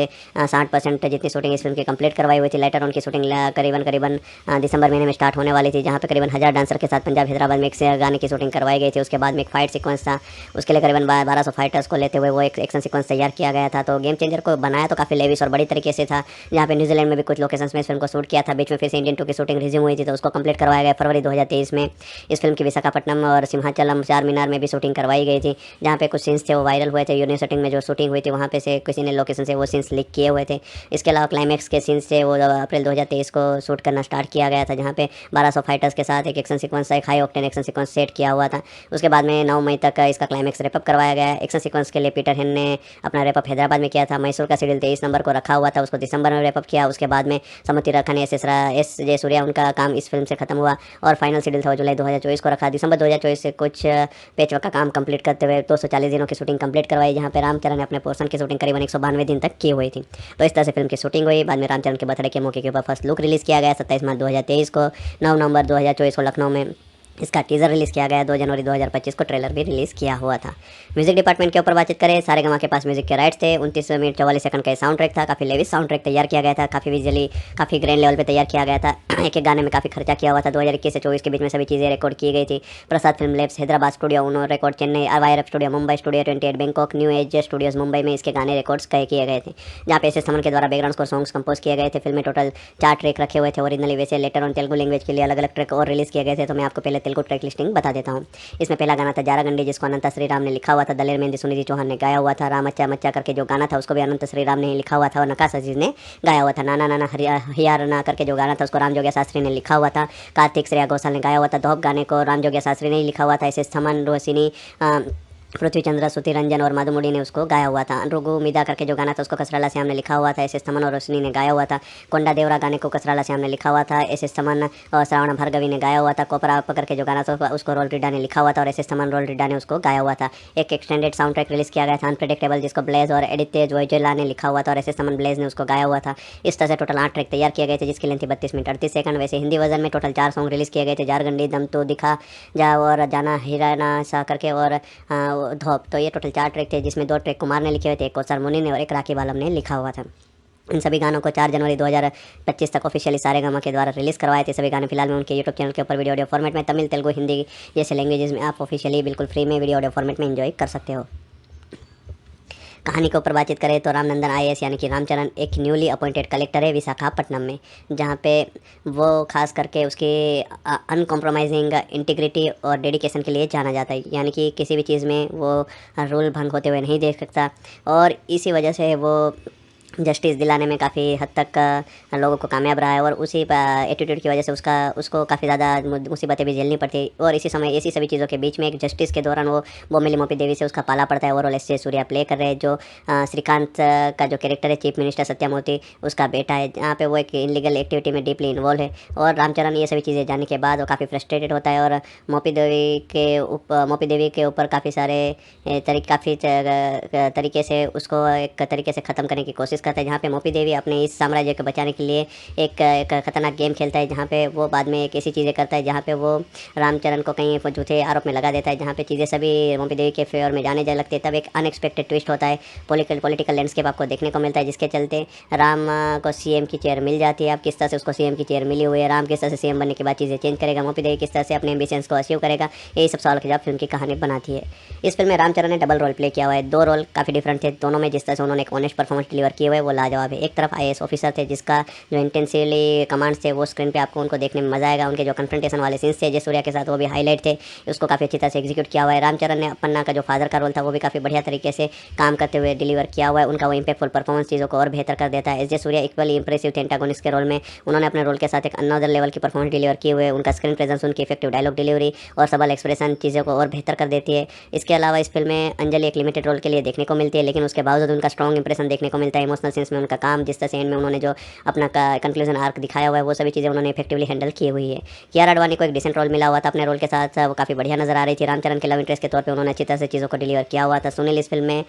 60% जितनी शूटिंग इस फिल्म की कंप्लीट करवाई हुई थी। लेटर उनकी शूटिंग करीबन दिसंबर महीने में स्टार्ट होने वाली थी, जहाँ पे करीबन 1000 डांसर के साथ पंजाब हैदराबाद में एक गाने की शूटिंग करवाई गई थी। उसके बाद में एक फाइट सीक्वेंस था, उसके लिए करीबन 1200 फाइटर्स को लेते हुए वो एक एक्शन सीक्वेंस तैयार किया गया था। तो गेम चेंजर को बनाया तो काफ़ी लेविस और बड़ी तरीके से था, जहाँ पे न्यूजीलैंड में भी कुछ लोकेशंस में इस फिल्म को शूट किया था। बीच में फिर से इंडियन 2 की शूटिंग रिज्यूम हुई थी तो उसको कंप्लीट करवाया गया फरवरी 2023 में। इस फिल्म की विशाखापट्टनम और सिंहाचलम चार मीनार में भी शूटिंग करवाई गई थी, जहाँ पे कुछ सीन्स थे वो वायरल हुए थे। यूनिवर्सिटी में जो शूटिंग हुई थी वहाँ पे से किसी ने लोकेशन से वो सीन्स लीक किए हुए थे। इसके अलावा क्लाइमैक्स के सीन्स से वो अप्रैल 2023 को शूट करना स्टार्ट किया गया था, जहाँ पे 1200 फाइटर्स के साथ एक एक्शन सीक्वेंस, एक high octane action sequence set किया हुआ था। उसके बाद में 9 मई तक इसका क्लाइमैक्स रेपअप करवाया गया। एक्शन सीक्वेंस के लिए पीटर हेन ने अपना रेपअप हैदराबाद में किया था। मैसूर का शेड्यूल 23 नंबर को रखा हुआ था, उसको दिसंबर में रेपअप किया। उसके बाद में समुद्री रखा ने एस जे सूर्या उनका काम इस फिल्म से खत्म हुआ और फाइनल शेड्यूल था जुलाई 2024 को रखा। दिसंबर 2024 से कुछ पेचवर्क का काम कंप्लीट करते हुए 240 दिनों की शूटिंग कंप्लीट करवाई, जहाँ पे रामचरण ने अपने पोर्शन की शूटिंग करीबन 192 दिन तक की हुई थी। तो इस तरह से फिल्म की शूटिंग हुई। बाद में रामचरण के बर्थडे के मौके के ऊपर फर्स्ट लुक रिलीज़ किया गया 27 मार्च 2023 को। 9 नवंबर 2024 को लखनऊ में इसका टीज़र रिलीज़ किया गया। 2 जनवरी 2025 को ट्रेलर भी रिलीज़ किया हुआ था। म्यूजिक डिपार्टमेंट के ऊपर बातचीत करें, सारेगामा के पास म्यूजिक के राइट्स थे। 29 मिनट 44 सेकंड का साउंड ट्रैक था। काफ़ी लेविस साउंड ट्रैक तैयार किया गया था, काफ़ी विजुअली काफ़ी ग्रैंड लेवल पे तैयार किया गया था। एक एक गाने में काफ़ी खर्चा किया हुआ था। 2021 से 24 के बीच में सभी चीज़ें रिकॉर्ड की गई थी। Prasad film labs Hyderabad studio, uno record Chennai, YRF studio Mumbai, studio 28 Bangkok, new age studios Mumbai में इसके गाने रिकॉर्ड्स किए गए थे, जहाँ पे SS समन के द्वारा बैकग्राउंड स्कोर सॉन्ग्स कंपोज किए गए थे। फिल्म में टोटल 4 ट्रैक रखे हुए थे ओरिजिनली। वैसे लेटर ऑन तेलुगु लैंग्वेज के लिए अलग अलग ट्रैक और रिलीज़ किए गए थे, तो मैं आपको पहले तेलुगु ट्रैक लिस्टिंग बता देता हूँ। इसमें पहला गाना था जारागंडी, जिसको अनंत श्रीराम ने लिखा हुआ था। दलेर मेहंदी सुनिधि चौहान ने गाया हुआ था। राम अच्छा मच्चा करके जो गाना था उसको भी अनंत श्रीराम ने लिखा हुआ था और नकाश अजीज ने गाया हुआ था। नाना नाना हियारना करके जो गाना था उसको राम जोगिया शास्त्री ने लिखा हुआ था। कार्तिक श्रेया घोषाल ने गाया हुआ था। धोप गाने को राम जोगिया शास्त्री ने लिखा हुआ था। SS थमन रोहिनी पृथ्वी चंद्र, श्रुति रंजन और मधुमुडी ने उसको गाया हुआ था। अनुरुगु मिदा करके जो गाना था उसको कसराला श्याम ने लिखा हुआ था। एस एस तमन और रोशनी ने गाया हुआ था। कोंडा देवरा गाने को कसराला श्याम ने लिखा हुआ था। एस एस तमन और श्रावण भार्गवी ने गाया हुआ था। कोपरा करके जो गाना था उसको रोल रिड्डा ने लिखा हुआ था और एस एस तमन रोल रिड्डा ने उसको गाया हुआ था। एक एक्सटेंडेड साउंड ट्रैक रिलीज किया गया था अनप्रेडिक्टेबल, जिसको ब्लेज और एडिट तेज वोइजेला ने लिखा हुआ था और एस एस तमन ब्लेज ने उसको गाया हुआ था। इस तरह से टोटल 8 ट्रैक तैयार किए गए थे जिसकी लेंथ थी 32 मिनट 38 सेकंड। वैसे हिंदी वर्जन में टोटल 4 सॉन्ग रिलीज किए गए थे, झारखंडी, दम तो दिखा जा और जाना हिराना सा करके और धोप। तो ये टोटल 4 ट्रैक थे जिसमें 2 ट्रैक कुमार ने लिखे हुए थे, एक कौसर मुनि ने और एक राखी बालम ने लिखा हुआ था। इन सभी गानों को 4 जनवरी 2025 तक ऑफिशियली सारेगामा के द्वारा रिलीज़ करवाए थे। सभी गाने फिलहाल में उनके यूट्यूब चैनल के ऊपर वीडियो ऑडियो फॉर्मेट में तमिल, तेलुगु, हिंदी जैसे लैंग्वेजेस में आप ऑफिशियली बिल्कुल फ्री में वीडियो ऑडियो फॉर्मेट में एंजॉय कर सकते हो। कहानी के ऊपर बातचीत करें तो रामनंदन आईएएस यानी कि रामचरण एक न्यूली अपॉइंटेड कलेक्टर है विशाखापट्टनम में, जहाँ पे वो खास करके उसकी अनकॉम्प्रोमाइजिंग इंटीग्रिटी और डेडिकेशन के लिए जाना जाता है। यानी कि किसी भी चीज़ में वो रूल भंग होते हुए नहीं देख सकता और इसी वजह से वो जस्टिस दिलाने में काफ़ी हद तक लोगों को कामयाब रहा है और उसी एटीट्यूड की वजह से उसको काफ़ी ज़्यादा मुसीबतें भी झेलनी पड़ती और इसी समय इसी सभी चीज़ों के बीच में एक जस्टिस के दौरान वो बोमिली मोपी देवी से उसका पाला पड़ता है। और एस जे सूर्या प्ले कर रहे हैं जो श्रीकांत का जो कैरेक्टर है चीफ मिनिस्टर सत्यामूर्ति उसका बेटा है, जहाँ पे वो एक इनलीगल एक्टिविटी में डीपली इन्वॉल्व है। और रामचरण ये सभी चीज़ें जानने के बाद वो काफ़ी फ्रस्ट्रेटेड होता है और मोपी देवी के ऊपर काफ़ी सारे काफ़ी तरीके से उसको एक तरीके से ख़त्म करने की कोशिश करता है, जहाँ पे मोपी देवी अपने इस साम्राज्य को बचाने के लिए एक खतरनाक गेम खेलता है, जहाँ पे वो बाद में एक ऐसी चीज़ें करता है जहाँ पे वो रामचरण को कहीं झूठे आरोप में लगा देता है, जहाँ पे चीज़ें सभी मोपी देवी के फेवर में जाने लगती है। तब एक अनएक्सपेक्टेड ट्विस्ट होता है, पॉलिटिकल लैंडस्केप आपको देखने को मिलता है, जिसके चलते राम को सीएम की चेयर मिल जाती है। अब किस तरह से उसको सीएम की चेयर मिली हुई है, राम किस तरह से सीएम बनने के बाद चीज़ें चेंज करेगा, मोपी देवी किस तरह से अपने एम्बिशंस को अचीव करेगा, यही सब सवाल के जवाब फिल्म की कहानी बनाती है। इस फिल्म में रामचरण ने डबल रोल प्ले किया हुआ है। 2 रोल काफ़ी डिफरेंट थे, दोनों में जिस तरह से उन्होंने एक ऑनेस्ट परफॉर्मेंस डिलीवर किए हुए वो लाजवाब है। एक तरफ आईएएस ऑफिसर थे जिसका जो इंटेंसिवली कमांड्स थे वो स्क्रीन पे आपको उनको देखने में मजा आएगा। उनके जो कन्फ्रंटेशन वाले सीन्स थे जय सूर्या के साथ वो भी हाईलाइट थे, उसको काफ़ी अच्छी तरह से एग्जीक्यूट किया हुआ है। रामचरण ने पन्ना का जो फादर का रोल था वो भी काफ़ी बढ़िया तरीके से काम करते हुए डिलीवर किया हुआ है। उनका वो इंपैक्टफुल परफॉर्मेंस चीज़ों को और बेहतर कर देता है। एस जे सूर्या इक्वली इंप्रेसिव थे एंटागोनिस्ट के रोल में, उन्होंने अपने रोल के साथ एक अनदर लेवल की परफॉर्मेंस डिलीवर किए हुए। उनका स्क्रीन प्रेजेंस, उनकी इफेक्टिव डायलॉग डिलीवरी और सबल एक्सप्रेशन चीज़ों को और बेहतर कर देती है। इसके अलावा इस फिल्म में अंजलि एक लिमिटेड रोल के लिए देखने को मिलती है, लेकिन उसके बावजूद उनका स्ट्रॉन्ग इंप्रेशन देखने को मिलता है। इमोशनल सीन्स में उनका काम, जिस तरह से एंड में उन्होंने जो अपना कंक्लूजन आर्क दिखाया हुआ है वो सभी चीज़ें उन्होंने इफेक्टिवली हैंडल की हुई है। कियारा आडवाणी को एक डिसेंट रोल मिला हुआ था, अपने रोल के साथ वो काफ़ी बढ़िया नजर आ रही थी। रामचरण के लव इंटरेस्ट के तौर पे उन्होंने अच्छी तरह से चीज़ों को डिलीवर किया हुआ था। सुनील इस फिल्म में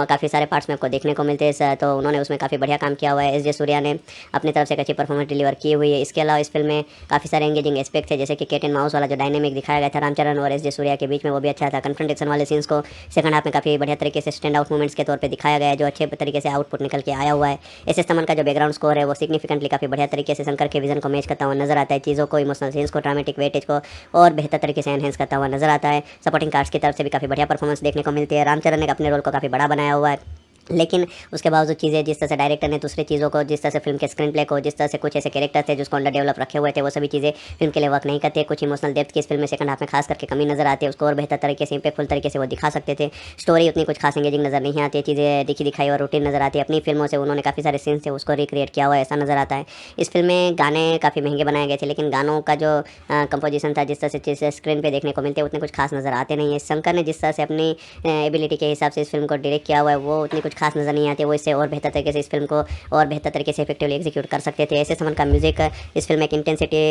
काफ़ी सारे पार्ट्स में आपको देखने को मिलते हैं, तो उन्होंने उसमें काफ़ी बढ़िया काम किया हुआ है। एस जे सूर्या ने अपनी तरफ से एक अच्छी परफॉर्मेंस डिलीवर की हुई है। इसके अलावा इस फिल्म में काफ़ी सारे एंगेजिंग एस्पेक्ट थे, जैसे कि कैट एंड माउस वाला जो डायनेमिक दिखाया गया था रामचरण और एस जे सूर्या के बीच में वो भी अच्छा था। कन्फ्रंटेशन वाले सीन्स को सेकंड हाफ में काफ़ी बढ़िया तरीके से स्टैंड आउट मूवमेंट्स के तौर पर दिखाया गया है, जो अच्छे तरीके से आउटपुट निकल के आया हुआ है। एस एस तमन का जो बैकग्राउंड स्कोर है वो सिग्निफिकेंटली काफ़ी बढ़िया तरीके से शंकर के विजन को मैच करता हुआ नजर आता है, चीज़ों को, इमोशनल सीन्स को, ड्रामेटिक वेटेज को और बेहतर तरीके से एनहेंस करता हुआ नजर आता है। सपोर्टिंग कास्ट की तरफ से भी काफ़ी बढ़िया परफॉर्मेंस देखने को मिलती है। रामचरण ने अपने रोल को काफ़ी बड़ा बनाया हुआ है, लेकिन उसके बावजूद चीज़ें जिस तरह से डायरेक्टर ने दूसरी चीज़ों को, जिस तरह से फिल्म के स्क्रीन प्ले को, जिस तरह से कुछ ऐसे कैरेक्टर थे जिसको अंडर डेवलप रखे हुए थे, वो सभी चीज़ें फिल्म के लिए वर्क नहीं करते। कुछ इमोशनल डेप्थ की इस फिल्म में सेकंड हाफ में खास करके कमी नजर आती है, उसको और बेहतर तरीके से इंपैक्टफुल तरीके से वो दिखा सकते थे। स्टोरी उतनी कुछ खास एंगेजिंग नजर नहीं आती है, चीज़ें दिखी दिखाई और रूटीन नजर आती है। अपनी फिल्मों से उन्होंने काफ़ी सारे सीन्स थे उसको रिक्रिएट किया हुआ है, ऐसा नजर आता है। इस फिल्म में गाने काफ़ी महंगे बनाए गए थे, लेकिन गानों का जो कंपोजिशन था, जिस तरह से चीज़ें स्क्रीन पर देखने को मिलते हैं उतने कुछ खास नजर आते नहीं है। शंकर ने जिस तरह से अपनी एबिलिटी के हिसाब से इस फिल्म को डायरेक्ट किया हुआ है वो उतनी कुछ खास नजर नहीं आती, वो इससे और बेहतर तरीके से इस फिल्म को और बेहतर तरीके से इफेक्टिवली एग्जीक्यूट कर सकते थे। ऐसे समन का म्यूजिक इस फिल्म में एक इंटेंसिटी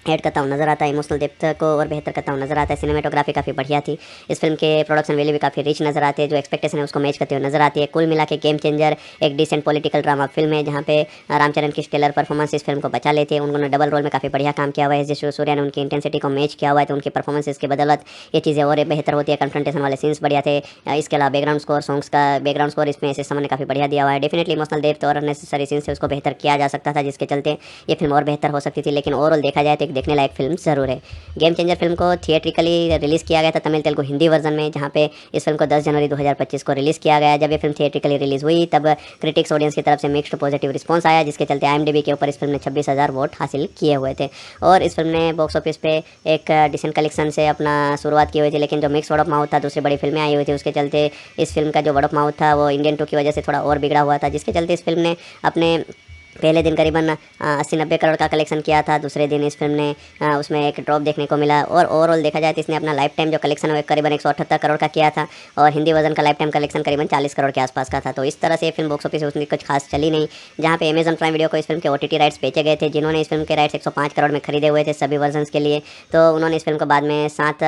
ऐड करता हूँ नजर आता है, इमोशनल डेप्थ को और बेहतर करता हूँ नजर आता है। सिनेमेटोग्राफी काफ़ी बढ़िया थी, इस फिल्म के प्रोडक्शन वैल्यू भी काफ़ी रिच नजर आते हैं, जो एक्सपेक्टेशन है उसको मैच करते हुए नजर आती है। कुल मिला के गेम चेंजर एक डिसेंट पॉलिटिकल ड्रामा फिल्म है, जहाँ पे रामचरण की स्टेलर परफॉर्मेंस इस फिल्म को बचा लेते हैं। उन्होंने डबल रोल में काफ़ी बढ़िया काम किया हुआ है, जिस सूर्या ने उनकी इंटेंसिटी को मैच किया हुआ है, तो उनकी परफॉर्मेंस की बदौलत ये चीज़ें और बेहतर होती है। कन्फ्रंटेशन वाले सीन्स बढ़िया थे। इसके अलावा बैकग्राउंड स्कोर, सॉन्ग्स का बैकग्राउंड स्कोर इसमें ऐसे समय काफ़ी बढ़िया दिया हुआ है। डेफिनेटली इमोशनल डेप्थ और अननेसेसरी सीन्स से उसको बेहतर किया जा सकता था, जिसके चलते ये फिल्म और बेहतर हो सकती थी, लेकिन ओवरऑल देखा जाए तो एक देखने लायक फिल्म जरूर है। गेम चेंजर फिल्म को थिएट्रिकली रिलीज़ किया गया था तमिल, तेलुगु, हिंदी वर्जन में, जहाँ पे इस फिल्म को 10 जनवरी 2025 को रिलीज़ किया गया। जब ये फिल्म थिएट्रिकली रिलीज़ हुई तब क्रिटिक्स ऑडियंस की तरफ से मिक्स्ड पॉजिटिव रिस्पॉन्स आया, जिसके चलते IMDb के ऊपर इस फिल्म ने 26,000 वोट हासिल किए हुए थे। और इस फिल्म ने बॉक्स ऑफिस पे एक डिसेंट कलेक्शन से अपना शुरुआत की हुई थी, लेकिन जो मिक्स वर्ड ऑफ माउथ था, दूसरी बड़ी फिल्में आई हुई थी, उसके चलते इस फिल्म का जो वर्ड ऑफ माउथ था वो इंडियन 2 की वजह से थोड़ा और बिगड़ा हुआ था, जिसके चलते इस फिल्म ने अपने पहले दिन करीबन 80-90 करोड़ का कलेक्शन किया था। दूसरे दिन इस फिल्म ने उसमें एक ड्रॉप देखने को मिला, और ओवरऑल देखा जाए तो इसने अपना लाइफ टाइम जो कलेक्शन है करीबन 178 करोड़ का किया था, और हिंदी वर्जन का लाइफ टाइम कलेक्शन करीबन 40 करोड़ के आसपास का था। तो इस तरह से ये फिल्म बॉक्स ऑफिस उसमें कुछ खास चली नहीं। जहाँ पे अमेजन प्राइम वीडियो को इस फिल्म के OTT राइट्स बेचे गए थे, जिन्होंने इस फिल्म के राइट्स 105 करोड़ में खरीदे हुए थे सभी वर्जन के लिए। तो उन्होंने इस फिल्म को बाद में 7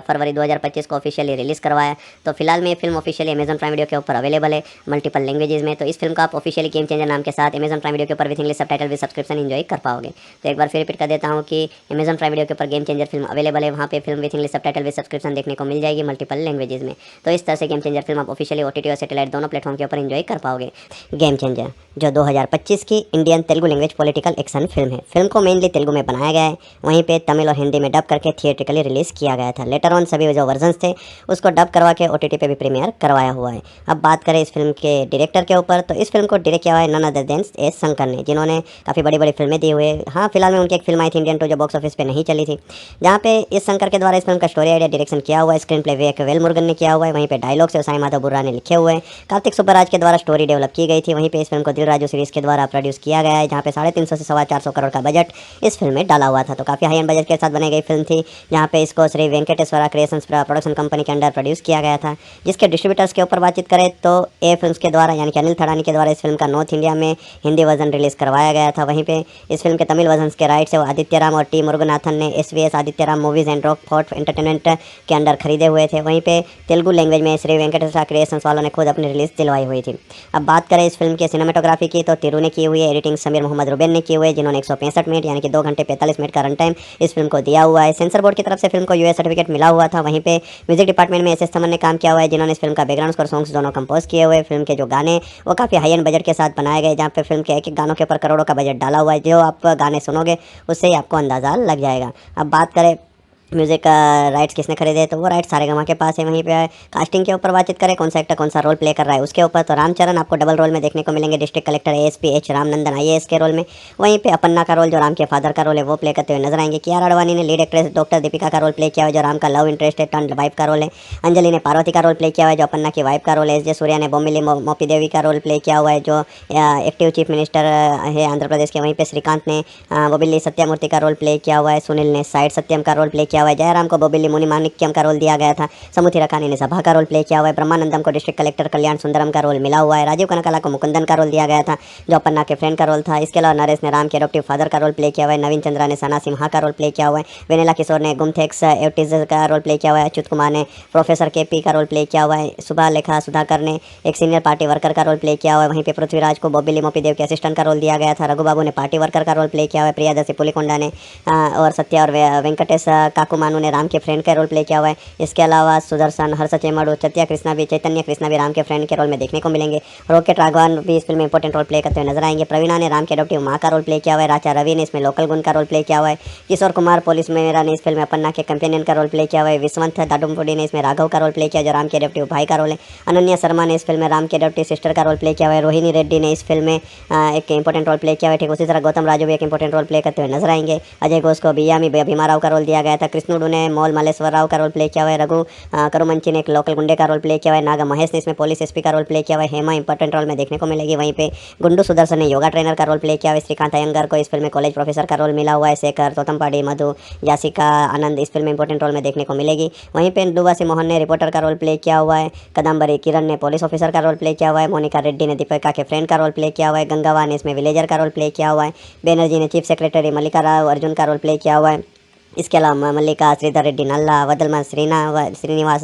फरवरी 2025 को ऑफिशियली रिलीज़ करवाया। तो फिलहाल में ये film officially Amazon prime video के ऊपर अवेलेबल है मल्टीपल लैंग्वेजेस में। तो इस फिल्म को आप ऑफिशियली गेम चेंजर नाम के साथ अमेजन प्राइम वीडियो के ऊपर with English subtitle with subscription enjoy कर पाओगे। तो एक बार फिर रिपीट कर देता हूँ कि अमेजन प्राइम वीडियो के ऊपर गेम चेंजर फिल्म अवेलेबल है, वहाँ पे film with English subtitle with subscription देखने को मिल जाएगी मल्टीपल लैंग्वेजेस में। तो इस तरह से गेम चेंजर फिल्म आप ऑफिशियली OTT और सैटेलाइट दोनों प्लेटफॉर्म के ऊपर एंजॉय कर पाओगे। गेम चेंजर जो 2025 की Indian Telugu language political action film है। फिल्म को मेनली तेलुगु में बनाया गया है, वहीं पे तमिल और हिंदी में डब करके थिएट्रिकली रिलीज़ किया गया था। लेटर ऑन सभी जो वर्जन्स थे उसको डब करवा के OTT पे भी प्रीमियर करवाया हुआ है। अब बात करें इस फिल्म के डायरेक्टर के ऊपर, तो इस फिल्म को डायरेक्ट किया हुआ है none other than S Shankar ने, जिन्होंने काफ़ी बड़ी बड़ी फिल्में दी हुए। हाँ, फिलहाल में उनकी एक फिल्म आई थी इंडियन 2 जो बॉक्स ऑफिस पे नहीं चली थी, जहाँ पे इस शंकर के द्वारा इस फिल्म का स्टोरी आइडिया डायरेक्शन किया हुआ है। स्क्रीन प्ले वेल मुरुगन ने किया हुआ है, वहीं पे डायलॉग से साई माधव बुर्रा ने लिखे हुए हैं। कार्तिक सुब्बराज के द्वारा स्टोरी डेवलप की गई थी। वहीं पे इस फिल्म को दिल राजू सीरीज के द्वारा प्रोड्यूस किया गया है, जहाँ पे 350 से 450 करोड़ का बजट इस फिल्म में डाला हुआ था। तो काफ़ी हाई एंड बजट के साथ बनाई गई फिल्म थी, जहाँ पे इसको Shri Venkateswara creations production company के अंडर प्रोड्यूस किया गया था। जिसके डिस्ट्रीब्यूटर्स के ऊपर बातचीत करें तो ए फिल्म्स के द्वारा यानी कि अनिल थड़ानी के द्वारा इस फिल्म का नॉर्थ इंडिया में हिंदी वर्जन रिलीज़ करवाया गया था। वहीं पे इस फिल्म के तमिल वर्जन के राइट्स वो आदित्य राम और टी मुरुगनाथन ने SVS Aditya Ram movies and rock fort entertainment के अंडर खरीदे हुए थे। वहीं पे तेलुगु लैंग्वेज में श्री वेंकटेश्वरा क्रिएशंस वालों ने खुद अपनी रिलीज़ दिलवाई हुई थी। अब बात करें इस फिल्म की सिनेमाटोग्राफी की, तो तिरु ने की हुई है, एडिटिंग समीर मोहम्मद रुबेन ने की हुई है, जिन्होंने 165 मिनट यानी कि 2 घंटे 45 मिनट का रन टाइम इस फिल्म को दिया हुआ है। सेंसर बोर्ड की तरफ से फिल्म को US सर्टिफिकेट मिला हुआ था। वहीं पे म्यूजिक डिपार्टमेंट में SS थमन ने काम किया हुआ है, जिन्होंने इस फिल्म का बैकग्राउंड और सॉन्ग्स दोनों कंपोज किए हुए। फिल्म के जो गाने वो काफ़ी हाई एंड बजट के साथ बनाए गए, जहाँ पे फिल्म के एक एक गानों के ऊपर करोड़ों का बजट डाला हुआ है। जो आप गाने सुनोगे उससे ही आपको अंदाज़ा लग जाएगा। अब बात करें म्यूज़िक राइट्स किसने खरीदे, तो वो राइट्स सारेगामा के पास है। वहीं पे कास्टिंग के ऊपर बातचीत करें कौन सा एक्टर कौन सा रोल प्ले कर रहा है उसके ऊपर, तो रामचरण आपको डबल रोल में देखने को मिलेंगे, district collector ASP H Ramnandan IAS के रोल में। वहीं पे अपन्ना का रोल जो राम के फादर का रोल है वो प्ले करते हुए नजर आएंगे। कियारा अडवाणी ने लीड एक्ट्रेस डॉक्टर दीपिका का रोल प्ले किया हुआ जो राम का लव इंटरेस्ट है टर्न वाइफ का रोल है। अंजलि ने पार्वती का रोल प्ले किया हुआ है जो अपन्ना की वाइफ का रोल है। SJ सूर्या ने बोमिली मोपी देवी का रोल प्ले किया हुआ है जो एक्टिव चीफ मिनिस्टर है आंध्र प्रदेश के। वहीं पे श्रीकांत ने बोबिली सत्यमूर्ति का रोल प्ले किया हुआ है। सुनील ने साइड सत्यम का रोल प्ले किया हुआ है। जयराम को बोबिली मुनि माणिक्यम का रोल दिया गया था। समुथी रकानी ने सभा का रोल प्ले किया हुआ है। ब्रह्मानंदम को डिस्ट्रिक्ट कलेक्टर कल्याण सुंदरम का रोल मिला हुआ है। राजीव कनकाला को मुकुंदन का रोल दिया गया था जो अपन्ना के फ्रेंड का रोल था। इसके अलावा नरेश ने राम के एडॉप्टिव फादर का रोल प्ले किया हुआ है। नवीन चंद्रा ने सना सिम्हा का रोल प्ले किया हुआ है। वेनेला किशोर ने गुमथेक्स एवटिज का रोल प्ले किया हुआ है। अच्युत कुमार ने प्रोफेसर KP का रोल प्ले किया हुआ है। सुबह लेखा सुधाकर ने एक सीनियर पार्टी वर्कर का रोल प्ले किया हुआ है। वहीं पे पृथ्वीराज को बॉबिली मोपी देव के असिस्टेंट का रोल दिया गया था। रघु बाबू ने पार्टी वर्कर का रोल प्ले किया हुआ है। प्रियादर्शी पुलिकोंडा ने और सत्या और वेंकटेश काकुमानु ने राम के फ्रेंड का रोल प्ले किया हुआ है। इसके अलावा सुदर्शन हर्ष चेमड़ू चैतन्य कृष्णा भी राम के फ्रेंड के रोल में देखने को मिलेंगे। रॉकेट राघवन भी इस फिल्म में इंपॉर्टेंट रोल प्ले करते हुए नजर आएंगे। प्रवीणा ने राम के एडॉप्टिव माँ का रोल प्ले किया हुआ है। राजा रवि ने इसमें लोकल गुण का रोल प्ले किया हुआ है। किशोर कुमार पुलिस मेरा ने इस फिल्म में अपन्ना के कंपेनियन का रोल प्ले किया हुआ है। विश्वंत दाडुमपुडी ने इसमें राघव का रोल प्ले किया जो राम के एडॉप्टिव भाई का रोल है। अनन्या शर्मा ने इस फिल्म में राम के एडॉप्टिव सिस्टर का रोल प्ले किया हुआ है। रोहिणी रेड्डी ने इस फिल्म में एक इंपॉर्टेंट रोल प्ले किया हुआ है। ठीक उसी तरह गौतम राजू भी एक इंपॉर्टेंट रोल प्ले करते हुए नजर आएंगे। अजय घोष को बियामी भीमा राव का रोल दिया गया था। कृष्णुडू ने मोल मल्लेश्वर राव का रोल प्ले किया हुआ है। रघु करुमंची ने एक लोकल गुंडे का रोल प्ले किया हुआ है। नागा महेश ने इसमें पुलिस SP का रोल प्ले किया हुआ है। हेमा इंपॉर्टेंट रोल में देखने को मिलेगी। वहीं पे गुंडू सुदर्शन ने योगा ट्रेनर का रोल प्ले किया हुआ है। श्रीकांत अयंगर को इस फिल्म में कॉलेज प्रोफेसर का रोल मिला हुआ है। शेखर तोतमपाड़ी मधु यासिका आनंद इस फिल्म में इंपॉर्टेंट रोल में देखने को मिलेगी। वहीं पे दुवासी मोहन ने रिपोर्टर का रोल प्ले किया हुआ है। कदम्बरी किरण ने पुलिस ऑफिसर का रोल प्ले किया हुआ है। मोनिका रेड्डी ने दीपिका के फ्रेंड का रोल प्ले किया हुआ है। गंगावा ने इसमें विलेजर का रोल प्ले किया हुआ है। बैनर्जी ने चीफ सेक्रेटरी मल्लिका राव अर्जुन का रोल प्ले किया हुआ है। इसके अलावा मल्लिका श्रीधर रेड्डी नल्ला वदलमा श्रीनिवास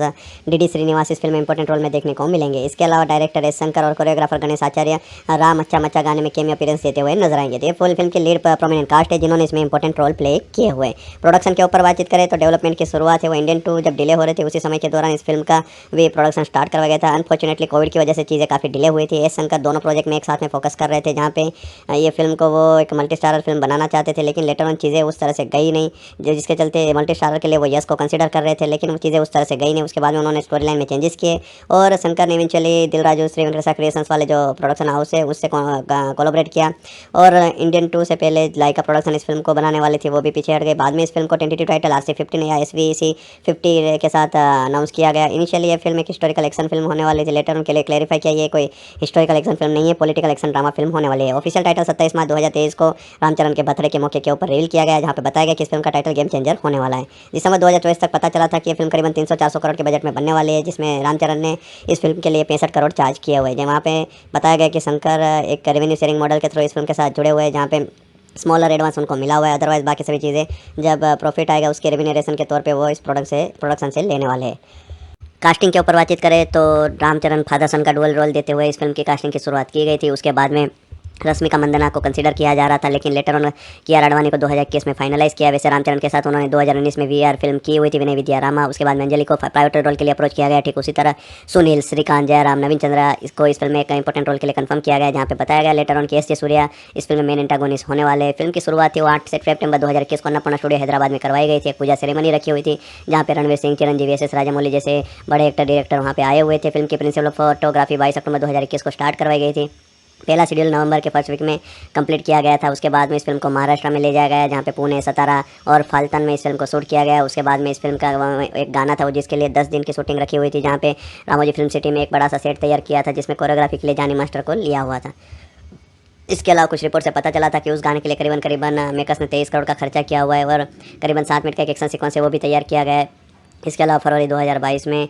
DD श्रीनिवास इस फिल्म में इंपॉर्टेंट रोल में देखने को मिलेंगे। इसके अलावा डायरेक्टर एस शंकर और कोरियोग्राफर गणेश आचार्य राम अच्छा मच्चा गाने में कैमियो अपीयरेंस देते हुए नजर आएंगे। तो ये फुल फिल्म की लीड प्रोमिनेंट कास्ट है जिन्होंने इसमें इंपॉर्टेंट रोल प्ले किए हुए। प्रोडक्शन के ऊपर बातचीत करें तो डेवलपमेंट की शुरुआत है वो इंडियन 2 जब डिले हो रहे थे उसी समय के दौरान इस फिल्म का भी प्रोडक्शन स्टार्ट करवाया गया था। अनफॉर्चुनेटली कोविड की वजह से चीज़ें काफ़ी डिले हुई थी। एस शंकर दोनों प्रोजेक्ट में एक साथ में फोकस कर रहे थे, जहाँ पे ये फिल्म को वो एक मल्टी स्टारर फिल्म बनाना चाहते थे, लेकिन लेटर ऑन चीज़ें उस तरह से गई नहीं। जिसके चलते मल्टी स्टारर के लिए वो यस को कंसिडर कर रहे थे, लेकिन वो चीज़ें उस तरह से गई नहीं। उसके बाद में उन्होंने स्टोरी लाइन में चेंजेस किए और शंकर ने इवेंचुअली दिल राजू श्री वेंकटेश क्रिएशंस वाले जो प्रोडक्शन हाउस है उससे कोलैबोरेट किया और इंडियन 2 से पहले लाइका प्रोडक्शन इस फिल्म को बनाने वाली थी, वो भी पीछे हट गए। बाद में इस फिल्म को टेंटेटिव टाइटल RC-15 या SVC-50 के साथ अनाउंस किया गया। इनिशियली ये फिल्म एक हिस्टोरिकल एक्शन फिल्म होने वाली थी, लेटर उनके लिए क्लैरिफाई किया ये कोई हिस्टोरिकल एक्शन फिल्म नहीं है, पॉलिटिकल एक्शन ड्रामा फिल्म होने वाली है। ऑफिशियल टाइटल 27 मार्च 2023 को रामचरण के बर्थडे के मौके के ऊपर रिवील किया गया, जहाँ पे बताया गया कि इस फिल्म का टाइटल गेम चेंजर होने वाला है। दिसंबर 2024 तक पता चला था कि ये फिल्म करीबन 300-400 करोड़ के बजट में बनने वाली है, जिसमें रामचरण ने इस फिल्म के लिए 65 करोड़ चार्ज किए हुए हैं। वहाँ पे बताया गया कि शंकर एक रेवेन्यू शेयरिंग मॉडल के थ्रू इस फिल्म के साथ जुड़े हुए हैं, जहाँ पे स्मॉलर एडवांस उनको मिला हुआ है, अदरवाइज बाकी सभी चीज़ें जब प्रॉफिट आएगा उसके रेवेन्यूरेशन के तौर पे वो इस प्रोडक्शन से लेने वाले हैं। कास्टिंग के ऊपर बातचीत करें तो रामचरण फादर सन का डुअल रोल देते हुए इस फिल्म की कास्टिंग की शुरुआत की गई थी। उसके बाद में रश्मिका मंदाना को कंसीडर किया जा रहा था, लेकिन लेटर ऑन कियारा आडवाणी को 2021 में फाइनलाइज किया। वैसे रामचरण के साथ उन्होंने 2019 में VR फिल्म की हुई थी विनय विद्या रामा। उसके बाद में अंजलि को प्राइवेट रोल के लिए अप्रोच किया गया। ठीक उसी तरह सुनील, श्रीकांत, जयराम, नवीन चंद्रा इसको इस फिल्म में एक इंपॉर्टेंट रोल के लिए कंफर्म किया गया, जहाँ पे बताया गया लेटर ऑन कि S.J. सूर्या इस फिल्म में मेन एंटागोनिस्ट होने वाले। फिल्म की शुरुआत थी वो 8 सितंबर 2021 को अन्नपूर्णा स्टूडियो हैदराबाद में करवाई गई थी। एक पूजा सेरेमनी रखी हुई थी, जहाँ पे रणवीर सिंह, चिरंजीवी, SS राजामौली जैसे बड़े एक्टर डायरेक्टर वहाँ पे आए हुए थे। फिल्म की प्रिंसिपल फोटोग्राफी 22 अक्टूबर 2021 को स्टार्ट करवाई गई थी। पहला शेड्यूल नवंबर के फर्स्ट वीक में कंप्लीट किया गया था। उसके बाद में इस फिल्म को महाराष्ट्र में ले जाया गया, जहाँ पे पुणे, सतारा और फाल्टन में इस फिल्म को शूट किया गया। उसके बाद में इस फिल्म का एक गाना था वो जिसके लिए 10 दिन की शूटिंग रखी हुई थी, जहाँ पे रामोजी फिल्म सिटी में एक बड़ा सा सेट तैयार किया था, जिसमें कोरियोग्राफी के लिए जानी मास्टर को लिया हुआ था। इसके अलावा कुछ रिपोर्ट से पता चला था कि उस गाने के लिए करीबन मेकर्स ने 23 करोड़ का खर्चा किया हुआ है और करीबन 7 मिनट का एक एक्शन सीक्वेंस है वो भी तैयार किया गया है। इसके अलावा फरवरी 2022 में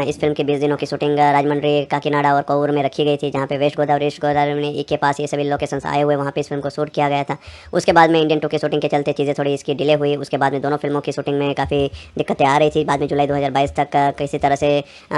इस फिल्म के 20 दिनों की शूटिंग राजमंड्री, काकीनाडा और कोवूर में रखी गई थी, जहाँ पे वेस्ट गोदावरी में के पास ये सभी लोकेशंस आए हुए वहाँ पे इस फिल्म को शूट किया गया था। उसके बाद में इंडियन 2 की शूटिंग के चलते चीज़ें थोड़ी इसकी डिले हुई। उसके बाद में दोनों फिल्मों की शूटिंग में काफ़ी दिक्कतें आ रही थी। बाद में जुलाई 2022 तक किसी तरह से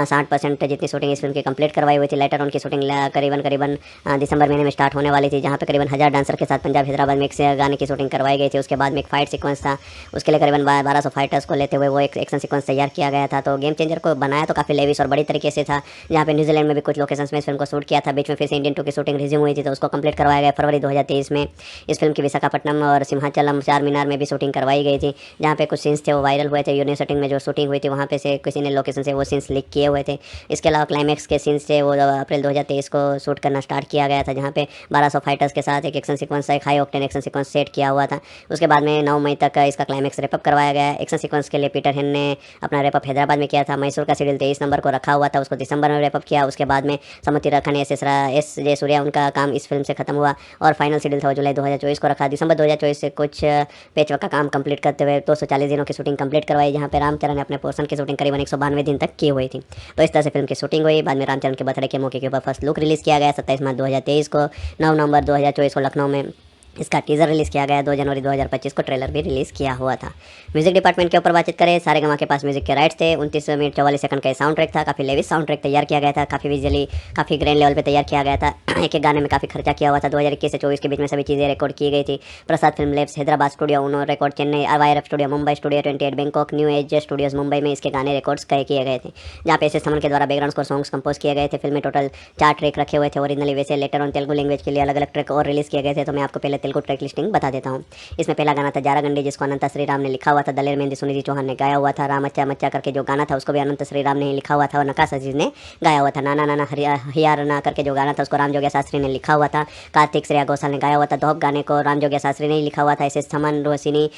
60% जितनी शूटिंग इस फिल्म की कंप्लीट करवाई हुई थी। लेटर उनकी शूटिंग करीबन दिसंबर महीने में स्टार्ट होने वाली थी, जहाँ पे करीबन 1000 डांसर के साथ पंजाब हैदराबाद में एक गाने की शूटिंग करवाई गई थी। उसके बाद में एक फाइट सीक्वेंस था, उसके लिए करीबन 1200 फाइटर्स को लेते हुए वो एक एक्शन सीक्वेंस तैयार किया गया था। तो गेम चेंजर को बनाया तो काफ़ी लेविश और बड़ी तरीके से था, जहाँ पे न्यूजीलैंड में भी कुछ लोकेशंस में इस फिल्म को शूट किया था। बीच में फिर से इंडियन 2 की शूटिंग रिज्यूम हुई थी, तो उसको कंप्लीट करवाया गया फरवरी 2023 में। इस फिल्म की विशाखापट्टनम और सिंहाचलम, चार मीनार में भी शूटिंग करवाई गई थी, जहाँ पे कुछ सीन्स थे वो वायरल हुए थे। यूनिवर्सिटी में जो शूटिंग हुई थी वहाँ पे से किसी ने लोकेशन से वो सीन्स लीक किए हुए थे। इसके अलावा क्लाइमैक्स के सीन्स थे वो अप्रैल 2023 को शूट करना स्टार्ट किया गया था, जहाँ पे 1200 फाइटर्स के साथ एक एक्शन सीक्वेंस, एक high octane action sequence set किया हुआ था। उसके बाद में 9 मई तक इसका क्लाइमैक्स रेपअप करवाया गया। एक्शन सीक्वेंस के लिए पीटर हेन ने अपना रेपअप हैदराबाद में किया था। मैसूर का शेड्यूल 23 नंबर को रखा हुआ था, उसको दिसंबर में रेपअप किया। उसके बाद में समुद्री रखा ने S.J. सूर्या उनका काम इस फिल्म से खत्म हुआ और फाइनल शेड्यूल था वो जुलाई 2024 को रखा। दिसंबर 2024 से कुछ पेचवर्क का काम कंप्लीट करते हुए 240 दिनों की शूटिंग कंप्लीट करवाई, जहाँ पे रामचरण ने अपने पोर्शन की शूटिंग करीबन 192 दिन तक की हुई थी। तो इस तरह से फिल्म की शूटिंग हुई। बाद में रामचरण के बर्थडे के मौके के ऊपर फर्स्ट लुक रिलीज़ किया गया 27 मार्च 2023 को। 9 नवंबर 2024 को लखनऊ में इसका टीज़र रिलीज़ किया गया। 2 जनवरी 2025 को ट्रेलर भी रिलीज़ किया हुआ था। म्यूजिक डिपार्टमेंट के ऊपर बातचीत करें, सारेगामा के पास म्यूजिक के राइट्स थे। 29 मिनट 44 सेकंड का साउंड ट्रैक था, काफ़ी लेविश साउंड ट्रैक तैयार किया गया था, काफ़ी विजुअली काफ़ी ग्रैंड लेवल पे तैयार किया गया था। एक एक गाने में काफ़ी खर्चा किया हुआ था। 2021 से 24 के बीच में सभी चीज़ें रिकॉर्ड की गई थी। Prasad film labs Hyderabad studio, uno record Chennai, YRF studio Mumbai, studio 28 Bangkok, new age studios Mumbai में इसके गाने रिकॉर्ड्स किए गए थे, जहाँ पे SS थमन के द्वारा बैकग्राउंड स्कोर सॉन्ग्स कंपोज किए गए थे। फिल्म में टोटल 4 ट्रैक रखे हुए थे ओरिजिनली। वैसे लेटर ऑन तेलुगु लैंग्वेज के लिए अलग अलग ट्रैक और रिलीज़ किए गए थे, तो मैं आपको पहले तेलुगु ट्रैक लिस्टिंग बता देता हूँ। इसमें पहला गाना था जारागंडी, जिसको अनंत श्रीराम ने लिखा हुआ था। दलेर मेहंदी सुनिधि चौहान ने गाया हुआ था। राम अच्छा मच्चा करके जो गाना था उसको भी अनंत श्रीराम ने लिखा हुआ था और नकाश अजीज ने गाया हुआ था। नाना नाना हियारना करके जो गाना था उसको राम जोगिया शास्त्री ने लिखा हुआ था। कार्तिक श्रेया घोषाल ने गाया हुआ था। धोप गाने को राम जोगिया शास्त्री ने लिखा हुआ था। SS थमन, रोहिणी,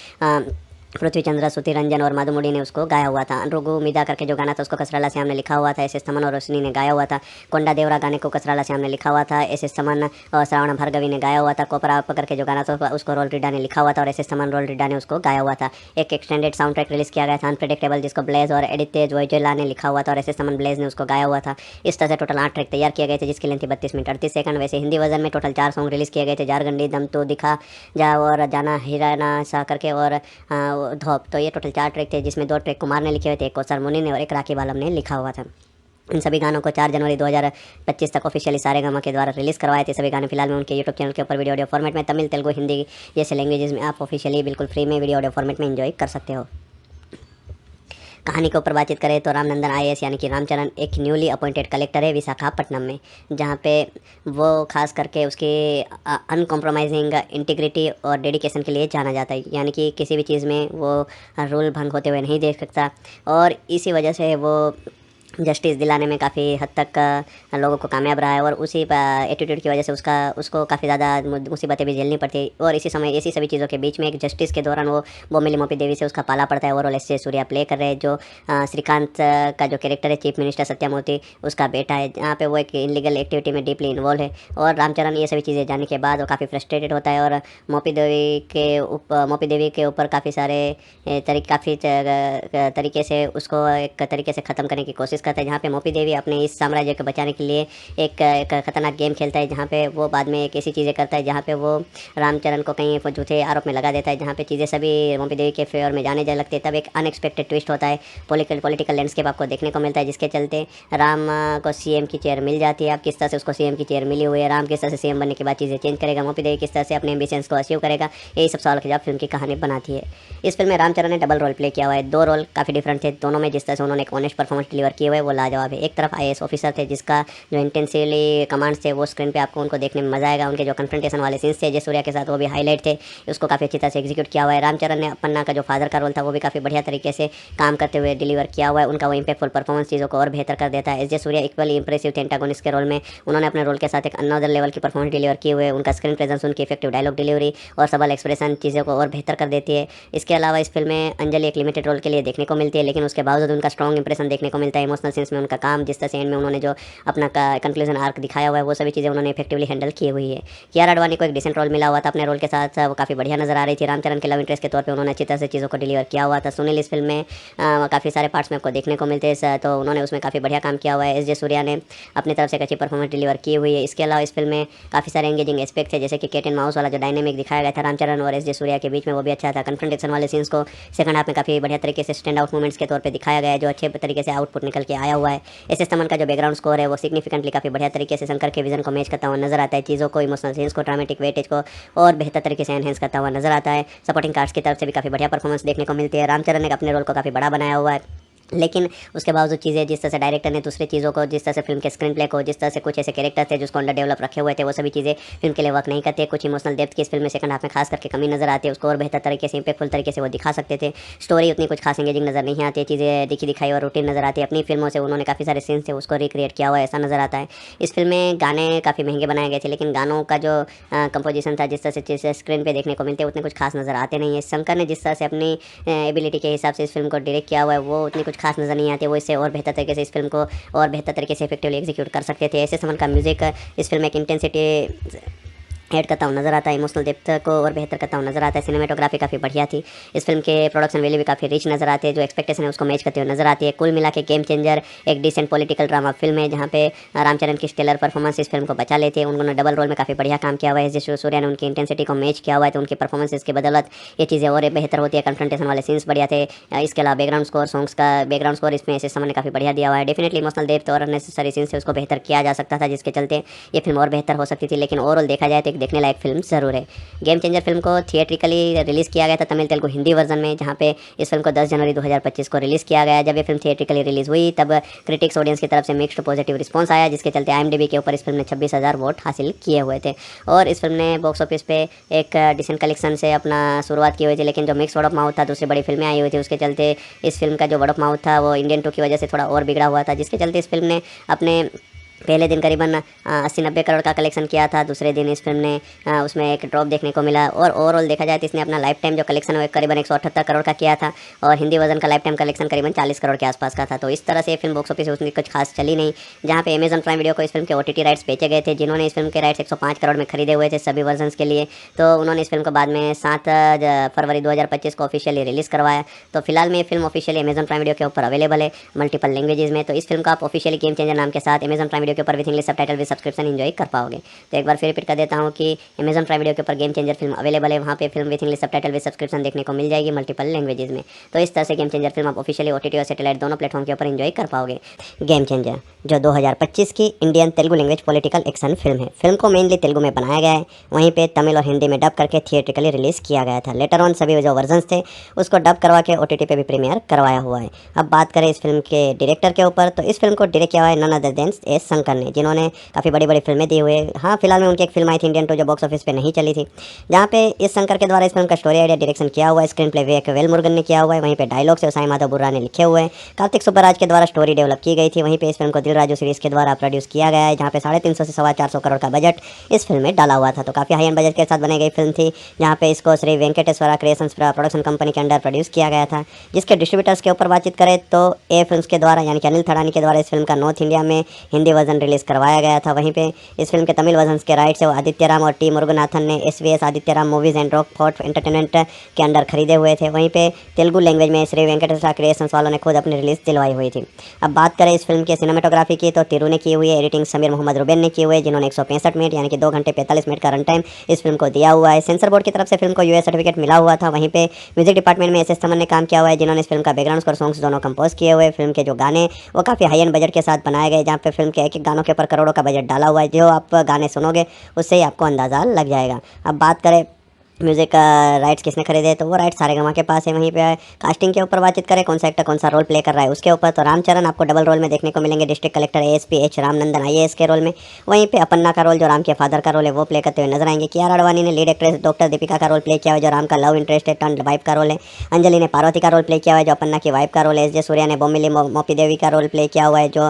पृथ्वी चंद्र, श्रुति रंजन और मधुमुड़ी ने उसको गाया हुआ था। अनुरुगु मिदा करके जो गाना था उसको कसराला श्याम ने लिखा हुआ था। SS थमन और रोशनी ने गाया हुआ था। कोंडा देवरा गाने को कसराला श्याम ने लिखा हुआ था। SS थमन और श्रावण भार्गवी ने गाया हुआ था। कोपरा करके जो गाना था उसको रोल रिडा ने लिखा हुआ था और SS थमन, रोल रिडा ने उसको गाया हुआ था। एक एक्सटेंडेड साउंड ट्रैक रिलीज किया गया था अनप्रेडिक्टेबल, जिसको ब्लेज और एडिट तेज वोइजेला ने लिखा हुआ था और SS थमन, ब्लेज ने उसको गाया हुआ था। इस तरह से टोटल 8 ट्रैक तैयार किए गए थे, जिसकी लेंथ थी 32 मिनट 38 सेकंड। वैसे हिंदी वर्जन में टोटल 4 सॉन्ग रिलीज किए गए थे, जारगंडी, दम तो दिखा जा और जाना हिराना सा करके और धोप। तो ये टोटल 4 ट्रैक थे, जिसमें 2 ट्रैक कुमार ने लिखे हुए थे, एक कौसर मुनि ने और एक राखी बालम ने लिखा हुआ था। इन सभी गानों को 4 जनवरी 2025 तक ऑफिशियली सारेगामा के द्वारा रिलीज़ करवाए थे। सभी गाने फिलहाल में उनके यूट्यूब चैनल के ऊपर वीडियो ऑडियो फॉर्मेट में तमिल, तेलुगु, हिंदी जैसे लैंग्वेजेस में आप ऑफिशियली बिल्कुल फ्री में वीडियो ऑडियो फॉर्मेट में एंजॉय कर सकते हो। कहानी के ऊपर बातचीत करें तो रामनंदन आईएएस यानी कि रामचरण एक न्यूली अपॉइंटेड कलेक्टर है विशाखापट्टनम में, जहाँ पे वो खास करके उसके अनकॉम्प्रोमाइजिंग इंटीग्रिटी और डेडिकेशन के लिए जाना जाता है, यानी कि किसी भी चीज़ में वो रूल भंग होते हुए नहीं देख सकता। और इसी वजह से वो जस्टिस दिलाने में काफ़ी हद तक लोगों को कामयाब रहा है, और उसी एटीट्यूड की वजह से उसको काफ़ी ज़्यादा मुसीबतें भी झेलनी पड़ती। और इसी समय इसी सभी चीज़ों के बीच में एक जस्टिस के दौरान वो मिली मोपी देवी से उसका पाला पड़ता है। ओवरऑल एस जे सूर्या प्ले कर रहे हैं, जो श्रीकांत का जो कैरेक्टर है चीफ मिनिस्टर सत्यामूर्ति उसका बेटा है, जहाँ पे वो एक इनलीगल एक्टिविटी में डीपली इन्वॉल्व है। और रामचरण ये सभी चीज़ें जानने के बाद वो काफ़ी फ्रस्ट्रेटेड होता है और मोपी देवी के ऊपर काफ़ी सारे काफ़ी तरीके से उसको एक तरीके से ख़त्म करने की कोशिश करता है, जहाँ पे मोपी देवी अपने इस साम्राज्य को बचाने के लिए एक खतरनाक गेम खेलता है, जहाँ पे वो बाद में एक ऐसी चीज़ें करता है जहाँ पे वो रामचरण को कहीं झूठे आरोप में लगा देता है, जहाँ पे चीज़ें सभी मोपी देवी के फेवर में जाने लगती है। तब एक अनएक्सपेक्टेड ट्विस्ट होता है, पॉलिटिकल लैंडस्केप आपको देखने को मिलता है, जिसके चलते राम को सीएम की चेयर मिल जाती है। अब किस तरह से उसको सीएम की चेयर मिली हुई है, राम किस तरह से सीएम बनने के बाद चीज़ें चेंज करेगा, मोपी देवी किस तरह से अपने एम्बिशंस को अचीव करेगा, यही सब सवाल के जवाब फिल्म की कहानी बनाती है। इस फिल्म में रामचरण ने डबल रोल प्ले किया हुआ है, दो रोल काफ़ी डिफरेंट थे, दोनों में जिस तरह से उन्होंने एक ऑनेस्ट परफॉर्मेंस डिलीवर किए हुए वो लाजवाब है। एक तरफ आईएएस ऑफिसर थे जिसका जो इंटेंसिवली कमांड्स थे वो स्क्रीन पे आपको उनको देखने में मजा आएगा, उनके जो कन्फ्रंटेशन वाले सीन्स थे जय सूर्या के साथ वो भी हाईलाइट थे, उसको काफ़ी अच्छी तरह से एग्जीक्यूट किया हुआ है। रामचरण ने पन्ना का जो फादर का रोल था वो भी काफ़ी बढ़िया तरीके से काम करते हुए डिलीवर किया हुआ है, उनका वो इंपैक्टफुल परफॉर्मेंस चीज़ों को और बेहतर कर देता है। एस जे सूर्या इक्वली इंप्रेसिव थे एंटागोनिस्ट के रोल में, उन्होंने अपने रोल के साथ एक अनदर लेवल की परफॉर्मेंस डिलीवर किए हुए, उनका स्क्रीन प्रेजेंस, उनकी इफेक्टिव डायलॉग डिलीवरी और सबल एक्सप्रेशन चीज़ों को और बेहतर कर देती है। इसके अलावा इस फिल्म में अंजलि एक लिमिटेड रोल के लिए देखने को मिलती है, लेकिन उसके बावजूद उनका स्ट्रॉन्ग इंप्रेशन देखने को मिलता है। इमोशनल सीन्स में उनका काम, जिस तरह से एंड में उन्होंने जो अपना कंक्लूजन आर्क दिखाया हुआ है, वो सभी चीज़ें उन्होंने इफेक्टिवली हैंडल की हुई है। कियारा आडवाणी को एक डिसेंट रोल मिला हुआ था, अपने रोल के साथ वो काफ़ी बढ़िया नजर आ रही थी। रामचरण के लव इंटरेस्ट के तौर पे उन्होंने अच्छी तरह से चीज़ों को डिलीवर किया हुआ था। सुनील इस फिल्म में काफ़ी सारे पार्ट्स में आपको देखने को मिलते हैं, तो उन्होंने उसमें काफ़ी बढ़िया काम किया हुआ है। एस जे सूर्या ने अपनी तरफ से एक अच्छी परफॉर्मेंस डिलीवर की हुई है। इसके अलावा इस फिल्म में काफ़ी सारे एंगेजिंग एस्पेक्ट थे, जैसे कि कैट एंड माउस वाला जो डायनेमिक दिखाया गया था रामचरण और एस जे सूर्या के बीच में, वो भी अच्छा था। कन्फ्रंटेशन वाले सीन्स को सेकंड हाफ में काफ़ी बढ़िया तरीके से स्टैंड आउट मूवमेंट्स के तौर पे दिखाया गया है, जो अच्छे तरीके से आउटपुट निकल के आया हुआ है। एस एस तमन का जो बैकग्राउंड स्कोर है वो सिग्निफिकेंटली काफ़ी बढ़िया तरीके से शंकर के विजन को मैच करता हुआ नजर आता है, चीज़ों को, इमोशनल सीन्स को, ड्रामेटिक वेटेज को और बेहतर तरीके से एनहेंस करता हुआ नजर आता है। सपोर्टिंग कास्ट की तरफ से भी काफ़ी बढ़िया परफॉर्मेंस देखने को मिलती है। रामचरण ने अपने रोल को काफ़ी बड़ा बनाया हुआ है, लेकिन उसके बावजूद चीज़ें जिस तरह से डायरेक्टर ने दूसरी चीज़ों को, जिस तरह से फिल्म के स्क्रीन प्ले को, जिस तरह से कुछ ऐसे कैरेक्टर थे जिसको अंडर डेवलप रखे हुए थे, वो सभी चीज़ें फिल्म के लिए वर्क नहीं करते। कुछ इमोशनल डेप्थ की इस फिल्म में सेकंड हाफ में खास करके कमी नजर आती है, उसको और बेहतर तरीके से इंपैक्टफुल तरीके से वो दिखा सकते थे। स्टोरी उतनी कुछ खास एंगेजिंग नजर नहीं आती है, चीज़ें दिखी दिखाई और रूटीन नजर आती है। अपनी फिल्मों से उन्होंने काफ़ी सारे सीन्स थे उसको रिक्रिएट किया हुआ है, ऐसा नजर आता है। इस फिल्म में गाने काफ़ी महंगे बनाए गए थे, लेकिन गानों का जो कंपोजिशन था, जिस तरह से चीज़ें स्क्रीन पे देखने को मिलते हैं, उतने कुछ खास नजर आते नहीं है। शंकर ने जिस तरह से अपनी एबिलिटी के हिसाब से इस फिल्म को डायरेक्ट किया हुआ है, वो उतनी कुछ खास नजर नहीं आती। वो इससे और बेहतर तरीके से इस फिल्म को और बेहतर तरीके से इफेक्टिवली एग्जीक्यूट कर सकते थे। ऐसे समन का म्यूजिक इस फिल्म में एक इंटेंसिटी ऐड करता हूँ नजर आता है, इमोशनल डेप्थ को और बेहतर करता हूँ नजर आता है। सिनेमेटोग्राफी काफ़ी बढ़िया थी, इस फिल्म के प्रोडक्शन वैल्यू भी काफ़ी रिच नजर आते हैं, जो एक्सपेक्टेशन है उसको मैच करते हुए नजर आती है। कुल मिला के गेम चेंजर एक डिसेंट पॉलिटिकल ड्रामा फिल्म है, जहाँ पे रामचरण की स्टेलर परफॉर्मेंस इस फिल्म को बचा लेते हैं। उन्होंने डबल रोल में काफ़ी बढ़िया काम किया हुआ है, जिस सूर्या ने उनकी इंटेंसिटी को मैच किया हुआ है, तो उनकी परफॉर्मेंस की बदौलत ये चीज़ें और बेहतर होती है। कन्फ्रंटेशन वाले सीन्स बढ़िया थे। इसके अलावा बैकग्राउंड स्कोर, सॉन्ग्स का बैकग्राउंड स्कोर इसमें ऐसे समय ने काफ़ी बढ़िया दिया हुआ है। डेफिनेटली इमोशनल डेप्थ और अननेसेसरी सीन्स से उसको बेहतर किया जा सकता था, जिसके चलते ये फिल्म और बेहतर हो सकती थी, लेकिन ओवरऑल देखा जाए तो एक देखने लायक फिल्म जरूर है। गेम चेंजर फिल्म को थिएट्रिकली रिलीज़ किया गया था तमिल, तेलुगु, हिंदी वर्जन में, जहाँ पे इस फिल्म को 10 जनवरी 2025 को रिलीज़ किया गया। जब ये फिल्म थिएट्रिकली रिलीज़ हुई तब क्रिटिक्स ऑडियंस की तरफ से मिक्स्ड पॉजिटिव रिस्पॉन्स आया, जिसके चलते IMDb के ऊपर इस फिल्म ने 26,000 वोट हासिल किए हुए थे। और इस फिल्म ने बॉक्स ऑफिस पे एक डिसेंट कलेक्शन से अपना शुरुआत की हुई थी, लेकिन जो मिक्स वर्ड ऑफ माउथ था, दूसरी बड़ी फिल्में आई हुई थी, उसके चलते इस फिल्म का जो वर्ड ऑफ माउथ था वो इंडियन 2 की वजह से थोड़ा और बिगड़ा हुआ था, जिसके चलते इस फिल्म ने अपने पहले दिन करीबन 80-90 करोड़ का कलेक्शन किया था। दूसरे दिन इस फिल्म ने उसमें एक ड्रॉप देखने को मिला, और ओवरऑल देखा जाए तो इसने अपना लाइफ टाइम जो कलेक्शन है करीबन 178 करोड़ का किया था, और हिंदी वर्जन का लाइफ टाइम कलेक्शन करीबन 40 करोड़ के आसपास का था। तो इस तरह से फिल्म बॉक्स ऑफिस उसमें कुछ खास चली नहीं। जहाँ पे अमेजन प्राइम वीडियो को इस फिल्म के OTT राइट्स बेचे गए थे, जिन्होंने इस फिल्म के राइट्स 105 करोड़ में खरीदे हुए थे सभी वर्जन के लिए, तो उन्होंने इस फिल्म को बाद में 7 फरवरी 2025 को ऑफिशियली रिलीज़ करवाया। तो फिलहाल में ये film officially Amazon prime video के ऊपर अवेलेबल है मल्टीपल लैंग्वेजेस में। तो इस फिल्म को आप ऑफिशियली गेम चेंजर नाम के साथ अमेजन प्राइम वीडियो वीडियो के ऊपर with English subtitle with subscription enjoy कर पाओगे। तो एक बार फिर रिपीट कर देता हूँ कि अमेजन प्राइम वीडियो के ऊपर गेम चेंजर फिल्म अवेलेबल है, वहाँ पे film with English subtitle with subscription देखने को मिल जाएगी मल्टीपल लैंग्वेजेस में। तो इस तरह से गेम चेंजर फिल्म आप ऑफिशियली ओटीटी और सैटेलाइट दोनों प्लेटफॉर्म के ऊपर एंजॉय कर पाओगे। गेम चेंजर जो 2025 की Indian Telugu language political action film है। फिल्म को मेनली तेलुगु में बनाया गया है, वहीं पे तमिल और हिंदी में डब करके थिएट्रिकली रिलीज किया गया था। लेटर ऑन सभी जो वर्जन्स थे उसको डब करवा के ओटीटी पे भी प्रीमियर करवाया हुआ है। अब बात करें इस फिल्म के डायरेक्टर के ऊपर, तो इस फिल्म को डायरेक्ट किया हुआ है none other than S Shankar ने, जिन्होंने काफ़ी बड़ी बड़ी फिल्में दी हुई है। हाँ, फिलहाल में उनकी एक फिल्म आई थी इंडियन 2 जो बॉक्स ऑफिस पे नहीं चली थी, जहाँ पे इस शंकर के द्वारा इस फिल्म का स्टोरी आइडिया डायरेक्शन किया हुआ है। स्क्रीन प्ले विवेक वेल मुरुगन ने किया हुआ है, वहीं पे डायलॉग से साई माधव बुर्रा ने लिखे हुए हैं। कार्तिक सुब्बराज के द्वारा स्टोरी डेवलप की गई थी। वहीं पे इस फिल्म को दिल राजू सीरीज के द्वारा प्रोड्यूस किया गया है, जहाँ पे 350 से 450 करोड़ का बजट इस फिल्म में डाला हुआ था। तो काफ़ी हाई एंड बजट के साथ बनाई गई फिल्म थी, जहाँ पे इसको Shri Venkateswara creations production company के अंडर प्रोड्यूस किया गया था। जिसके डिस्ट्रीब्यूटर्स के ऊपर बातचीत करें तो ए फिल्म्स के द्वारा यानी कि अनिल थड़ानी के द्वारा इस फिल्म का नॉर्थ इंडिया में हिंदी वर्जन रिलीज करवाया गया था। वहीं पे इस फिल्म के तमिल वर्जन के राइट्स आदित्य राम और टी मुरुगनाथन ने SVS Aditya Ram movies and rock fort entertainment के अंडर खरीदे हुए थे। वहीं पे तेलुगु लैंग्वेज में श्री वेंकटेश्वरा क्रिएशंस वालों ने खुद अपनी रिलीज दिलवाई हुई थी। अब बात करें इस फिल्म की सिनेमाटोग्राफी की, तो तिरु ने की हुई है, एडिटिंग समीर मोहम्मद रुबेन ने की हुई है, जिन्होंने 165 मिनट यानी कि 2 घंटे 45 मिनट का रन टाइम इस फिल्म को दिया हुआ है। सेंसर बोर्ड की तरफ से फिल्म को यूएस सर्टिफिकेट मिला हुआ था। वहीं पे म्यूजिक डिपार्टमेंट में एस एस तमन ने काम किया हुआ है, जिन्होंने इस फिल्म का बैकग्राउंड और सॉन्ग्स दोनों कंपोज किए हुए। फिल्म के जो गाने वो काफ़ी हाई एंड बजट के साथ बनाए गए, जहाँ पे फिल्म के एक एक गानों के ऊपर करोड़ों का बजट डाला हुआ है। जो आप गाने सुनोगे उससे ही आपको अंदाज़ा लग जाएगा। अब बात करें म्यूजिक राइट्स किसने खरीदे, तो वो राइट्स सारेगामा के पास है। वहीं पे कास्टिंग के ऊपर बातचीत करें, कौन सा एक्टर कौन सा रोल प्ले कर रहा है उसके ऊपर, तो रामचरण आपको डबल रोल में देखने को मिलेंगे, district collector ASP H Ramnandan IAS के रोल में। वहीं पे अपन्ना का रोल जो राम के फादर का रोल है वो प्ले करते हुए नजर आएंगे। कियारा अडवाणी ने लीड एक्ट्रेस डॉक्टर दीपिका का रोल प्ले किया हुआ है, जो राम का लव इंटरेस्ट है टर्न वाइफ का रोल है। अंजलि ने पार्वती का रोल प्ले किया हुआ है, जो अपन्ना की वाइफ का रोल है। एस जे सूर्या ने बोमिली मोपी देवी का रोल प्ले किया हुआ है, जो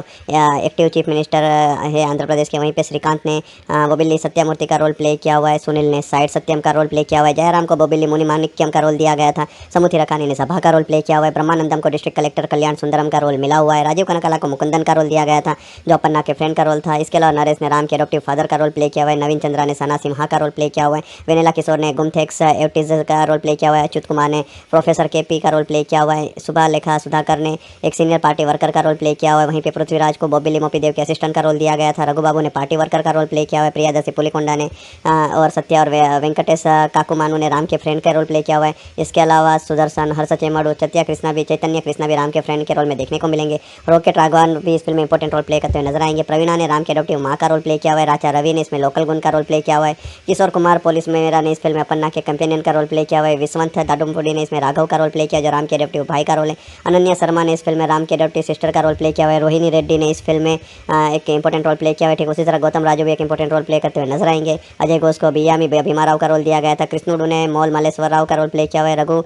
एक्टिव चीफ मिनिस्टर है आंध्र प्रदेश के। वहीं पे श्रीकांत ने बोबिल्ली सत्यमूर्ति का रोल प्ले किया हुआ है। सुनील ने साइड सत्यम का रोल प्ले किया हुआ है। जयराम को बोबिल्ली मुनि माणिक्यम का रोल दिया गया था। समुथी रकानी ने सभा का रोल प्ले किया हुआ है। ब्रह्मानंदम को डिस्ट्रिक्ट कलेक्टर कल्याण सुंदरम का रोल मिला हुआ है। राजीव कनकाला को मुकुंदन का रोल दिया गया था, जो अपन्ना के फ्रेंड का रोल था। इसके अलावा नरेश ने राम के एडॉप्टिव फादर का रोल प्ले किया हुआ है। नवीन चंद्रा ने सना सिम्हा का रोल प्ले किया हुआ है। वेनेला किशोर ने गुमथेक्स एवटिज का रोल प्ले किया हुआ है। अच्युत कुमार ने प्रोफेसर केपी का रोल प्ले किया हुआ है। सुबह लेखा सुधाकर ने एक सीनियर पार्टी वर्कर का रोल प्ले किया हुआ है। वहीं पे पृथ्वीराज को बोबिली मोपी देव के असिस्टेंट का रोल दिया गया था। रघु बाबू ने पार्टी वर्कर का रोल प्ले किया हुआ है। प्रियादर्शी पुलिकोंडा ने और सत्या और वेंकटेश काकुमानु ने राम के फ्रेंड का रोल प्ले किया हुआ है। इसके अलावा सुदर्शन हर्षचेमड़ू चैतन्य कृष्णा भी राम के फ्रेंड के रोल में देखने को मिलेंगे। रॉकेट राघवन भी इस फिल्म में इंपॉर्टेंट रोल प्ले करते हुए नजर आएंगे। प्रवीणा ने राम के एडॉप्टिव माँ का रोल प्ले किया हुआ है। राजा रवि ने इसमें लोकल गुण का रोल प्ले किया हुआ है। किशोर कुमार पुलिस मेरा ने इस फिल्म में अपन्ना के कंपेनियन का रोल प्ले किया हुआ है। विश्वंत दाडुमपुडी ने इसमें राघव का रोल प्ले किया, जो राम के एडॉप्टिव भाई का रोल है। अनन्या शर्मा ने इस फिल्म में राम के एडॉप्टिव सिस्टर का रोल प्ले किया हुआ है। रोहिणी रेड्डी ने इस फिल्म में एक इंपॉर्टेंट रोल प्ले किया हुआ है। ठीक उसी तरह गौतम राजू भी एक इंपॉर्टेंट रोल प्ले करते हुए नजर आएंगे। अजय घोष को बियामी भीमा राव का रोल दिया गया था। कृष्णुडू ने मोल मल्लेश्वर राव का रोल प्ले किया हुआ है। रघु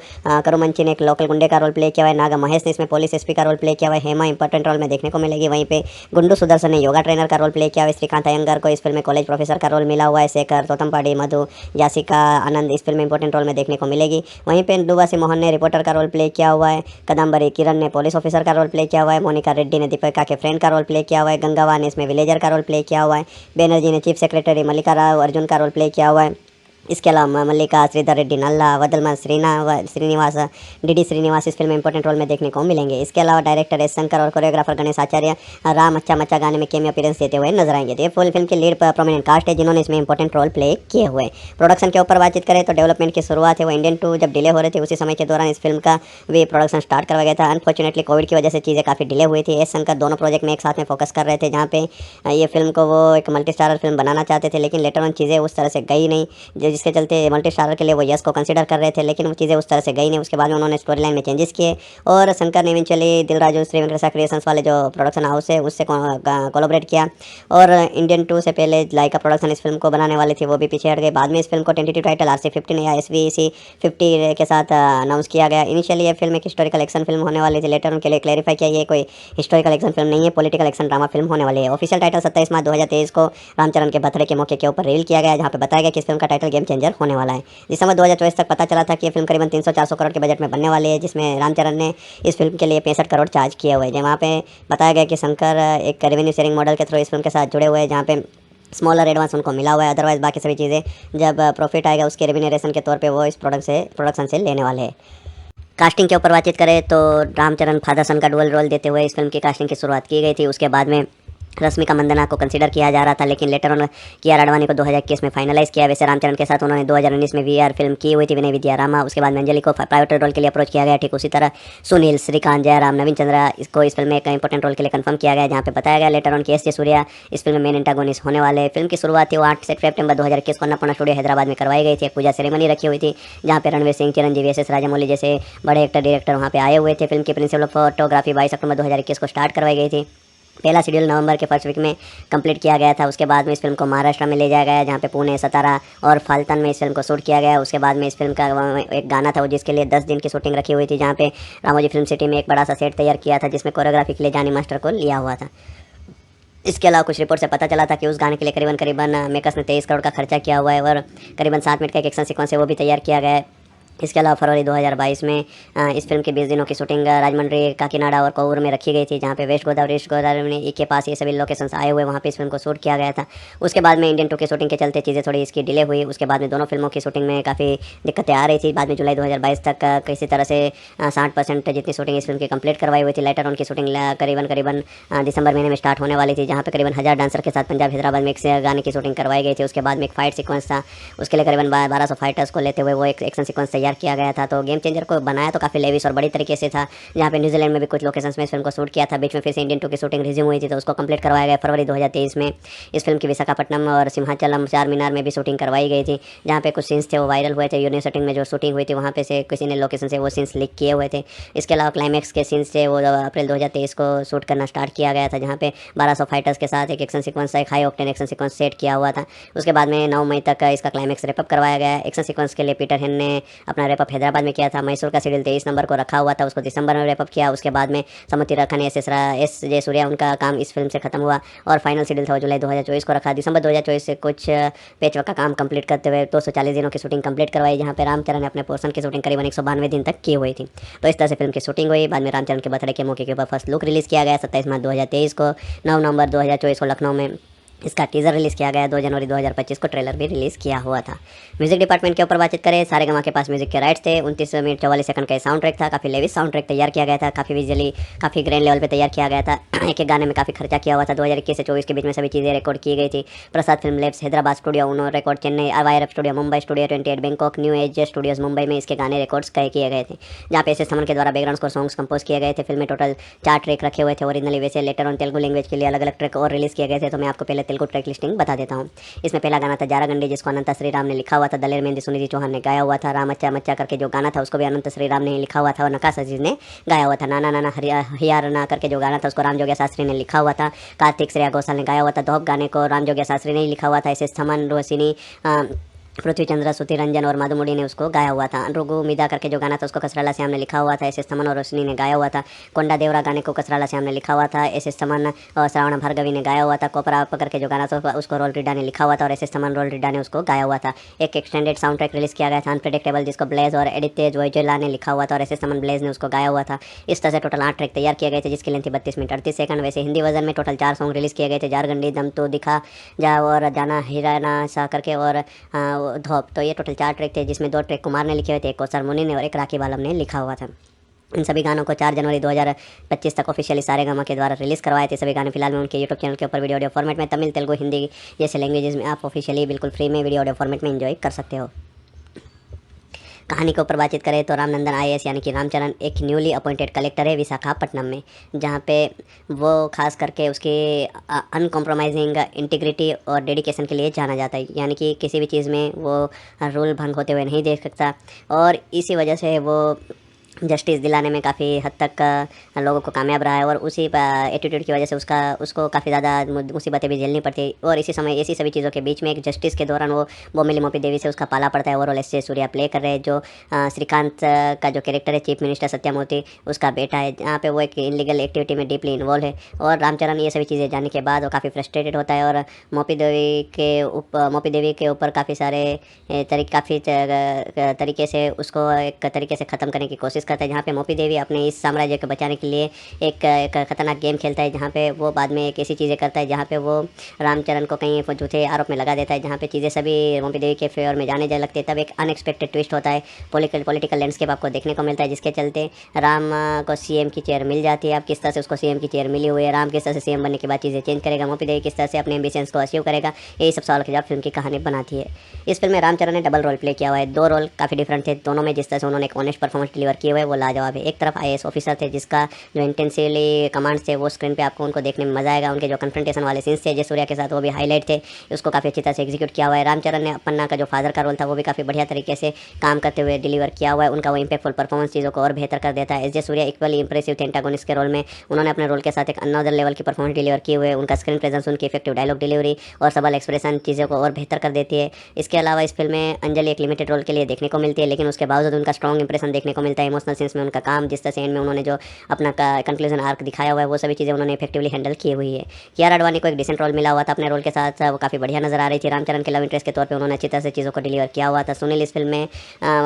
करुमंची ने एक लोकल गुंडे का रोल प्ले किया हुआ है। नागा महेश ने इसमें पुलिस एसपी का रोल प्ले किया हुआ है। हेमा इंपॉर्टेंट रोल में देखने को मिलेगी। वहीं पे गुंडू सुदर्शन ने योगा ट्रेनर का रोल प्ले किया हुआ है। श्रीकांत अयंगर को इस फिल्म में कॉलेज प्रोफेसर का रोल मिला हुआ है। शेखर तोतमपाड़ी मधु यासिका आनंद इस फिल्म में इंपॉर्टेंट रोल में देखने को मिलेगी। वहीं पे दुबासी मोहन ने रिपोर्टर का रोल प्ले किया हुआ है। कदम्बरी किरण ने पुलिस ऑफिसर का रोल प्ले किया हुआ है। मोनिका रेड्डी ने दीपिका के फ्रेंड का रोल प्ले किया हुआ है। गंगावा ने इसमें विलेजर का रोल प्ले किया हुआ है। बैनर्जी ने चीफ सेक्रेटरी मल्लिका राव अर्जुन का रोल प्ले किया हुआ है। इसके अलावा मल्लिका श्रीधर रेड्डी नल्ला वदलमा श्रीनिवास डीडी श्रीनिवास इस फिल्म में इंपॉर्टेंट रोल में देखने को मिलेंगे। इसके अलावा डायरेक्टर एस शंकर और कोरियोग्राफर गणेश आचार्य राम अच्छा मच्चा गाने में कैमियो अपीयरेंस देते हुए नजर आएंगे। ये फुल फिल्म की लीड प्रोमिनेंट कास्ट है, जिन्होंने इसमें इंपॉर्टेंट रोल प्ले किए हुए। प्रोडक्शन के ऊपर बातचीत करें तो डेवलपमेंट की शुरुआत है वो इंडियन 2 जब डिले हो रहे थे, उसी समय के दौरान इस फिल्म का भी प्रोडक्शन स्टार्ट करवाया गया था। अनफॉर्चुनेटली कोविड की वजह से चीज़ें काफ़ी डिले हुई थी। एस शंकर दोनों प्रोजेक्ट में एक साथ में फोकस कर रहे थे, जहाँ पे ये फिल्म को वो एक मल्टी स्टारर फिल्म बनाना चाहते थे, लेकिन लेटर ऑन चीज़ें उस तरह से गई नहीं, जिसके चलते मल्टी स्टारर के लिए वो यस को कंसीडर कर रहे थे, लेकिन वो चीज़ें उस तरह से गई नहीं। उसके बाद में उन्होंने स्टोरी लाइन में चेंजेस किए और शंकर ने इवेंचुअली दिल राजू श्री वेंकटेश्वरा क्रिएशंस वाले जो प्रोडक्शन हाउस है उससे कोलैबोरेट किया और इंडियन 2 से पहले लाइका प्रोडक्शन इस फिल्म को बनाने वाले थे, वो भी पीछे हट गए। बाद में इस फिल्म को टेंटेटिव टाइटल RC-15 या SVC-50 के साथ अनाउंस किया गया। इनिशियली ये फिल्म एक हिस्टोरिकल एक्शन फिल्म होने वाली थी, लेटर उनके लिए क्लैरिफाई किया ये कोई हिस्टोरिकल एक्शन फिल्म नहीं है, पॉलिटिकल एक्शन ड्रामा फिल्म होने वाली है। ऑफिशियल टाइटल 27 मार्च 2023 को रामचरण के बर्थडे के मौके के ऊपर रिवील किया गया, जहाँ पे बताया गया कि इस फिल्म का टाइटल गेम चेंजर होने वाला है। दिसंबर 2024 तक पता चला था कि ये फिल्म करीबन 300-400 करोड़ के बजट में बनने वाली है, जिसमें रामचरण ने इस फिल्म के लिए 65 करोड़ चार्ज किए हुए हैं। जहाँ पे बताया गया कि शंकर एक रेवेन्यू शेयरिंग मॉडल के थ्रू इस फिल्म के साथ जुड़े हुए हैं, जहाँ पे स्मॉलर एडवांस उनको मिला हुआ है। अदरवाइज बाकी सभी चीज़ें जब प्रॉफिट आएगा उसके रेवेन्यूरेशन के तौर पे वो इस प्रोडक्शन से लेने वाले हैं। कास्टिंग के ऊपर बातचीत करें तो रामचरण फादर सन का डुअल रोल देते हुए इस फिल्म की कास्टिंग की शुरुआत की गई थी। उसके बाद में रश्मिका मंदाना को कंसीडर किया जा रहा था, लेकिन लेटर ऑन कियारा आडवाणी को 2021 में फाइनलाइज किया। वैसे रामचरण के साथ उन्होंने 2019 में वीआर फिल्म की हुई थी विनय विद्या रामा। उसके बाद में अंजलि को प्राइवेट रोल के लिए अप्रोच किया गया। ठीक उसी तरह सुनील, श्रीकांत, जयराम, नवीन चंद्रा इसको इस फिल्म में एक इंपॉर्टेंट रोल के लिए कंफर्म किया गया, जहाँ पे बताया गया लेटर ऑन की एस जे सूर्या इस फिल्म में मेन एंटागोनिस्ट होने वाले। फिल्म की शुरुआत थी वो 8 सितंबर 2021 को अन्नपूर्णा स्टूडियो हैदराबाद में करवाई गई थी। एक पूजा सेरेमनी रखी हुई थी, जहाँ पे रणवीर सिंह, चिरंजीवी, एस राजामौली जैसे बड़े एक्टर डायरेक्टर वहाँ पे आए हुए थे। फिल्म की प्रिंसिपल फोटोग्राफी 22 अक्टूबर 2021 को स्टार्ट करवाई गई थी। पहला शेड्यूल नवंबर के फर्स्ट वीक में कंप्लीट किया गया था। उसके बाद में इस फिल्म को महाराष्ट्र में ले जाया गया, जहाँ पे पुणे, सतारा और फाल्तन में इस फिल्म को शूट किया गया। उसके बाद में इस फिल्म का एक गाना था वो जिसके लिए 10 दिन की शूटिंग रखी हुई थी, जहाँ पे रामोजी फिल्म सिटी में एक बड़ा सा सेट तैयार किया था, जिसमें कोरियोग्राफी के लिए जानी मास्टर को लिया हुआ था। इसके अलावा कुछ रिपोर्ट से पता चला था कि उस गाने के लिए करीबन मेकर्स ने 23 करोड़ का खर्चा किया हुआ है और करीबन 7 मिनट का एक एक्शन सीक्वेंस है वो भी तैयार किया गया है। इसके अलावा फरवरी 2022 में इस फिल्म की 20 दिनों की शूटिंग राजमंड्री, काकीनाडा और कोवूर में रखी गई थी, जहाँ पे वेस्ट गोदावरी में के पास ये सभी लोकेशंस आए हुए वहाँ पे इस फिल्म को शूट किया गया था। उसके बाद में इंडियन 2 की शूटिंग के चलते चीज़ें थोड़ी इसकी डिले हुई। उसके बाद में दोनों फिल्मों की शूटिंग में काफ़ी दिक्कतें आ रही थी। बाद में जुलाई 2022 तक किसी तरह से 60% जितनी शूटिंग इस फिल्म की कंप्लीट करवाई हुई थी। लेटर उनकी शूटिंग करीबन दिसंबर महीने में स्टार्ट होने वाली थी, जहाँ पे करीबन 1000 डांसर के साथ पंजाब हैदराबाद में एक गाने की शूटिंग करवाई गई थी। उसके बाद में एक फाइट सीक्वेंस था, उसके लिए करीबन 1200 फाइटर्स को लेते हुए वो एक एक्शन सीक्वेंस तैयार किया गया था। तो गेम चेंजर को बनाया तो काफ़ी लेविश और बड़ी तरीके से था, जहाँ पे न्यूजीलैंड में भी कुछ लोकेशंस में इस फिल्म को शूट किया था। बीच में फिर से इंडियन 2 की शूटिंग रिज्यूम हुई थी, तो उसको कंप्लीट करवाया गया फरवरी 2023 में। इस फिल्म की विशाखापट्टनम और सिंहाचलम, चार मीनार में भी शूटिंग करवाई गई थी, जहाँ पे कुछ सीन्स थे वो वायरल हुए थे। यूनिवर्सिटी में जो शूटिंग हुई थी वहाँ पे से किसी ने लोकेशन से वो सीन्स लीक किए हुए थे। इसके अलावा क्लाइमैक्स के सीन्स थे वो अप्रैल 2023 को शूट करना स्टार्ट किया गया था, जहाँ पे 1200 फाइटर्स के साथ एक एक्शन सीक्वेंस, एक high octane action sequence set किया हुआ था। उसके बाद में 9 मई तक इसका क्लाइमैक्स रेपअप करवाया गया। एक्शन सीक्वेंस के लिए पीटर हेन ने अपना रेपअप हैदराबाद में किया था। मैसूर का शेड्यूल 23 नंबर को रखा हुआ था, उसको दिसंबर में रेपअप किया। उसके बाद में समुद्री रखा ने एस जे सूर्या उनका काम इस फिल्म से खत्म हुआ और फाइनल शेड्यूल था वो जुलाई 2024 को रखा। दिसंबर 2024 से कुछ पेचवर्क का काम कंप्लीट करते हुए 240 दिनों की शूटिंग कंप्लीट करवाई, जहाँ पे रामचरण ने अपने पोर्शन की शूटिंग करीबन 192 दिन तक की हुई थी। तो इस तरह से फिल्म की शूटिंग हुई। बाद में रामचरण के बर्थडे के मौके के ऊपर फर्स्ट लुक रिलीज़ किया गया 27 मार्च 2023 को। 9 नवंबर 2024 को लखनऊ में इसका टीज़र रिलीज़ किया गया। 2 जनवरी 2025 को ट्रेलर भी रिलीज़ किया हुआ था। म्यूजिक डिपार्टमेंट के ऊपर बातचीत करें, सारेगामा के पास म्यूजिक के राइट्स थे। 29 मिनट 44 सेकंड का साउंड ट्रैक था। काफ़ी लेविश साउंड ट्रैक तैयार किया गया था, काफ़ी विजुअली काफ़ी ग्रैंड लेवल पे तैयार किया गया था। एक एक गाने में काफ़ी खर्चा किया हुआ था। 2021 से 24 के बीच में सभी चीज़ें रिकॉर्ड की गई थी। Prasad film labs Hyderabad studio, uno record Chennai, YRF studio Mumbai, studio 28 Bangkok, new age studios Mumbai में इसके गाने रिकॉर्ड्स किए गए थे, जहाँ पे एस थमन के द्वारा बैकग्राउंड को सॉन्ग्स कंपोज किए गए थे। फिल्म में टोटल 4 ट्रैक रखे हुए थे ओरिजिनली। वैसे लेटर ऑन तेलुगु लैंग्वेज के लिए अलग अलग ट्रैक और रिलीज़ किए गए थे, तो मैं आपको पहले तेलुगु ट्रैक लिस्टिंग बता देता हूँ। इसमें पहला गाना था जारागंडी, जिसको अनंत श्रीराम ने लिखा हुआ था। दलेर मेहंदी सुनिधि चौहान ने गाया हुआ था। राम अच्छा मच्चा करके जो गाना था उसको भी अनंत श्रीराम ने लिखा हुआ था और नकाश अजीज ने गाया हुआ था। नाना नाना हियारना करके जो गाना था उसको राम जोगिया शास्त्री ने लिखा हुआ था। कार्तिक श्रेया घोषाल ने गाया हुआ था। धोप गाने को राम जोगिया शास्त्री ने लिखा हुआ था। एस थमन, रोशिनी, पृथ्वी चंद्र, सुति रंजन और माधुमुडी ने उसको गाया हुआ था। अनुरुगु मिदा करके जो गाना था उसको कसराला श्याम ने लिखा हुआ था। एस थमन और रोशनी ने गाया हुआ था। कोंडा देवरा गाने को कसराला श्याम ने लिखा हुआ था। एस थमन और श्रावण भार्गवी ने गाया हुआ था। कोपरा करके जो गाना था उसको रोल रिड्डा ने लिखा हुआ था और एस थमन रोल रिड्डा ने उसको गाया हुआ था। एक एक्सटेंडेड साउंड ट्रैक रिलीज किया गया था अनप्रेडिक्टेबल, जिसको ब्लेज और एडिते जोइजेला ने लिखा हुआ था और एस थमन ब्लेज ने उसको गाया हुआ था। इस तरह से टोटल 8 ट्रैक तैयार किए गए थे, जिसकी लेंथ थी 32 मिनट 38 सेकंड। वैसे हिंदी वर्जन में टोटल 4 सॉन्ग रिलीज किए गए थे, जारगंडी, दम तो दिखा जा और जाना हिराना सा करके और धोप। तो ये टोटल 4 ट्रैक थे, जिसमें 2 ट्रैक कुमार ने लिखे हुए थे, एक कौसर मुनि ने और एक राखी बालम ने लिखा हुआ था। इन सभी गानों को 4 जनवरी 2025 तक ऑफिशियली सारेगामा के द्वारा रिलीज़ करवाए थे। सभी गाने फिलहाल में उनके यूट्यूब चैनल के ऊपर वीडियो ऑडियो फॉर्मेट में तमिल, तेलुगु, हिंदी जैसे लैंग्वेजेस में आप ऑफिशियली बिल्कुल फ्री में वीडियो ऑडियो फॉर्मेट में एंजॉय कर सकते हो। कहानी के ऊपर बातचीत करें तो रामनंदन आईएएस यानी कि रामचरण एक न्यूली अपॉइंटेड कलेक्टर है विशाखापट्टनम में, जहाँ पे वो खास करके उसके अनकॉम्प्रोमाइजिंग इंटीग्रिटी और डेडिकेशन के लिए जाना जाता है। यानी कि किसी भी चीज़ में वो रूल भंग होते हुए नहीं देख सकता और इसी वजह से वो जस्टिस दिलाने में काफ़ी हद तक लोगों को कामयाब रहा है और उसी एटीट्यूड की वजह से उसको काफ़ी ज़्यादा मुसीबतें भी झेलनी पड़ती है। और इसी समय ऐसी सभी चीज़ों के बीच में एक जस्टिस के दौरान वो बोमिली मोपी देवी से उसका पाला पड़ता है। ओवरऑल एस जे सूर्या प्ले कर रहे हैं, जो श्रीकांत का जो कैरेक्टर है चीफ मिनिस्टर सत्यामूर्ति उसका बेटा है, जहाँ पे वो एक इनलीगल एक्टिविटी में डीपली इन्वॉल्व है। और रामचरण ये सभी चीज़ें जानने के बाद वो काफ़ी फ्रस्ट्रेटेड होता है और मोपी देवी के ऊपर काफ़ी सारे तरीके से उसको एक तरीके से ख़त्म करने की कोशिश करता है, जहाँ पे मोपी देवी अपने इस साम्राज्य को बचाने के लिए एक खतरनाक गेम खेलता है, जहाँ पे वो बाद में एक ऐसी चीज़ें करता है जहाँ पे वो रामचरण को कहीं झूठे आरोप में लगा देता है, जहाँ पे चीज़ें सभी मोपी देवी के फेवर में जाने लगती है। तब एक अनएक्सपेक्टेड ट्विस्ट होता है, पॉलिटिकल लैंडस्केप आपको देखने को मिलता है, जिसके चलते राम को सीएम की चेयर मिल जाती है। अब किस तरह से उसको सीएम की चेयर मिली हुई है, राम किस तरह से सीएम बनने के बाद चीज़ें चेंज करेगा, मोपी देवी किस तरह से अपने एम्बिशंस को अचीव करेगा, यही सब सवाल के जवाब फिल्म की कहानी बनाती है। इस फिल्म में रामचरण ने डबल रोल प्ले किया हुआ है। दो रोल काफ़ी डिफरेंट थे, दोनों में जिस तरह से उन्होंने एक ऑनेस्ट परफॉर्मेंस डिलीवर किए हुए वो लाजवाब है। एक तरफ आईएएस ऑफिसर थे जिसका जो इंटेंसिवली कमांड्स थे वो स्क्रीन पे आपको उनको देखने में मजा आएगा। उनके जो कन्फ्रंटेशन वाले सीन्स थे जय सूर्या के साथ वो भी हाईलाइट थे, उसको काफ़ी अच्छी तरह से एग्जीक्यूट किया हुआ है। रामचरण ने पन्ना का जो फादर का रोल था वो भी काफ़ी बढ़िया तरीके से काम करते हुए डिलीवर किया हुआ है। उनका वो इंपैक्टफुल परफॉर्मेंस चीज़ों को और बेहतर कर देता है। एस जे सूर्या इक्वली इंप्रेसिव थे एंटागोनिस्ट के रोल में, उन्होंने अपने रोल के साथ एक अनदर लेवल की परफॉर्मेंस डिलीवर किए हुए। उनका स्क्रीन प्रेजेंस, उनकी इफेक्टिव डायलॉग डिलीवरी और सबल एक्सप्रेशन चीज़ों को और बेहतर कर देती है। इसके अलावा इस फिल्म में अंजलि एक लिमिटेड रोल के लिए देखने को मिलती है, लेकिन उसके बावजूद उनका स्ट्रॉन्ग इंप्रेशन देखने को मिलता है। इमोशनल सीन्स में उनका काम, जिस तरह से एंड में उन्होंने जो अपना कंक्लूजन आर्क दिखाया हुआ है, वो सभी चीज़ें उन्होंने इफेक्टिवली हैंडल की हुई है। कियारा आडवाणी को एक डिसेंट रोल मिला हुआ था अपने रोल के साथ, वो काफ़ी बढ़िया नजर आ रही थी। रामचरण के लव इंटरेस्ट के तौर पर उन्होंने अच्छी तरह से चीज़ों को डिलीवर किया हुआ था। सुनील इस फिल्म में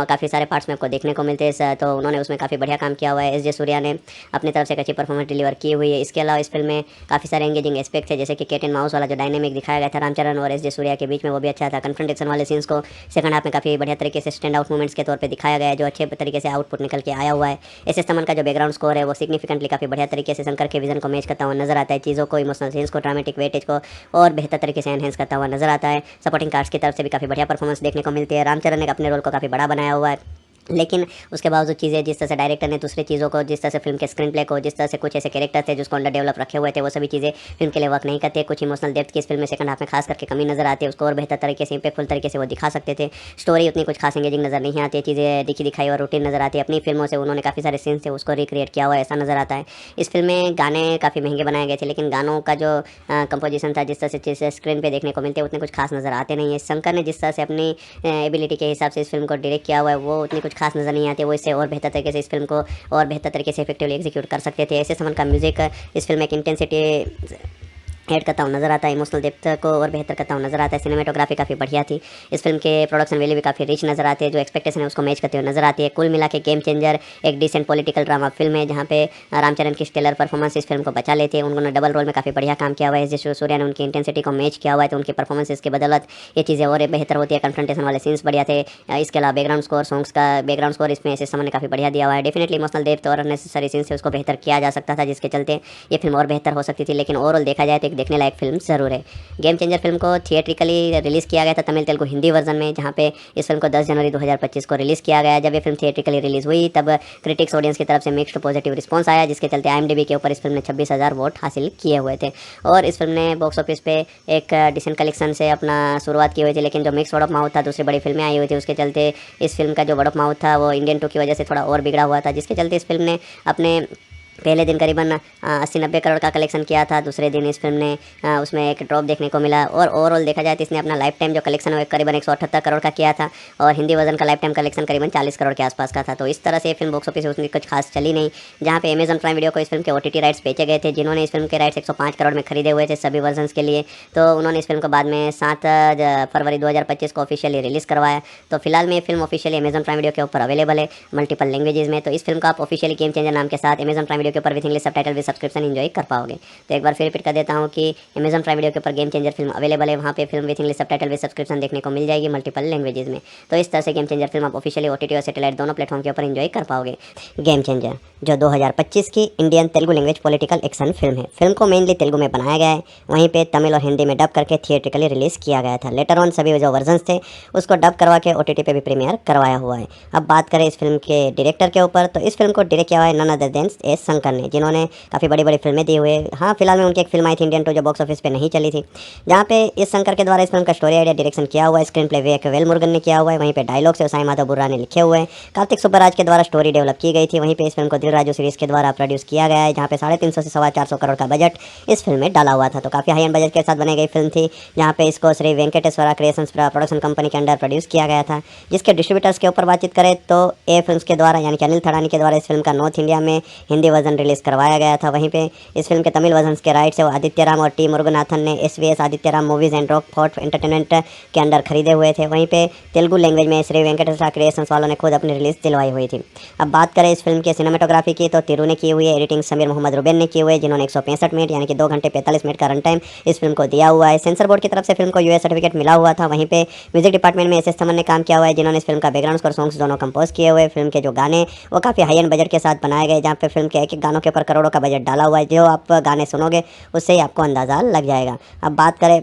काफ़ी सारे पार्ट्स में आपको देखने को मिलते हैं, तो उन्होंने उसमें काफ़ी बढ़िया काम किया हुआ है। एस जे सूर्या ने अपनी तरफ से एक अच्छी परफॉर्मेंस डिलीवर की हुई है। इसके अलावा इस फिल्म में काफ़ी सारे एंगेजिंग एस्पेक्ट थे, जैसे कि कैट एंड माउस वाला जो डायनेमिक दिखाया गया था रामचरण और एस जे सूर्या के बीच में, वो भी अच्छा था। कन्फ्रंटेशन वाले सीन्स को सेकंड हाफ में काफ़ी बढ़िया तरीके से स्टैंड आउट मूवमेंट्स के तौर पे दिखाया गया है, जो अच्छे तरीके से आउटपुट निकल के आया हुआ है। एस एस तमन का जो बैकग्राउंड स्कोर है वो सिग्निफिकेंटली काफ़ी बढ़िया तरीके से शंकर के विजन को मैच करता हुआ नजर आता है, चीज़ों को, इमोशनल सीन्स को, ड्रामेटिक वेटेज को और बेहतर तरीके से एनहेंस करता हुआ नजर आता है। सपोर्टिंग कास्ट की तरफ से भी काफ़ी बढ़िया परफॉर्मेंस देखने को मिलती है। रामचरण ने अपने रोल को काफ़ी बड़ा बनाया हुआ है, लेकिन उसके बावजूद चीज़ें जिस तरह से डायरेक्टर ने दूसरी चीज़ों को, जिस तरह से फिल्म के स्क्रीन प्ले को, जिस तरह से कुछ ऐसे कैरेक्टर थे जिसको अंडर डेवलप रखे हुए थे, वो सभी चीज़ें फिल्म के लिए वर्क नहीं करते। कुछ इमोशनल डेप्थ की इस फिल्म में सेकंड हाफ में खास करके कमी नजर आती है, उसको और बेहतर तरीके से इंपैक्टफुल तरीके से वो दिखा सकते थे। स्टोरी उतनी कुछ खास एंगेजिंग नजर नहीं आती है, चीज़ें दिखी दिखाई और रूटीन नजर आती है। अपनी फिल्मों से उन्होंने काफ़ी सारे सीन्स थे उसको रिक्रिएट किया हुआ ऐसा नजर आता है। इस फिल्म में गाने काफ़ी महंगे बनाए गए थे, लेकिन गानों का जो कंपोजिशन था, जिस तरह से चीज़ें स्क्रीन पर देखने को मिलते हैं, उतने कुछ खास नजर आते नहीं है। शंकर ने जिस तरह से अपनी एबिलिटी के हिसाब से इस फिल्म को डायरेक्ट किया हुआ है, वो उतनी कुछ खास नजर नहीं आती। वो इससे और बेहतर तरीके से इस फिल्म को और बेहतर तरीके से इफेक्टिवली एग्जीक्यूट कर सकते थे। ऐसे समन का म्यूजिक इस फिल्म में एक इंटेंसिटी ऐड करता हूँ नजर आता है, इमोशनल डेप्थ को और बेहतर करता हूँ नजर आता है। सिनेमेटोग्राफी काफ़ी बढ़िया थी, इस फिल्म के प्रोडक्शन वैल्यू भी काफ़ी रिच नजर आते हैं, जो एक्सपेक्टेशन है उसको मैच करते हुए नजर आती है। कुल मिला के गेम चेंजर एक डिसेंट पॉलिटिकल ड्रामा फिल्म है, जहाँ पे रामचरण की स्टेलर परफॉर्मेंस इस फिल्म को बचा लेते हैं। उन्होंने डबल रोल में काफ़ी बढ़िया काम किया हुआ है, जिस सूर्या ने उनकी इंटेंसिटी को मैच किया हुआ है, तो उनकी परफॉर्मेंस की बदौलत ये चीज़ें और बेहतर होती है। कन्फ्रंटेशन वाले सीन्स बढ़िया थे। इसके अलावा बैकग्राउंड स्कोर, सॉन्ग्स का बैकग्राउंड स्कोर इसमें ऐसे समय ने काफ़ी बढ़िया दिया हुआ है। डेफिनेटली इमोशनल डेप्थ और अननेसेसरी सीन्स से उसको बेहतर किया जा सकता था, जिसके चलते ये फिल्म और बेहतर हो सकती थी, लेकिन ओवरऑल देखा जाए तो एक देखने लायक फिल्म जरूर है। गेम चेंजर फिल्म को थिएट्रिकली रिलीज़ किया गया था तमिल, तेलुगु, हिंदी वर्जन में, जहाँ पे इस फिल्म को 10 जनवरी 2025 को रिलीज़ किया गया। जब ये फिल्म थिएट्रिकली रिलीज़ हुई तब क्रिटिक्स ऑडियंस की तरफ से मिक्स्ड पॉजिटिव रिस्पॉन्स आया, जिसके चलते IMDb के ऊपर इस फिल्म ने 26,000 वोट हासिल किए हुए थे। और इस फिल्म ने बॉक्स ऑफिस पे एक डिसेंट कलेक्शन से अपना शुरुआत की हुई थी, लेकिन जो मिक्स वर्ड ऑफ माउथ था, दूसरी बड़ी फिल्में आई हुई थी, उसके चलते इस फिल्म का जो वर्ड ऑफ माउथ था वो इंडियन 2 की वजह से थोड़ा और बिगड़ा हुआ था, जिसके चलते इस फिल्म ने अपने पहले दिन करीबन 80-90 करोड़ का कलेक्शन किया था। दूसरे दिन इस फिल्म ने उसमें एक ड्रॉप देखने को मिला, और ओवरऑल देखा जाए तो इसने अपना लाइफ टाइम जो कलेक्शन है करीबन 178 करोड़ का किया था, और हिंदी वर्जन का लाइफ टाइम कलेक्शन करीबन 40 करोड़ के आसपास का था। तो इस तरह से फिल्म बॉक्स ऑफिस उसमें कुछ खास चली नहीं। जहाँ पे अमेजन प्राइम वीडियो को इस फिल्म के OTT राइट्स बेचे गए थे, जिन्होंने इस फिल्म के राइट्स 105 करोड़ में खरीदे हुए थे सभी वर्जन के लिए, तो उन्होंने इस फिल्म को बाद में 7 फरवरी 2025 को ऑफिशियली रिलीज़ करवाया। तो फिलहाल में ये film officially Amazon prime video के ऊपर अवेलेबल है मल्टीपल लैंग्वेजेस में। तो इस फिल्म को आप ऑफिशियली गेम चेंजर नाम के साथ अमेजन प्राइम वीडियो के ऊपर विथ इंग्लिश सबटाइटल भी सब्सक्रिप्शन एंजॉय कर पाओगे। तो एक बार फिर रिपीट कर देता हूँ कि अमेजन प्राइम वीडियो के ऊपर गेम चेंजर फिल्म अवेलेबल है, वहाँ पे फिल्म विथ इंग्लिश सबटाइटल भी सब्सक्रिप्शन देखने को मिल जाएगी मल्टीपल लैंग्वेजेस में। तो इस तरह से गेम चेंजर फिल्म आप ऑफिशियली OTT और सैटेलाइट दोनों प्लेटफॉर्म के ऊपर एंजॉय कर पाओगे। गेम चेंजर जो 2025 की Indian Telugu language political action film है। फिल्म को मेनली तेलुगु में बनाया गया है, वहीं पे तमिल और हिंदी में डब करके थिएट्रिकली रिलीज़ किया गया था। लेटर ऑन सभी जो वर्जन्स थे उसको डब करवा के OTT पे भी प्रीमियर करवाया हुआ है। अब बात करें इस फिल्म के डायरेक्टर के ऊपर, तो इस फिल्म को डायरेक्ट किया हुआ है none other than S Shankar ने, जिन्होंने काफ़ी बड़ी बड़ी फिल्में दी हुए। हाँ, फिलहाल में उनकी एक फिल्म आई थी इंडियन 2 जो बॉक्स ऑफिस पे नहीं चली थी, जहाँ पे इस शंकर के द्वारा इस फिल्म का स्टोरी आइडिया डायरेक्शन किया हुआ है। स्क्रीन प्ले वेल मुरुगन ने किया हुआ है, वहीं पे डायलॉग से साई माधव बुर्रा ने लिखे हुए हैं। कार्तिक सुब्बराज के द्वारा स्टोरी डेवलप की गई थी। वहीं पे इस फिल्म को राजू सीरीज के द्वारा प्रोड्यूस किया गया है, जहाँ पे 350 से 450 करोड़ का बजट इस फिल्म में डाला हुआ था। तो काफ़ी हाई एंड बजट के साथ बनाई गई फिल्म थी, जहाँ पे इसको Shri Venkateswara creations production company के अंडर प्रोड्यूस किया गया था। जिसके डिस्ट्रीब्यूटर्स के ऊपर बातचीत करें तो ए फिल्म्स के द्वारा यानी कि अनिल थड़ानी के द्वारा इस फिल्म का नॉर्थ इंडिया में हिंदी वर्जन रिलीज़ करवाया गया था। वहीं पे इस फिल्म के तमिल वर्जन के राइट्स आदित्य राम और टी मुरुगनाथन ने SVS Aditya Ram movies and rock fort entertainment के अंडर खरीदे हुए थे। वहीं पे तेलुगु लैंग्वेज में श्री वेंकटेश्वरा क्रिएशंस वालों ने खुद अपनी रिलीज दिलवाई हुई थी। अब बात करें इस फिल्म की सिनेमेटोग्राफी की तो तिरु ने की हुई है, एडिटिंग समीर मोहम्मद रुबेन ने की हुई है, जिन्होंने 165 मिनट यानी कि 2 घंटे 45 मिनट का रन टाइम इस फिल्म को दिया हुआ है। सेंसर बोर्ड की तरफ से फिल्म को US सर्टिफिकेट मिला हुआ था। वहीं पे म्यूजिक डिपार्टमेंट में SS थमन ने काम किया हुआ है, जिन्होंने इस फिल्म का बैकग्राउंड स्कोर सॉन्ग्स दोनों कंपोज किए हुए। फिल्म के जो गाने वो काफ़ी हाई एंड बजट के साथ बनाए गए, जहाँ पे फिल्म के एक एक गानों के ऊपर करोड़ों का बजट डाला हुआ है। जो आप गाने सुनोगे उससे ही आपको अंदाज़ा लग जाएगा। अब बात करें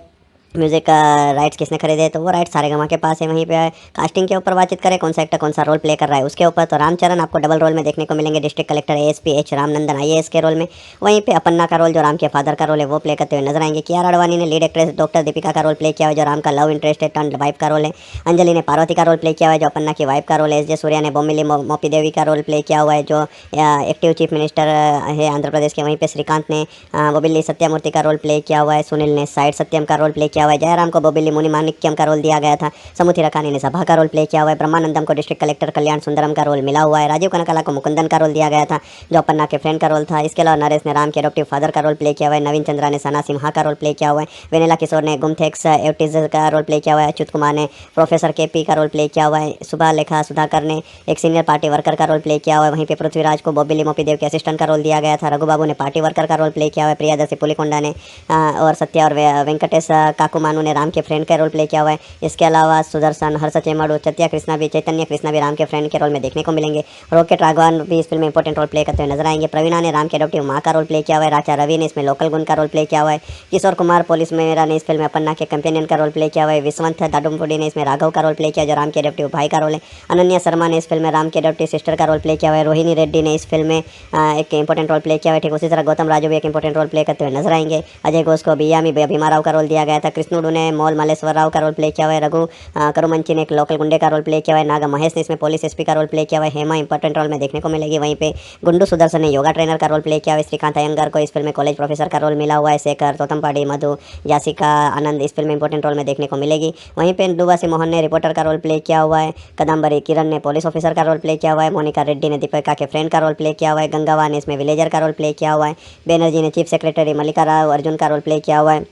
म्यूजिक राइट्स किसने खरीदे तो वो राइट्स सारेगामा के पास है। वहीं पे कास्टिंग के ऊपर बातचीत करें, कौन सा एक्टर कौन सा रोल प्ले कर रहा है उसके ऊपर, तो रामचरण आपको डबल रोल में देखने को मिलेंगे, district collector ASP H Ramnandan IAS के रोल में। वहीं पे अपन्ना का रोल जो राम के फादर का रोल है वो प्ले करते हुए नजर आएंगे। कियारा अडवाणी ने लीड एक्ट्रेस डॉक्टर दीपिका का रोल प्ले किया हुआ जो राम का लव इंटरेस्ट है, टर्न वाइफ का रोल है। अंजलि ने पार्वती का रोल प्ले किया हुआ है जो अपन्ना की वाइफ का रोल है। SJ सूर्या ने बोमिली मोपी देवी का रोल प्ले किया हुआ है जो एक्टिव चीफ मिनिस्टर है आंध्र प्रदेश के। वहीं पे श्रीकांत ने बोबिली सत्यामूर्ति का रोल प्ले किया हुआ है। सुनील ने साइड सत्यम का रोल प्ले किया हुआ है। जयराम को बोबिली मुनि माणिक्यम का रोल दिया गया था। समुथी रकानी ने सभा का रोल प्ले किया हुआ है। ब्रह्मानंदम को डिस्ट्रिक्ट कलेक्टर कल्याण सुंदरम का रोल मिला हुआ है। राजीव कनकाला को मुकुंदन का रोल दिया गया था जो अपन्ना के फ्रेंड का रोल था। इसके अलावा नरेश ने राम के एडॉप्टिव फादर का रोल प्ले किया हुआ है। नवीन चंद्रा ने सना सिम्हा का रोल प्ले किया हुआ है। वेनेला किशोर ने गुमथेक्स एवटिज का रोल प्ले किया हुआ है। अच्युत कुमार ने प्रोफेसर KP का रोल प्ले किया हुआ है। सुबह लेखा सुधाकर ने एक सीनियर पार्टी वर्कर का रोल प्ले किया हुआ है। वहीं पे पृथ्वीराज को बोबिली मोपी देव के असिस्टेंट का रोल दिया गया था। रघुबाबू ने पार्टी वर्कर का रोल प्ले किया हुआ है। प्रियादर्शी पुलिकोंडा ने और सत्या और वेंकटेश काकुमानु ने राम के फ्रेंड का रोल प्ले किया हुआ है। इसके अलावा सुदर्शन, हर्ष चेमड़ू, चैतन्य कृष्णा भी राम के फ्रेंड के रोल में देखने को मिलेंगे। रॉकेट राघवन भी इस फिल्म में इंपॉर्टेंट रोल प्ले करते हुए नजर आएंगे। प्रवीणा ने राम के एडॉप्टिव माँ का रोल प्ले किया हुआ है। राचा रवि ने इसमें लोकल गुण का रोल प्ले किया हुआ है। किशोर कुमार पुलिस मेरा ने इस फिल्म में अपन्ना के कंपेनियन का रोल प्ले किया हुआ है। विश्वंत दाडुमपुडी ने इसमें राघव का रोल प्ले किया जो राम के एडॉप्टिव भाई का रोल है। अनन्या शर्मा ने इस फिल्म में राम के एडॉप्टिव सिस्टर का रोल प्ले किया हुआ है। रोहिणी रेड्डी ने इस फिल्म में एक इंपॉर्टेंट रोल प्ले किया हुआ है। ठीक उसी तरह गौतम राजू भी एक इंपॉर्टेंट रोल प्ले करते हुए नजर आएंगे। अजय घोष को बियामी भीमा राव का रोल दिया गया था। कृष्णुडू ने मोल मल्लेश्वर राव का रोल प्ले किया हुआ है। रघु करुमंची ने एक लोकल गुंडे का रोल प्ले किया हुआ है। नागा महेश ने इसमें पुलिस SP का रोल प्ले किया हुआ है। हेमा इंपॉर्टेंट रोल में देखने को मिलेगी। वहीं पे गुंडू सुदर्शन ने योगा ट्रेनर का रोल प्ले किया हुआ है। श्रीकांत अयंगर को इस फिल्म में कॉलेज प्रोफेसर का रोल मिला हुआ है। शेखर तोतमपाड़ी, मधु, यासिका आनंद इस फिल्म में इंपॉर्टेंट रोल में देखने को मिलेगी। वहीं पे डुबासी मोहन ने रिपोर्टर का रोल प्ले किया हुआ है। कदम्बरी किरण ने पुलिस ऑफिसर का रोल प्ले किया हुआ है। मोनिका रेड्डी ने दीपिका के फ्रेंड का रोल प्ले किया हुआ है। गंगावा ने इसमें विलेजर का रोल प्ले किया हुआ है। बैनर्जी ने चीफ सेक्रेटरी मल्लिका राव अर्जुन का रोल प्ले किया हुआ है।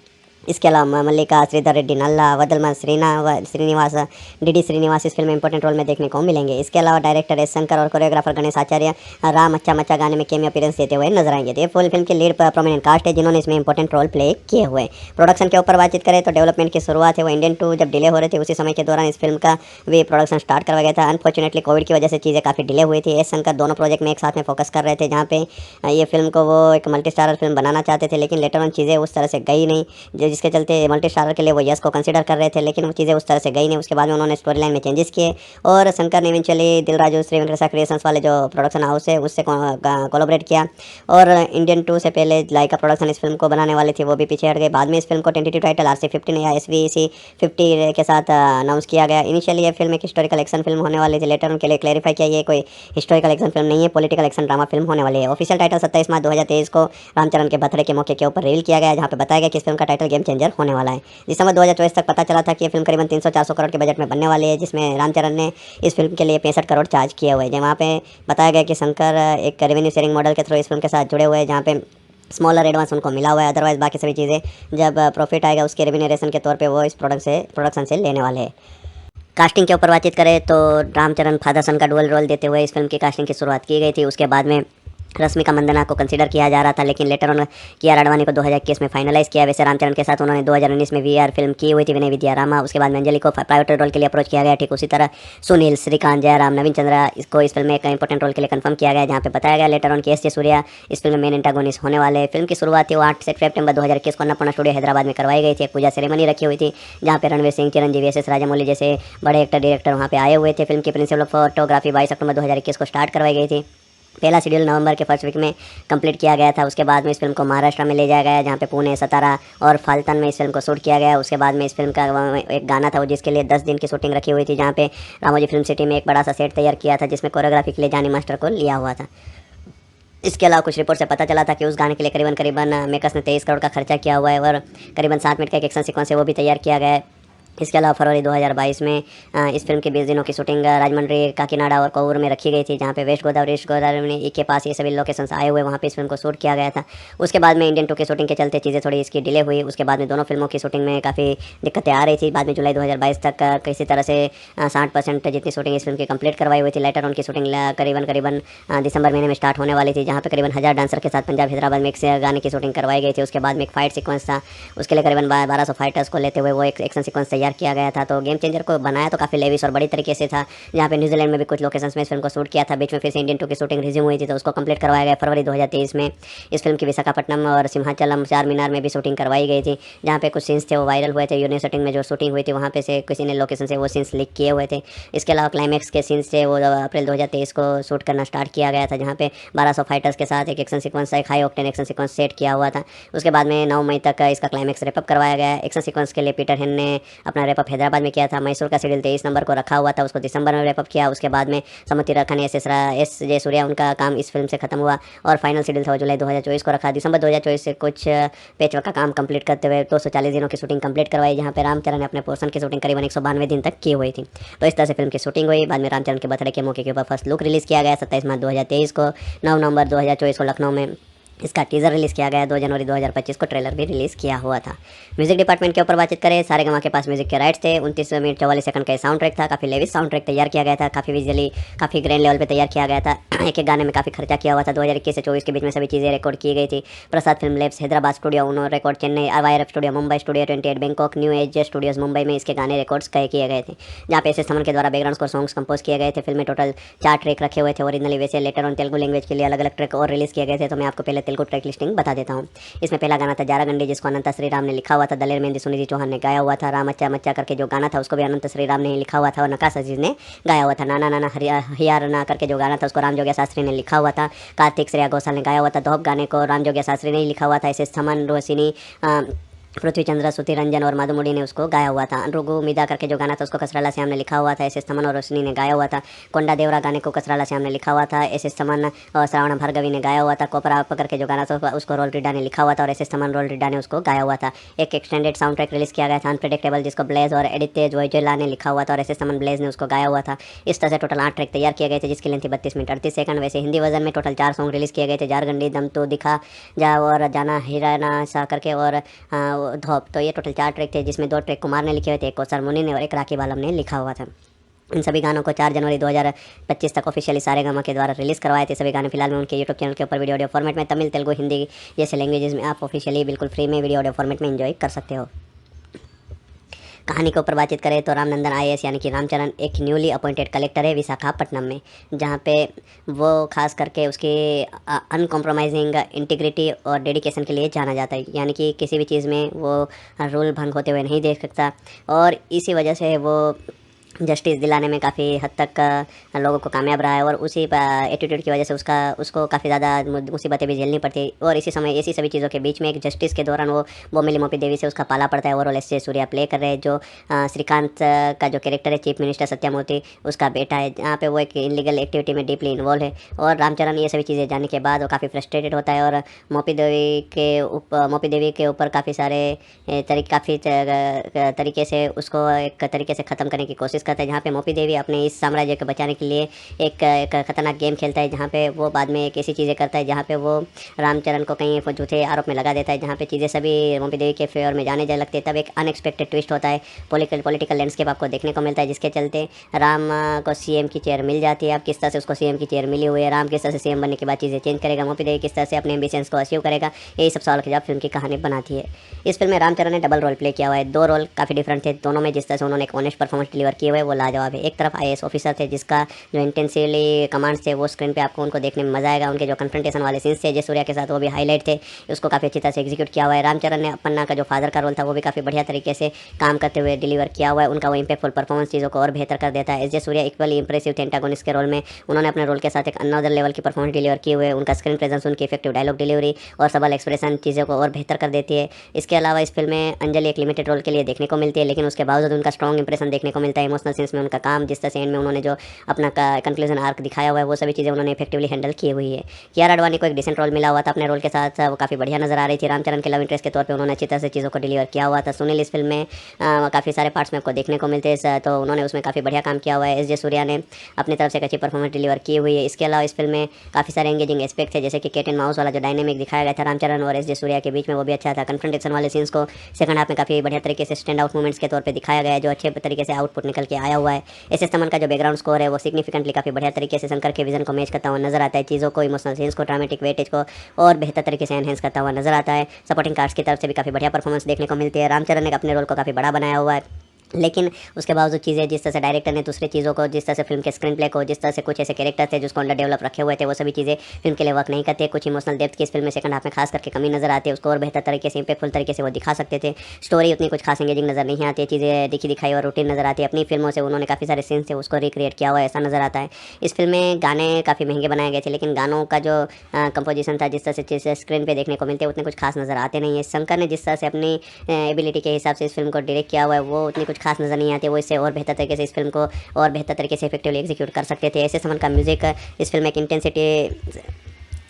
इसके अलावा मल्लिका, श्रीधर रेड्डी नल्ला, वदलमा श्रीनिवास, DD श्रीनिवास इस फिल्म में इंपॉर्टेंट रोल में देखने को मिलेंगे। इसके अलावा डायरेक्टर S शंकर और कोरियोग्राफर गणेश आचार्य राम अच्छा मच्चा गाने में कैमियो अपीयरेंस देते हुए नजर आएंगे। तो ये फुल फिल्म की लीड प्रोमिनेंट कास्ट है जिन्होंने इसमें इंपॉर्टेंट रोल प्ले किए हुए। प्रोडक्शन के ऊपर बातचीत करें तो डेवलपमेंट की शुरुआत है वो इंडियन 2 जब डिले हो रहे थे उसी समय के दौरान इस फिल्म का भी प्रोडक्शन स्टार्ट करवाया गया था। अनफॉर्चुनेटली कोविड की वजह से चीज़ें काफ़ी डिले हुई थी। S शंकर दोनों प्रोजेक्ट में एक साथ में फोकस कर रहे थे, जहाँ पे ये फिल्म को वो एक मल्टी स्टारर फिल्म बनाना चाहते थे, लेकिन लेटर ऑन चीज़ें उस तरह से गई नहीं, जिसके चलते मल्टी स्टारर के लिए वो यस को कंसीडर कर रहे थे, लेकिन वो चीज़ें उस तरह से गई नहीं। उसके बाद में उन्होंने स्टोरी लाइन में चेंजेस किए और शंकर ने इवेंचुअली दिल राजू श्री वेंकटेश्वरा क्रिएशंस वाले जो प्रोडक्शन हाउस है उससे कोलैबोरेट किया और इंडियन 2 से पहले लाइका प्रोडक्शन इस फिल्म को बनाने वाले थे, वो भी पीछे हट गए। बाद में इस फिल्म को टेंटेटिव टाइटल RC-15 या SVC-50 के साथ अनाउंस किया गया। इनिशियली ये फिल्म एक हिस्टोरिकल एक्शन फिल्म होने वाली थी, लेटर उनके लिए क्लैरिफाई किया ये कोई हिस्टोरिकल एक्शन फिल्म नहीं है, पॉलिटिकल एक्शन ड्रामा फिल्म होने वाली है। ऑफिशियल टाइटल 27 मार्च 2023 को रामचरण के बर्थडे के मौके के ऊपर रिवील किया गया, जहाँ पे बताया गया कि इस फिल्म का टाइटल गेम चेंजर होने वाला है। दिसंबर 2024 तक पता चला था कि ये फिल्म करीबन 300-400 करोड़ के बजट में बनने वाली है, जिसमें रामचरण ने इस फिल्म के लिए 65 करोड़ चार्ज किए हुए हैं। वहाँ पे बताया गया कि शंकर एक रेवेन्यू शेयरिंग मॉडल के थ्रू इस फिल्म के साथ जुड़े हुए हैं, जहाँ पे स्मॉलर एडवांस उनको मिला हुआ है। अदरवाइज बाकी सभी चीज़ें जब प्रॉफिट आएगा उसके रेवेन्यूरेशन के तौर पे वो इस प्रोडक्शन से लेने वाले हैं। कास्टिंग के ऊपर बातचीत करें तो रामचरण फादर सन का डुअल रोल देते हुए इस फिल्म की कास्टिंग की शुरुआत की गई थी। उसके बाद में रश्मिका मंदाना को कंसीडर किया जा रहा था, लेकिन लेटर ऑन कियारा अडवाणी को 2021 में फाइनलाइज किया। वैसे रामचरण के साथ उन्होंने 2019 में VR फिल्म की हुई थी विनय विद्या रामा। उसके बाद में अंजलि को प्राइवेट रोल के लिए अप्रोच किया गया। ठीक उसी तरह सुनील, श्रीकांत, जयराम, नवीन चंद्रा इसको इस फिल्म में एक इंपॉर्टेंट रोल के लिए कंफर्म किया गया, जहाँ पे बताया गया लेटर ऑन कि SJ सूर्या इस फिल्म में मेन एंटागोनिस्ट होने वाले। फिल्म की शुरुआत थी वो 8 सितंबर 2021 को अन्नपूर्णा स्टूडियो हैदराबाद में करवाई गई थी। एक पूजा सेरेमनी रखी हुई थी, जहाँ पे रणवीर सिंह, चिरंजीवी, SS राजामौली जैसे बड़े एक्टर डायरेक्टर वहाँ पे आए हुए थे। फिल्म की प्रिंसिपल ऑफ फोटोग्राफी 22 अक्टूबर 2021 को स्टार्ट करवाई गई थी। पहला शेड्यूल नवंबर के फर्स्ट वीक में कंप्लीट किया गया था। उसके बाद में इस फिल्म को महाराष्ट्र में ले जाया गया, जहाँ पे पुणे, सतारा और फाल्तन में इस फिल्म को शूट किया गया। उसके बाद में इस फिल्म का एक गाना था वो जिसके लिए 10 दिन की शूटिंग रखी हुई थी, जहाँ पे रामोजी फिल्म सिटी में एक बड़ा सा सेट तैयार किया था, जिसमें कोरियोग्राफी के लिए जानी मास्टर को लिया हुआ था। इसके अलावा कुछ रिपोर्ट से पता चला था कि उस गाने के लिए करीबन मेकर्स ने 23 करोड़ का खर्चा किया हुआ है और करीबन 7 मिनट का एक एक्शन सीक्वेंस है वो भी तैयार किया गया है। इसके अलावा फरवरी 2022 में इस फिल्म के 20 दिनों की शूटिंग राजमंड्री, काकीनाडा और कोवूर में रखी गई थी, जहाँ पे वेस्ट गोदावरी, ईस्ट गोदावरी के पास ये सभी लोकेशंस आए हुए वहाँ पे इस फिल्म को शूट किया गया था। उसके बाद में इंडियन 2 की शूटिंग के चलते चीज़ें थोड़ी इसकी डिले हुई। उसके बाद में दोनों फिल्मों की शूटिंग में काफ़ी दिक्कतें आ रही थी। बाद में जुलाई 2022 तक किसी तरह से 60% जितनी शूटिंग इस फिल्म की कंप्लीट करवाई हुई थी। लेटर उनकी शूटिंग करीबन दिसंबर महीने में स्टार्ट होने वाली थी, जहाँ पे करीबन 1000 डांसर के साथ पंजाब हैदराबाद में एक गाने की शूटिंग करवाई गई थी। उसके बाद में एक फाइट सीक्वेंस था, उसके लिए करीबन 1200 फाइटर्स को लेते हुए वो एक एक्शन सीक्वेंस तैयार किया गया था। तो गेम चेंजर को बनाया तो काफ़ी लेविश और बड़ी तरीके से था, जहाँ पे न्यूजीलैंड में भी कुछ लोकेशंस में इस फिल्म को शूट किया था। बीच में फिर से इंडियन 2 की शूटिंग रिज्यूम हुई थी, तो उसको कंप्लीट करवाया गया फरवरी 2023 में। इस फिल्म की विशाखापट्टनम और सिंहाचलम, चार मीनार में भी शूटिंग करवाई गई थी, जहाँ पे कुछ सीन्स थे वो वायरल हुए थे। यूनिवर्सिटी में जो शूटिंग हुई थी वहाँ पे से किसी ने लोकेशन से वो सीन्स लीक किए हुए थे। इसके अलावा क्लाइमैक्स के सीन्स थे वो अप्रैल 2023 को शूट करना स्टार्ट किया गया था, जहाँ पे 1200 फाइटर्स के साथ एक एक्शन सीक्वेंस, एक high octane action sequence set किया हुआ था। उसके बाद में 9 मई तक इसका क्लाइमैक्स रेपअप करवाया गया। एक्शन सीक्वेंस के लिए पीटर हेन ने अपना रेपअप हैदराबाद में किया था। मैसूर का शेड्यूल 23 नंबर को रखा हुआ था, उसको दिसंबर में रेपअप किया। उसके बाद में समुद्री रखा ने एस जे सूर्या, उनका काम इस फिल्म से खत्म हुआ और फाइनल शेड्यूल था वो जुलाई 2024 को रखा। दिसंबर 2024 से कुछ पैचवर्क का काम कंप्लीट करते हुए 240 दिनों की शूटिंग कंप्लीट करवाई, जहाँ पे रामचरण ने अपने पोर्शन की शूटिंग करीबन 192 दिन तक की हुई थी। तो इस तरह से फिल्म की शूटिंग हुई। बाद में रामचरण के बर्थडे के मौके के ऊपर फर्स्ट लुक रिलीज़ किया गया 27 मार्च 2023 को। 9 नवंबर 2024 को लखनऊ में इसका टीज़र रिलीज़ किया गया। 2 जनवरी 2025 को ट्रेलर भी रिलीज़ किया हुआ था। म्यूजिक डिपार्टमेंट के ऊपर बातचीत करें, सारेगामा के पास म्यूजिक के राइट्स थे। 29 मिनट 44 सेकंड का साउंड ट्रैक था। काफ़ी लेविश साउंड ट्रैक तैयार किया गया था, काफ़ी विजुअली काफ़ी ग्रैंड लेवल पे तैयार किया गया था। एक एक गाने में काफ़ी खर्चा किया हुआ था। 2021 से 24 के बीच में सभी चीज़ें रिकॉर्ड की गई थी। Prasad film labs Hyderabad studio, uno record Chennai, YRF studio Mumbai, studio 28 Bangkok, new age studios Mumbai में इसके गाने रिकॉर्ड्स किए गए थे, जहाँ पे SS थमन के द्वारा बैकग्राउंड को सॉन्ग्स कंपोज किए गए थे। फिल्म में टोटल 4 ट्रैक रखे हुए थे ओरिजिनली, वैसे लेटर ऑन तेलुगु लैंग्वेज के लिए अलग अलग ट्रैक और रिलीज़ किए गए थे। तो मैं आपको पहले तेलुगु ट्रैक लिस्टिंग बता देता हूँ। इसमें पहला गाना था जारागंडी, जिसको अनंत श्रीराम ने लिखा हुआ था। दलेर मेहंदी सुनिधि चौहान ने गाया हुआ था। राम अच्छा मच्चा करके जो गाना था उसको भी अनंत श्रीराम ने लिखा हुआ था और नकाश अजीज ने गाया हुआ था। नाना नाना हियारना करके जो गाना था उसको राम जोगिया शास्त्री ने लिखा हुआ था। कार्तिक श्रेया घोषाल ने गाया हुआ था। धोप गाने को राम जोगिया शास्त्री ने ही लिखा हुआ था। SS थमन, रोशिनी, पृथ्वी चंद्र, श्रुति रंजन और माधुमुडी ने उसको गाया हुआ था। अनुरुगु मिदा करके जो गाना था उसको कसराला श्याम ने लिखा हुआ था। SS थमन और रोशनी ने गाया हुआ था। कोंडा देवरा गाने को कसराला श्याम ने लिखा हुआ था। SS थमन और श्रावण भार्गवी ने गाया हुआ था। कोपरा करके जो गाना था उसको रोल रिडा ने लिखा हुआ था और SS थमन रोल रिडा ने उसको गाया हुआ था। एक एक्सटेंडेड साउंड ट्रैक रिलीज किया गया था अनप्रेडिक्टेबल, जिसको ब्लेज और एडिते जोइजेला ने लिखा हुआ था और SS थमन ब्लेज ने उसको गाया हुआ था। इस तरह से टोटल 8 ट्रैक तैयार किए गए थे, जिसकी लेंथ थी 32 मिनट 38 सेकंड। वैसे हिंदी वर्जन में टोटल 4 सॉन्ग रिलीज किए गए थे, जारगंडी, दम तो दिखा जा और जाना हिराना सा करके और धोप। तो ये टोटल 4 ट्रैक थे, जिसमें 2 ट्रैक कुमार ने लिखे हुए थे, एक कौसर मुनि ने और एक राखी बालम ने लिखा हुआ था। इन सभी गानों को 4 जनवरी 2025 तक ऑफिशियली सारेगामा के द्वारा रिलीज़ करवाए थे। सभी गाने फिलहाल में उनके यूट्यूब चैनल के ऊपर वीडियो ऑडियो फॉर्मेट में तमिल, तेलुगु, हिंदी जैसे लैंग्वेजेस में आप ऑफिशियली बिल्कुल फ्री में वीडियो ऑडियो फॉर्मेट में एंजॉय कर सकते हो। कहानी के ऊपर बातचीत करें तो रामनंदन IAS यानी कि रामचरण एक न्यूली अपॉइंटेड कलेक्टर है विशाखापट्टनम में, जहाँ पे वो खास करके उसके अनकॉम्प्रोमाइजिंग इंटीग्रिटी और डेडिकेशन के लिए जाना जाता है। यानी कि किसी भी चीज़ में वो रूल भंग होते हुए नहीं देख सकता और इसी वजह से वो जस्टिस दिलाने में काफ़ी हद तक लोगों को कामयाब रहा है और उसी एटीट्यूड की वजह से उसको काफ़ी ज़्यादा मुसीबतें भी झेलनी पड़ती है। और इसी समय ऐसी सभी चीज़ों के बीच में एक जस्टिस के दौरान वो बोमिली मोपी देवी से उसका पाला पड़ता है। ओवरऑल SJ सूर्या प्ले कर रहे हैं, जो श्रीकांत का जो कैरेक्टर है चीफ मिनिस्टर सत्यामूर्ति, उसका बेटा है, जहाँ पे वो एक इलीगल एक्टिविटी में डीपली इन्वॉल्व है। और रामचरण ये सभी चीज़ें जानने के बाद वो काफ़ी फ्रस्ट्रेटेड होता है और मोपी देवी के ऊपर काफ़ी सारे तरीके से उसको एक तरीके से ख़त्म करने की कोशिश करता है, जहाँ पे मोपी देवी अपने इस साम्राज्य को बचाने के लिए एक खतरनाक गेम खेलता है, जहाँ पे वो बाद में एक ऐसी चीज़ें करता है जहाँ पे वो रामचरण को कहीं झूठे आरोप में लगा देता है, जहाँ पे चीज़ें सभी मोपी देवी के फेवर में जाने जा लगती है। तब एक अनएक्सपेक्टेड ट्विस्ट होता है, पॉलिटिकल लैंडस्केप आपको देखने को मिलता है, जिसके चलते राम को CM की चेयर मिल जाती है। अब किस तरह से उसको CM की चेयर मिली हुई है, राम किस तरह से CM बनने के बाद चीज़ें चेंज करेगा, मोपी देवी किस तरह से अपने एम्बिशंस को अचीव करेगा, यही सब सवाल के जवाब फिल्म की कहानी बनाती है। इस फिल्म में रामचरण ने डबल रोल प्ले किया हुआ है। 2 रोल काफ़ी डिफरेंट थे, दोनों में जिस तरह से उन्होंने एक ऑनेस्ट परफॉर्मेंस डिलीवर किए हुए वो लाजवाब है। एक तरफ IAS ऑफिसर थे जिसका जो इंटेंसिवली कमांड्स थे वो स्क्रीन पे आपको उनको देखने में मजा आएगा। उनके जो कन्फ्रंटेशन वाले सीन्स थे जय सूर्या के साथ वो भी हाईलाइट थे, उसको काफ़ी अच्छी तरह से एग्जीक्यूट किया हुआ है। रामचरण ने पन्ना का जो फादर का रोल था वो भी काफ़ी बढ़िया तरीके से काम करते हुए डिलीवर किया हुआ है। उनका वो इंपैक्टफुल परफॉर्मेंस चीज़ों को और बेहतर कर देता है। जय सूर्या इक्वली इंप्रेसिव थे एंटागोनिस्ट के रोल में, उन्होंने अपने रोल के साथ एक अनदर लेवल की परफॉर्मेंस डिलीवर किए हुए। उनका स्क्रीन प्रेजेंस, उनकी इफेक्टिव डायलॉग डिलीवरी और सबल एक्सप्रेशन चीज़ों को और बेहतर कर देती है। इसके अलावा इस फिल्म में अंजलि एक लिमिटेड रोल के लिए देखने को मिलती है, लेकिन उसके बावजूद उनका स्ट्रॉन्ग इंप्रेशन देखने को मिलता है। इमोशनल सीन्स में उनका काम, जिस तरह से एंड में उन्होंने जो अपना कंक्लूजन आर्क दिखाया हुआ है, वो सभी चीज़ें उन्होंने इफेक्टिवली हैंडल की हुई है। कियारा आडवाणी को एक डिसेंट रोल मिला हुआ था अपने रोल के साथ, वो काफ़ी बढ़िया नजर आ रही थी। रामचरण के लव इंटरेस्ट के तौर पर उन्होंने अच्छी तरह से चीज़ों को डिलीवर किया हुआ था। सुनील इस फिल्म में काफ़ी सारे पार्ट्स में आपको देखने को मिलते हैं, तो उन्होंने उसमें काफ़ी बढ़िया काम किया हुआ है। एस जे सूर्या ने अपनी तरफ से एक अच्छी परफॉर्मेंस डिलीवर की हुई है। इसके अलावा इस फिल्म में काफ़ी सारे एंगेजिंग एस्पेक्ट थे, जैसे कि कैट एंड माउस वाला जो डायनेमिक दिखाया गया था रामचरण और एस जे सूर्या के बीच में, वो भी अच्छा था। कन्फ्रंटेशन वाले सीन्स को सेकंड हाफ में काफ़ी बढ़िया तरीके से स्टैंड आउट मूवमेंट्स के तौर पे दिखाया गया है, जो अच्छे तरीके से आउटपुट निकल के आया हुआ है। एस एस तमन का जो बैकग्राउंड स्कोर है वो सिग्निफिकेंटली काफ़ी बढ़िया तरीके से शंकर के विजन को मैच करता हुआ नजर आता है। चीज़ों को, इमोशनल सीन्स को, ड्रामेटिक वेटेज को और बेहतर तरीके से एनहेंस करता हुआ नजर आता है। सपोर्टिंग कास्ट की तरफ से भी काफ़ी बढ़िया परफॉर्मेंस देखने को मिलती है। रामचरण ने अपने रोल को काफ़ी बड़ा बनाया हुआ है, लेकिन उसके बावजूद चीज़ें जिस तरह से डायरेक्टर ने दूसरी चीज़ों को, जिस तरह से फिल्म के स्क्रीन प्ले को, जिस तरह से कुछ ऐसे कैरेक्टर थे जिसको अंडर डेवलप रखे हुए थे, वो सभी चीज़ें फिल्म के लिए वर्क नहीं करते। कुछ इमोशनल डेप्थ की इस फिल्म में सेकंड हाफ में खास करके कमी नजर आती है, उसको और बेहतर तरीके से, इंपैक्टफुल तरीके से वो दिखा सकते थे। स्टोरी उतनी कुछ खास एंगेजिंग नजर नहीं आती है, चीज़ें दिखी दिखाई और रूटीन नजर आती है। अपनी फिल्मों से उन्होंने काफ़ी सारे सीन्स थे उसको रिक्रिएट किया हुआ ऐसा नजर आता है। इस फिल्म में गाने काफ़ी महंगे बनाए गए थे, लेकिन गानों का जो कंपोजिशन था, जिस तरह से चीज़ें स्क्रीन पर देखने को मिलते हैं, उतने कुछ खास नजर आते नहीं है। शंकर ने जिस तरह से अपनी एबिलिटी के हिसाब से इस फिल्म को डायरेक्ट किया हुआ है, वो उतनी कुछ खास नजर नहीं आती। वो इससे और बेहतर तरीके से इस फिल्म को और बेहतर तरीके से इफेक्टिवली एग्जीक्यूट कर सकते थे। ऐसे समन का म्यूजिक इस फिल्म में एक इंटेंसिटी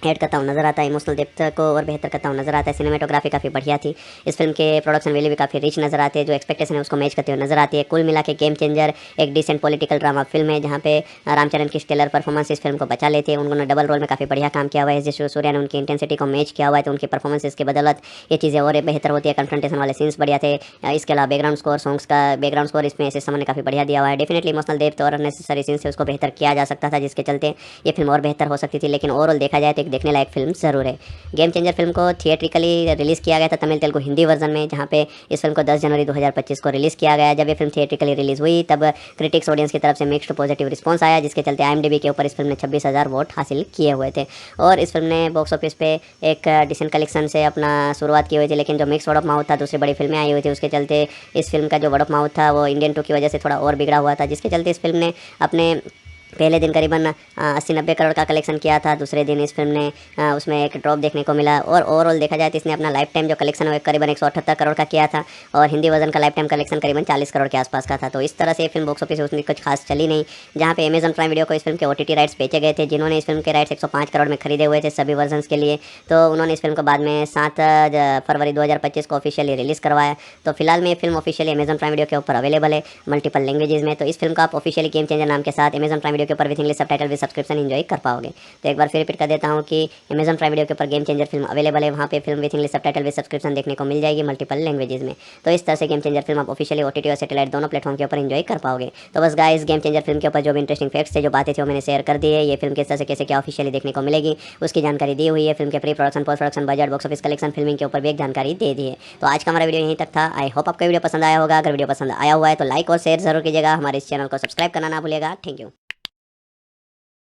ऐड करता हूँ नजर आता है, इमोशनल डेप्थ को और बेहतर करता हूँ नजर आता है। सिनेमेटोग्राफी काफ़ी बढ़िया थी। इस फिल्म के प्रोडक्शन वैल्यू भी काफ़ी रिच नजर आते हैं, जो एक्सपेक्टेशन है उसको मैच करते हुए नजर आती है। कुल मिला के गेम चेंजर एक डिसेंट पॉलिटिकल ड्रामा फिल्म है, जहाँ पे रामचरण की स्टेलर परफॉर्मेंस इस फिल्म को बचा लेते हैं। उन्होंने डबल रोल में काफ़ी बढ़िया काम किया हुआ है। जैसे सूर्या ने उनकी इंटेंसिटी को मैच किया हुआ है, तो उनकी परफॉर्मेंस के बदौलत ये चीज़ें और बेहतर होती है। कन्फ्रंटेशन वाले सीन्स बढ़िया थे। इसके अलावा बैकग्राउंड स्कोर, सॉन्ग्स का बैकग्राउंड स्कोर इसमें ऐसे समय ने काफ़ी बढ़िया दिया हुआ है। डेफिनेटली इमोशनल डेप्थ और अननेसेसरी सीन्स से उसको बेहतर किया जा सकता था, जिसके चलते ये फिल्म और बेहतर हो सकती थी। लेकिन ओवरऑल देखा जाए तो एक देखने लायक फिल्म जरूर है। गेम चेंजर फिल्म को थिएट्रिकली रिलीज़ किया गया था तमिल, तेलुगु, हिंदी वर्जन में, जहाँ पे इस फिल्म को 10 जनवरी 2025 को रिलीज़ किया गया। जब ये फिल्म थिएट्रिकली रिलीज़ हुई तब क्रिटिक्स ऑडियंस की तरफ से मिक्स्ड पॉजिटिव रिस्पॉन्स आया, जिसके चलते IMDb के ऊपर इस फिल्म ने 26,000 वोट हासिल किए हुए थे। और इस फिल्म ने बॉक्स ऑफिस पे एक डिसेंट कलेक्शन से अपना शुरुआत की हुई थी, लेकिन जो मिक्स वर्ड ऑफ माउथ था, दूसरी बड़ी फिल्में आई हुई थी, उसके चलते इस फिल्म का जो वर्ड ऑफ माउथ था वो इंडियन 2 की वजह से थोड़ा और बिगड़ा हुआ था, जिसके चलते इस फिल्म ने अपने पहले दिन करीबन 80-90 करोड़ का कलेक्शन किया था। दूसरे दिन इस फिल्म ने उसमें एक ड्रॉप देखने को मिला। और ओवरऑल देखा जाए तो इसने अपना लाइफ टाइम जो कलेक्शन है करीबन 178 करोड़ का किया था, और हिंदी वर्जन का लाइफ टाइम कलेक्शन करीबन 40 करोड़ के आसपास का था। तो इस तरह से ये फिल्म बॉक्स ऑफिस उसमें कुछ खास चली नहीं। जहाँ पे अमेजन प्राइम वीडियो को इस फिल्म के OTT राइट्स बेचे गए थे, जिन्होंने इस फिल्म के राइट्स 105 करोड़ में खरीदे हुए थे सभी वर्जन के लिए। तो उन्होंने इस फिल्म को बाद में 7 फरवरी 2025 को ऑफिशियली रिलीज़ करवाया। तो फिलहाल में ये film officially Amazon prime video के ऊपर अवेलेबल है मल्टीपल लैंग्वेजेस में। तो इस फिल्म का आप ऑफिशियली गेम चेंजर नाम के साथ अमेजन प्राइम वीडियो के ऊपर विथ इंग्लिश सबटाइटल भी सब्सक्रिप्शन एंजॉय कर पाओगे। तो एक बार फिर रिपीट कर देता हूँ कि अमेजन प्राइम वीडियो के ऊपर गेम चेंजर फिल्म अवेलेबल है, वहाँ पे फिल्म विथ इंग्लिश सबटाइटल भी सब्सक्रिप्शन देखने को मिल जाएगी मल्टीपल लैंग्वेजेस में। तो इस तरह से गेम चेंजर फिल्म आप ऑफिशियली OTT और सैटेलाइट दोनों प्लेटफॉर्म के ऊपर एंजॉय कर पाओगे। तो बस गाइस, गेम चेंजर फिल्म के ऊपर जो भी इंटरेस्टिंग फैक्ट्स थे, जो बातें थी, वो मैंने शेयर कर दी है। ये फिल्म किस तरह से कैसे क्या ऑफिशियली देखने को मिलेगी उसकी जानकारी दी हुई है। फिल्म के pre production, post production, budget, box office collection, filming के ऊपर भी एक जानकारी दे दी है। तो आज का हमारा वीडियो यहीं तक था। आई होप आपका वीडियो पसंद आया होगा। अगर वीडियो पसंद आया हुआ है तो लाइक और शेयर जरूर कीजिएगा। हमारे इस चैनल को सब्सक्राइब करना ना भूलिएगा। Thank you.